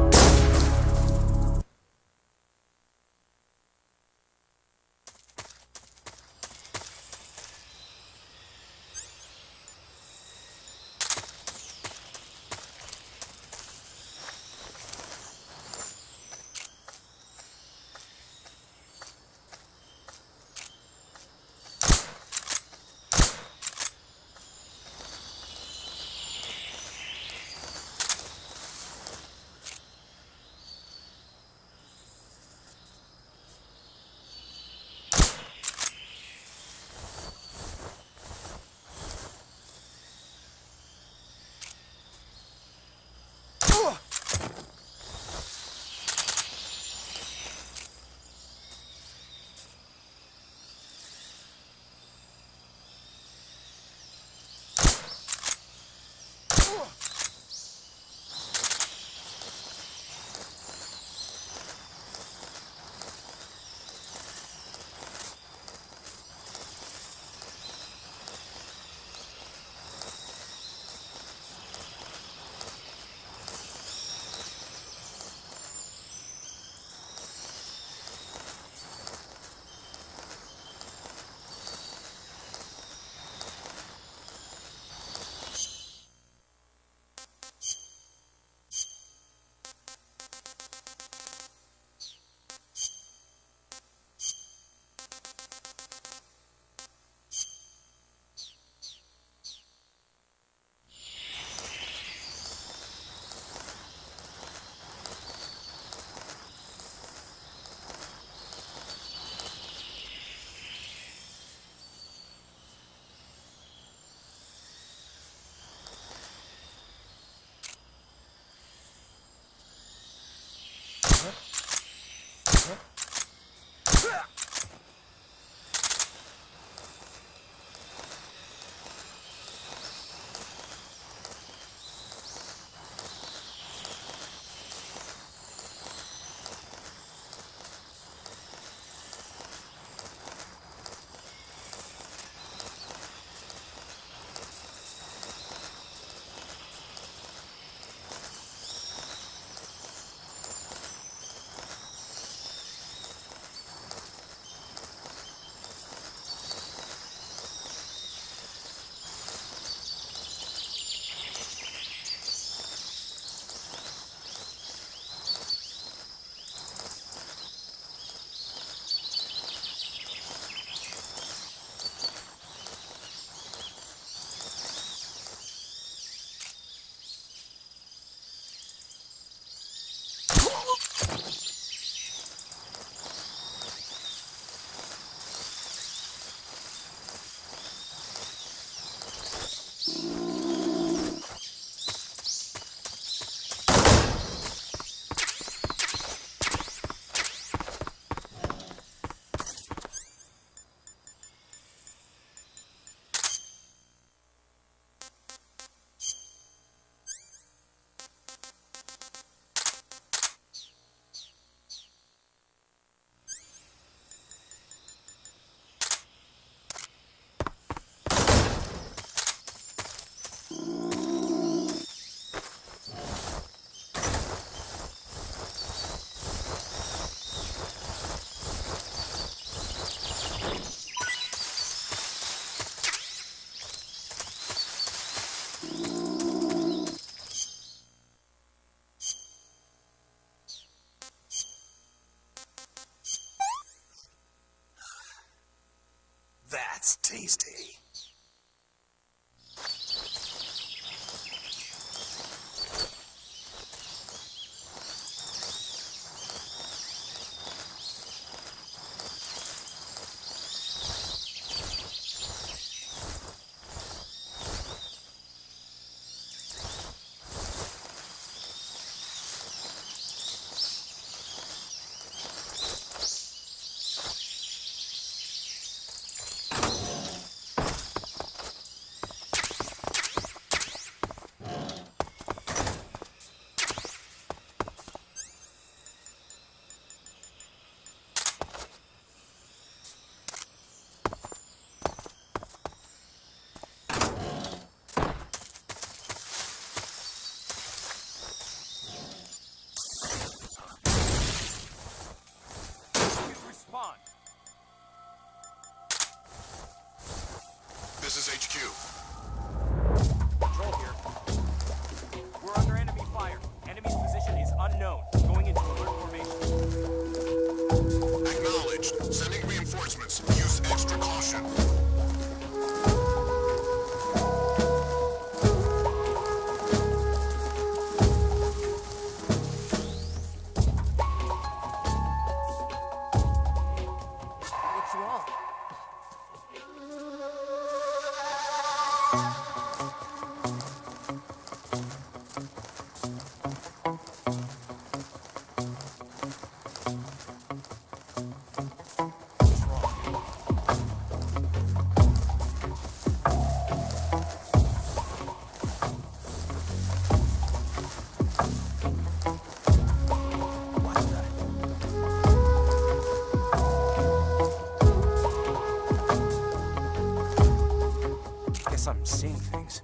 That's tasty. Patrol here. We're under enemy fire. Enemy's position is unknown. Going into alert formation. Acknowledged. Sending reinforcements. Use extra caution. What's wrong? Guess I'm seeing things.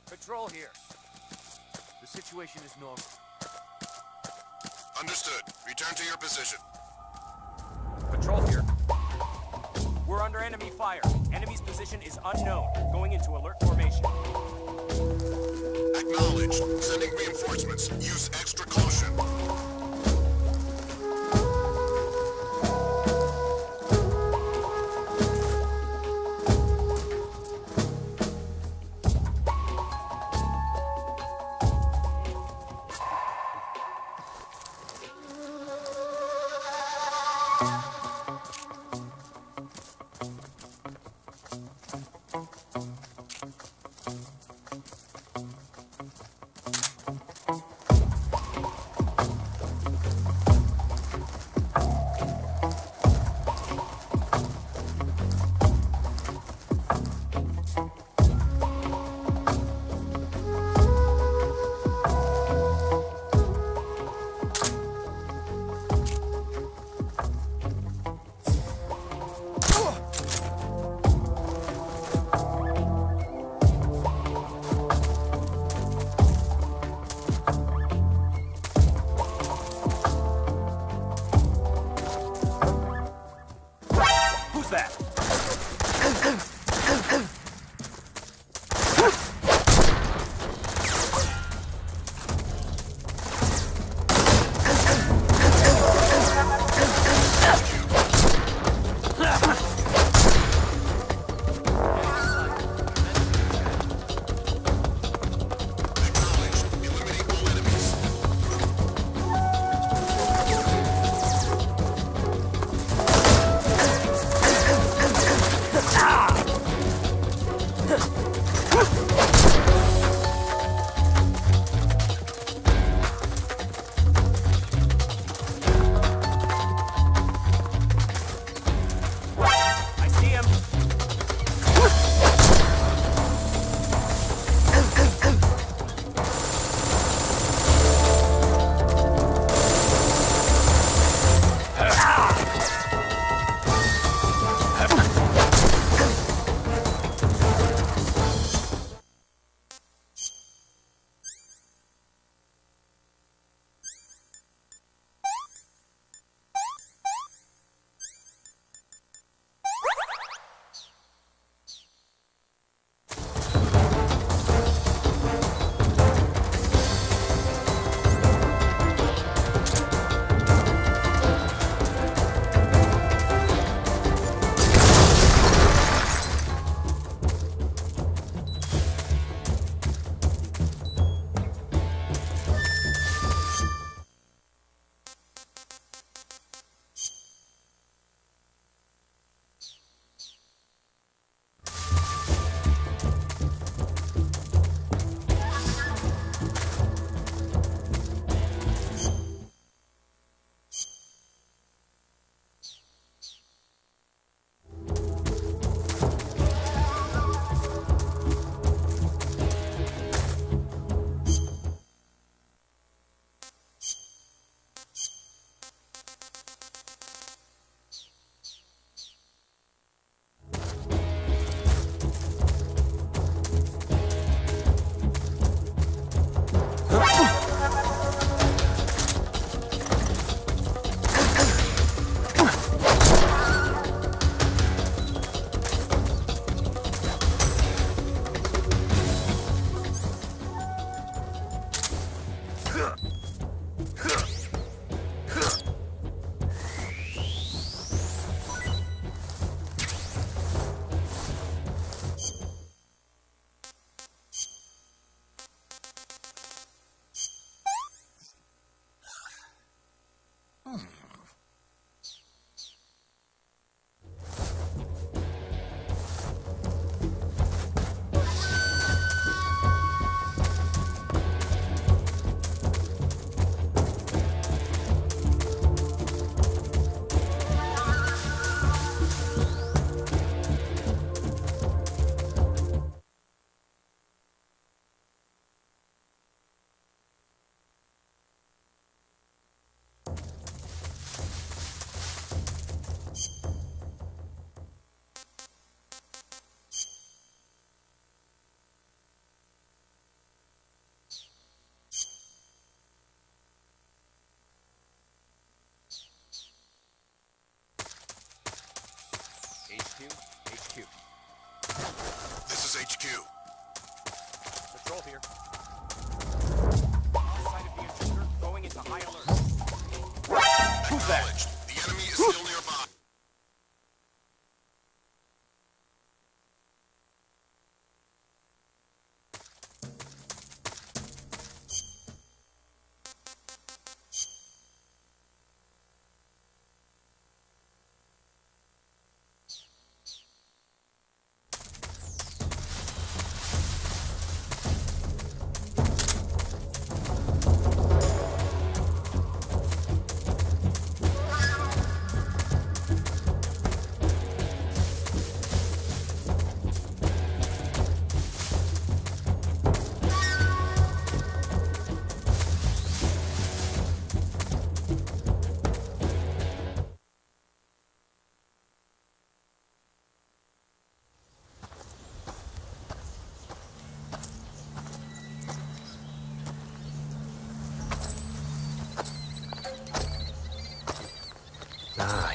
Patrol here. The situation is normal. Understood. Return to your position. Patrol here. We're under enemy fire. Enemy's position is unknown. Going into alert formation. Acknowledged. Sending reinforcements. Use extra caution. Who's that? I see him. HQ. This is HQ. Patrol here. Lost sight of the intruder, going into high alert. Who's that? The enemy is still nearby.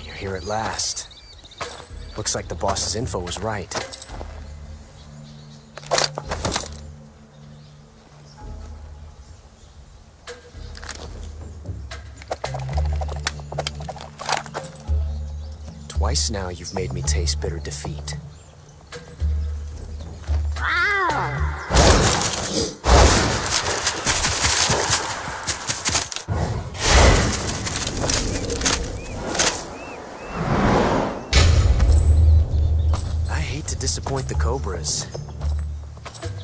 You're here at last. Looks like the boss's info was right. Twice now you've made me taste bitter defeat. I hate to disappoint the Cobras,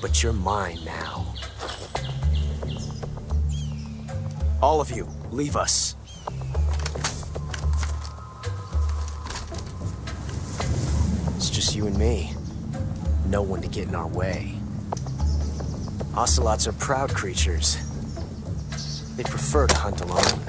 but you're mine now. All of you, leave us. It's just you and me. No one to get in our way. Ocelots are proud creatures. They prefer to hunt alone.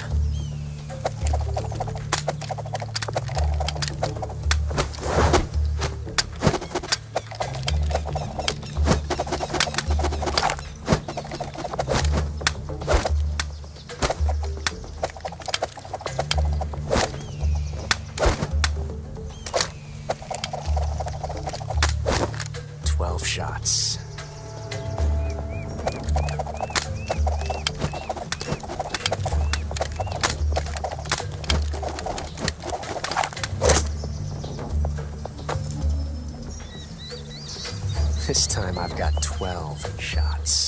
Shots. This time I've got 12 shots.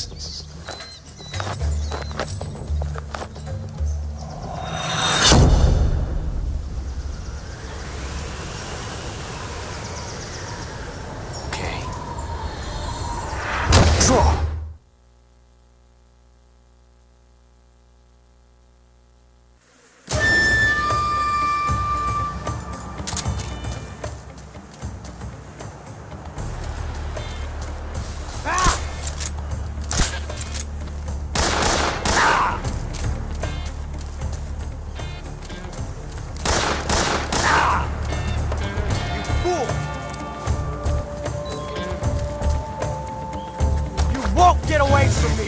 Get away from me!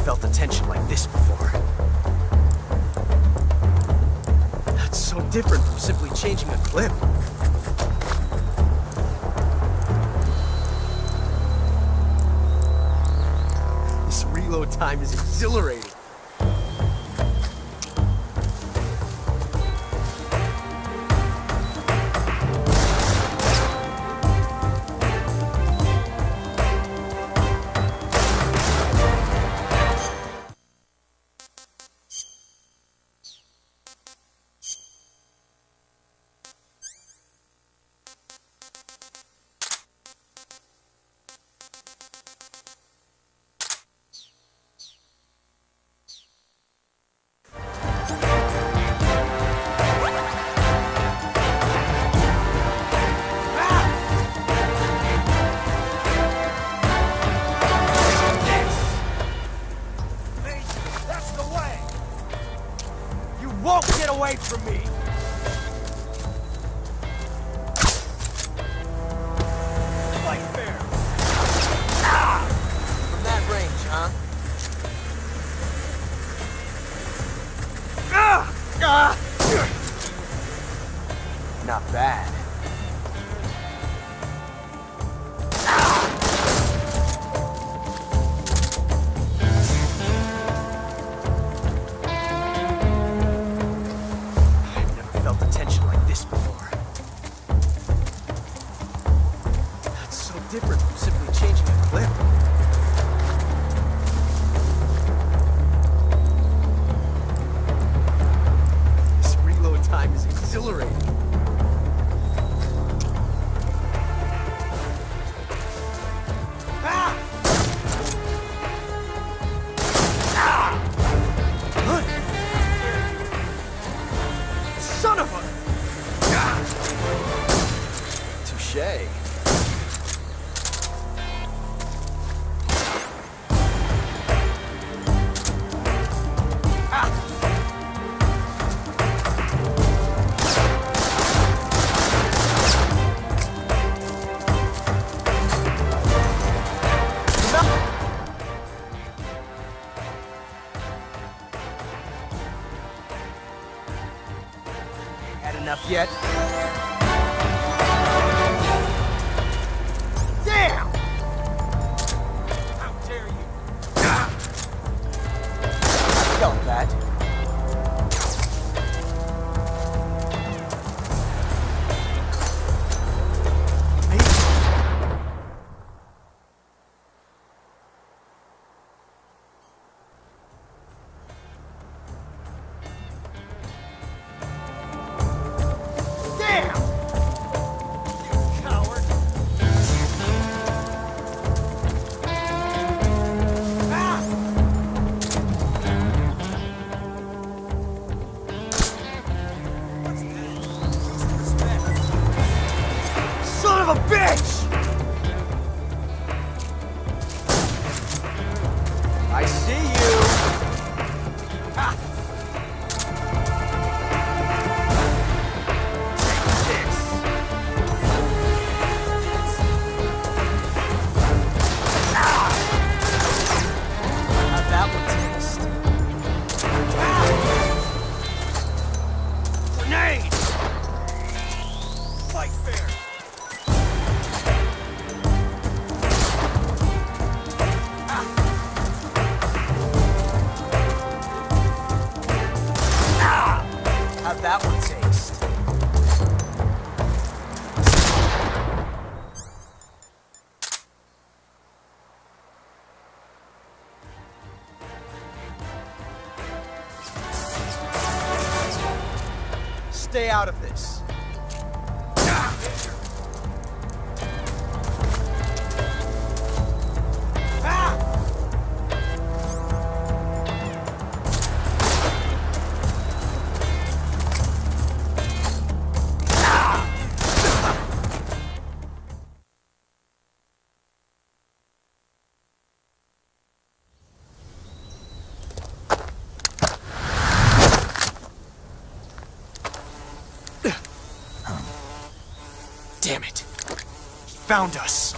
Felt a tension like this before. That's so different from simply changing a clip. This reload time is exhilarating. Won't get away from me! Fight fair! From that range, huh? Not bad. Different from simply changing a clip. This reload time is exhilarating. Touche. Had enough yet? Damn! How dare you? I felt that. Son of a bitch! I see you! Ha! Take this! Ah! How'd that one taste? Ah! Grenade! Fight fair! How'd that one taste? Stay out of this. Damn it. He found us.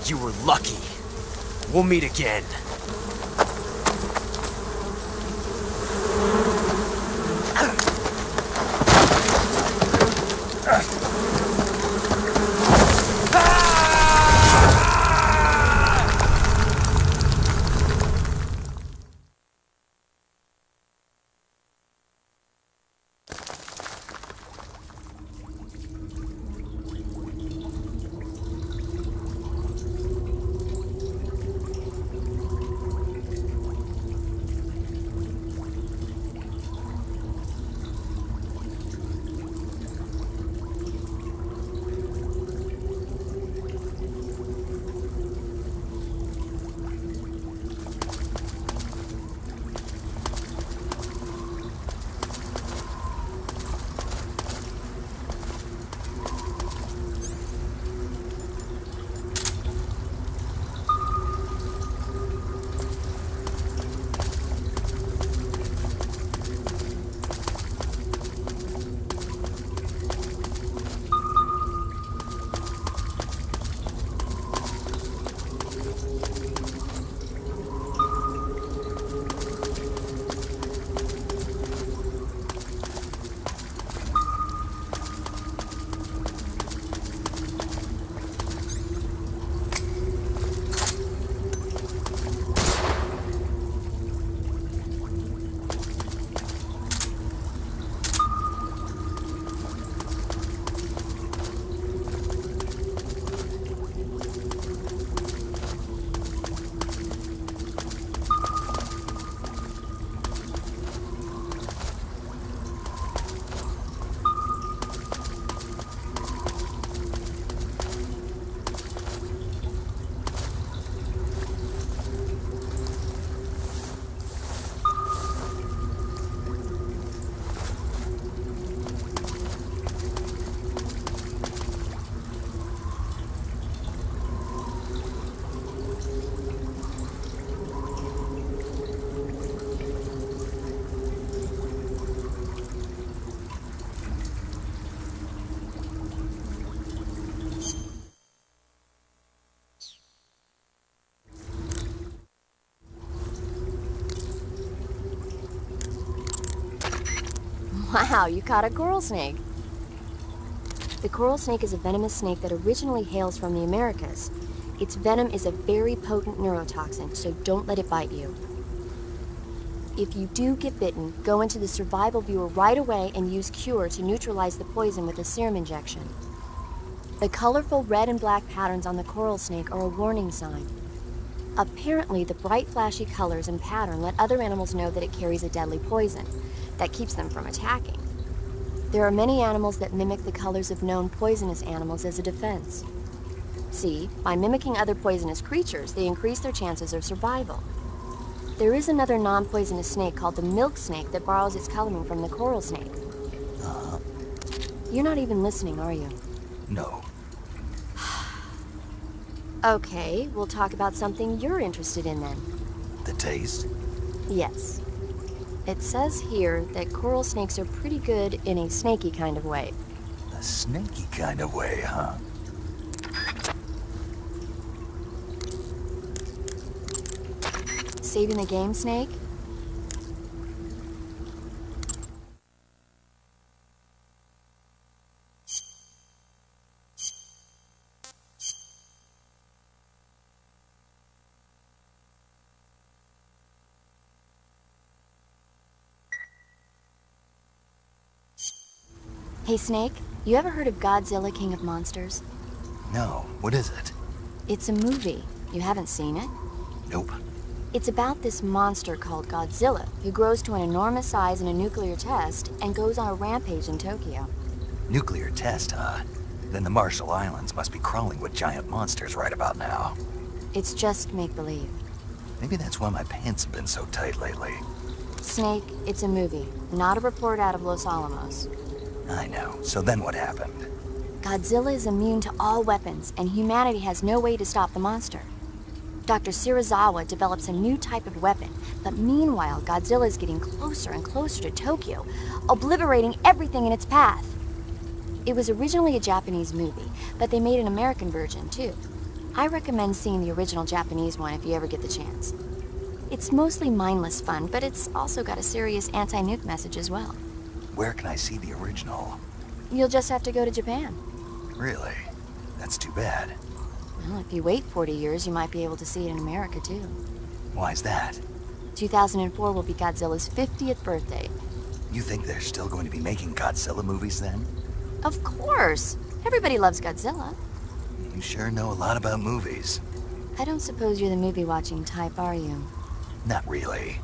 You were lucky. We'll meet again. Wow, you caught a coral snake. The coral snake is a venomous snake that originally hails from the Americas. Its venom is a very potent neurotoxin, so don't let it bite you. If you do get bitten, go into the survival viewer right away and use Cure to neutralize the poison with a serum injection. The colorful red and black patterns on the coral snake are a warning sign. Apparently, the bright flashy colors and pattern let other animals know that it carries a deadly poison that keeps them from attacking. There are many animals that mimic the colors of known poisonous animals as a defense. See, by mimicking other poisonous creatures, they increase their chances of survival. There is another non-poisonous snake called the milk snake that borrows its coloring from the coral snake. You're not even listening, are you? No. Okay, we'll talk about something you're interested in then. The taste? Yes. It says here that coral snakes are pretty good in a snaky kind of way. A snaky kind of way, huh? Saving the game, Snake? Hey, Snake, you ever heard of Godzilla, King of Monsters? No. What is it? It's a movie. You haven't seen it? Nope. It's about this monster called Godzilla, who grows to an enormous size in a nuclear test and goes on a rampage in Tokyo. Nuclear test, huh? Then the Marshall Islands must be crawling with giant monsters right about now. It's just make-believe. Maybe that's why my pants have been so tight lately. Snake, it's a movie, not a report out of Los Alamos. I know. So then what happened? Godzilla is immune to all weapons, and humanity has no way to stop the monster. Dr. Shirazawa develops a new type of weapon, but meanwhile, Godzilla is getting closer and closer to Tokyo, obliterating everything in its path. It was originally a Japanese movie, but they made an American version, too. I recommend seeing the original Japanese one if you ever get the chance. It's mostly mindless fun, but it's also got a serious anti-nuke message as well. Where can I see the original? You'll just have to go to Japan. Really? That's too bad. Well, if you wait 40 years, you might be able to see it in America, too. Why's that? 2004 will be Godzilla's 50th birthday. You think they're still going to be making Godzilla movies then? Of course! Everybody loves Godzilla. You sure know a lot about movies. I don't suppose you're the movie-watching type, are you? Not really.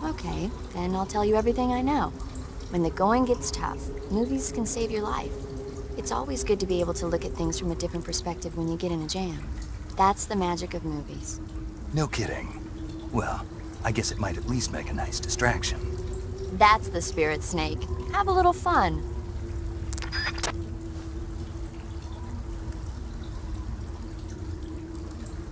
Okay, then I'll tell you everything I know. When the going gets tough, movies can save your life. It's always good to be able to look at things from a different perspective when you get in a jam. That's the magic of movies. No kidding. Well, I guess it might at least make a nice distraction. That's the spirit, Snake. Have a little fun.